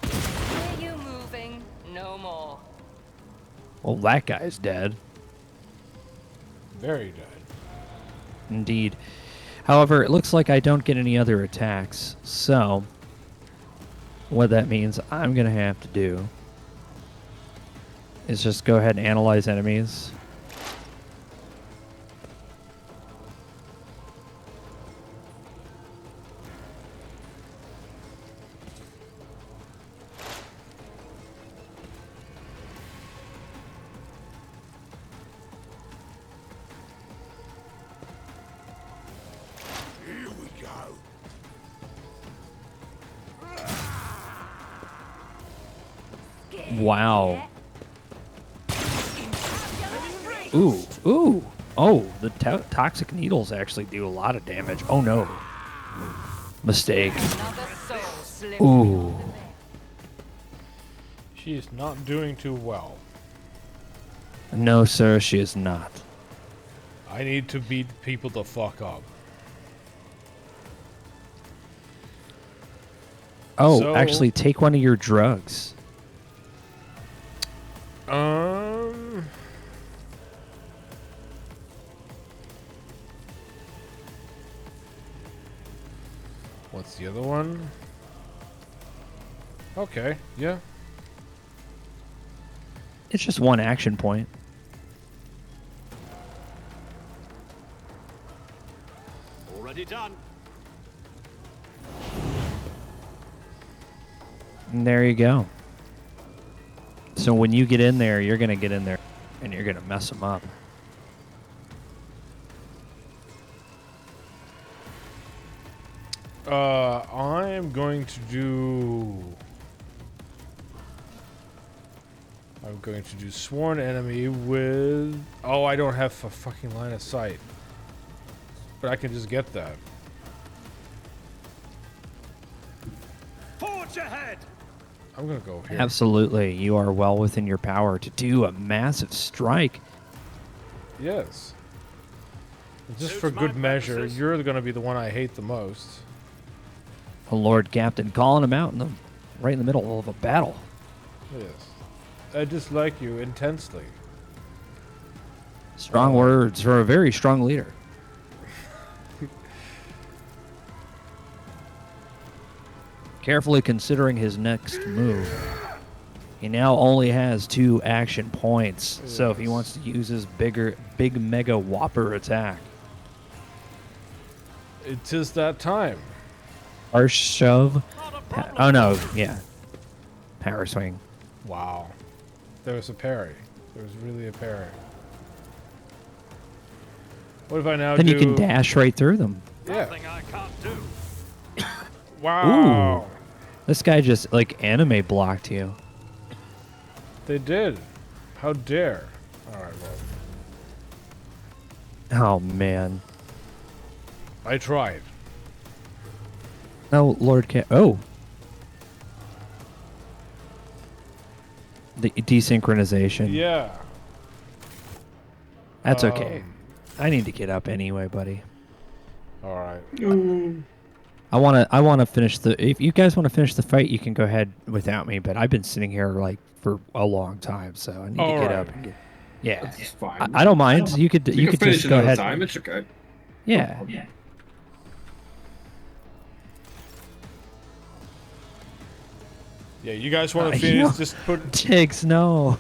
Are you moving? No more. Well, that guy's dead. Very dead. Indeed. However, it looks like I don't get any other attacks, so what that means I'm going to have to do is just go ahead and analyze enemies. Wow. Ooh, ooh. Oh, the toxic needles actually do a lot of damage. Oh no. Mistake. Another soul slipped Ooh. She is not doing too well. No, sir, she is not. I need to beat people the fuck up. Oh, So- actually, take one of your drugs. What's the other one? Okay, yeah. It's just one action point. Already done. And there you go. So when you get in there, you're going to get in there and you're going to mess them up. I'm going to do... I'm going to do Sworn Enemy with... Oh, I don't have a fucking line of sight. But I can just get that. Forge ahead. I'm gonna go here. Absolutely. You are well within your power to do a massive strike. Yes. Just Suits for my good measure, purposes. you're gonna be the one I hate the most. A Lord Captain calling him out right in the middle of a battle. Yes. I dislike you intensely. Strong words for a very strong leader. Carefully considering his next move. He now only has 2 action points. So if he wants to use his big mega whopper attack. It is that time. Harsh shove. Oh no, yeah. Power swing. Wow. There was a parry. There was really a parry. What if I now Then do... you can dash right through them. Yeah. Nothing I can't do. Wow. This guy just like anime blocked you. They did. How dare. Alright, well. Oh man. I tried. No, Lord Oh. The desynchronization. Yeah. That's okay. I need to get up anyway, buddy. Alright. I wanna finish the if you guys want to finish the fight, you can go ahead without me, but I've been sitting here like for a long time, so I need to get up and get yeah. That's fine. I don't mind. You could You can could finish just go another ahead. time. It's okay. Yeah. Yeah, you guys want to you finish? know- Just put... Tiggs, no.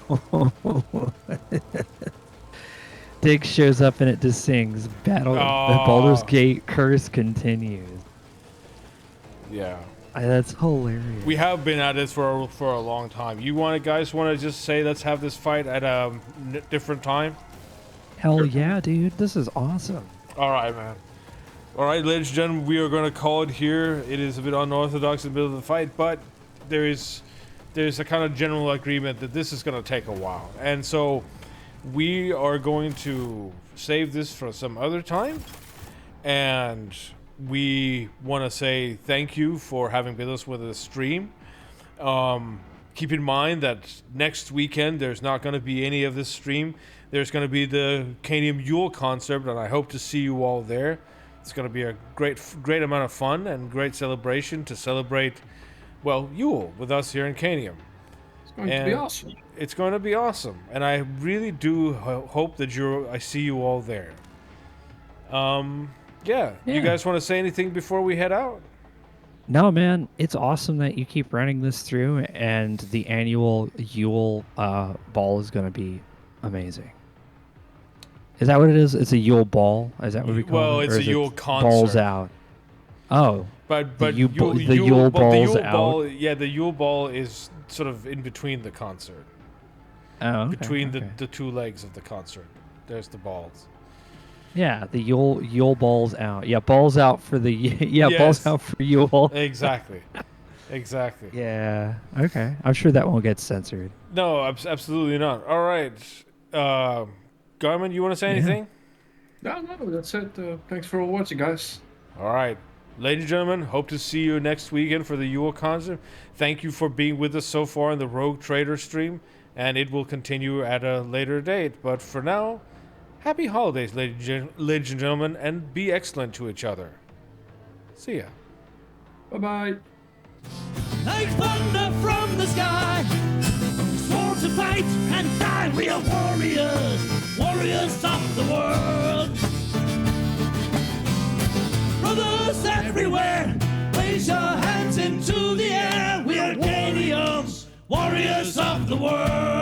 Tiggs shows up and it just sings Battle the Aw. Baldur's Gate curse continues. Yeah. That's hilarious. We have been at this for a long time. You guys want to just say let's have this fight at a different time? Hell yeah, dude. This is awesome. All right, man. All right, ladies and gentlemen, we are going to call it here. It is a bit unorthodox in the middle of the fight, but there's a kind of general agreement that this is going to take a while. And so we are going to save this for some other time. And we want to say thank you for having been with the stream. Keep in mind that next weekend there's not going to be any of this stream. There's going to be the Canium Yule concert, and I hope to see you all there. It's going to be a great amount of fun and great celebration to celebrate, well, Yule with us here in Canium. It's going to be awesome. It's going to be awesome, and I really do hope that I see you all there. Yeah. You guys want to say anything before we head out? No, man, it's awesome that you keep running this through, and the annual Yule ball is going to be amazing. Is that what it is? It's a Yule ball? Is that what we call it? Well, it's Or a is it Yule concert. Balls out. Oh. But The Yule ball- the the Yule balls ball, out. yeah, the Yule ball is sort of in between the concert, Oh, okay, between okay. the two legs of the concert. There's the balls. Yeah, the Yule balls out. Yeah, balls out for the balls Yes. out for Yule. Exactly. Exactly. Yeah. Okay. I'm sure that won't get censored. No, absolutely not. All right. Garmin, you want to say anything? No, that's it. Thanks for watching, guys. All right. Ladies and gentlemen, hope to see you next weekend for the Yule concert. Thank you for being with us so far in the Rogue Trader stream, and it will continue at a later date. But for now, happy holidays, ladies and gentlemen, and be excellent to each other. See ya. Bye-bye. Like thunder from the sky, sworn to fight and die. We are warriors, warriors of the world. Brothers everywhere, raise your hands into the air. We are Arcadians, warriors of the world.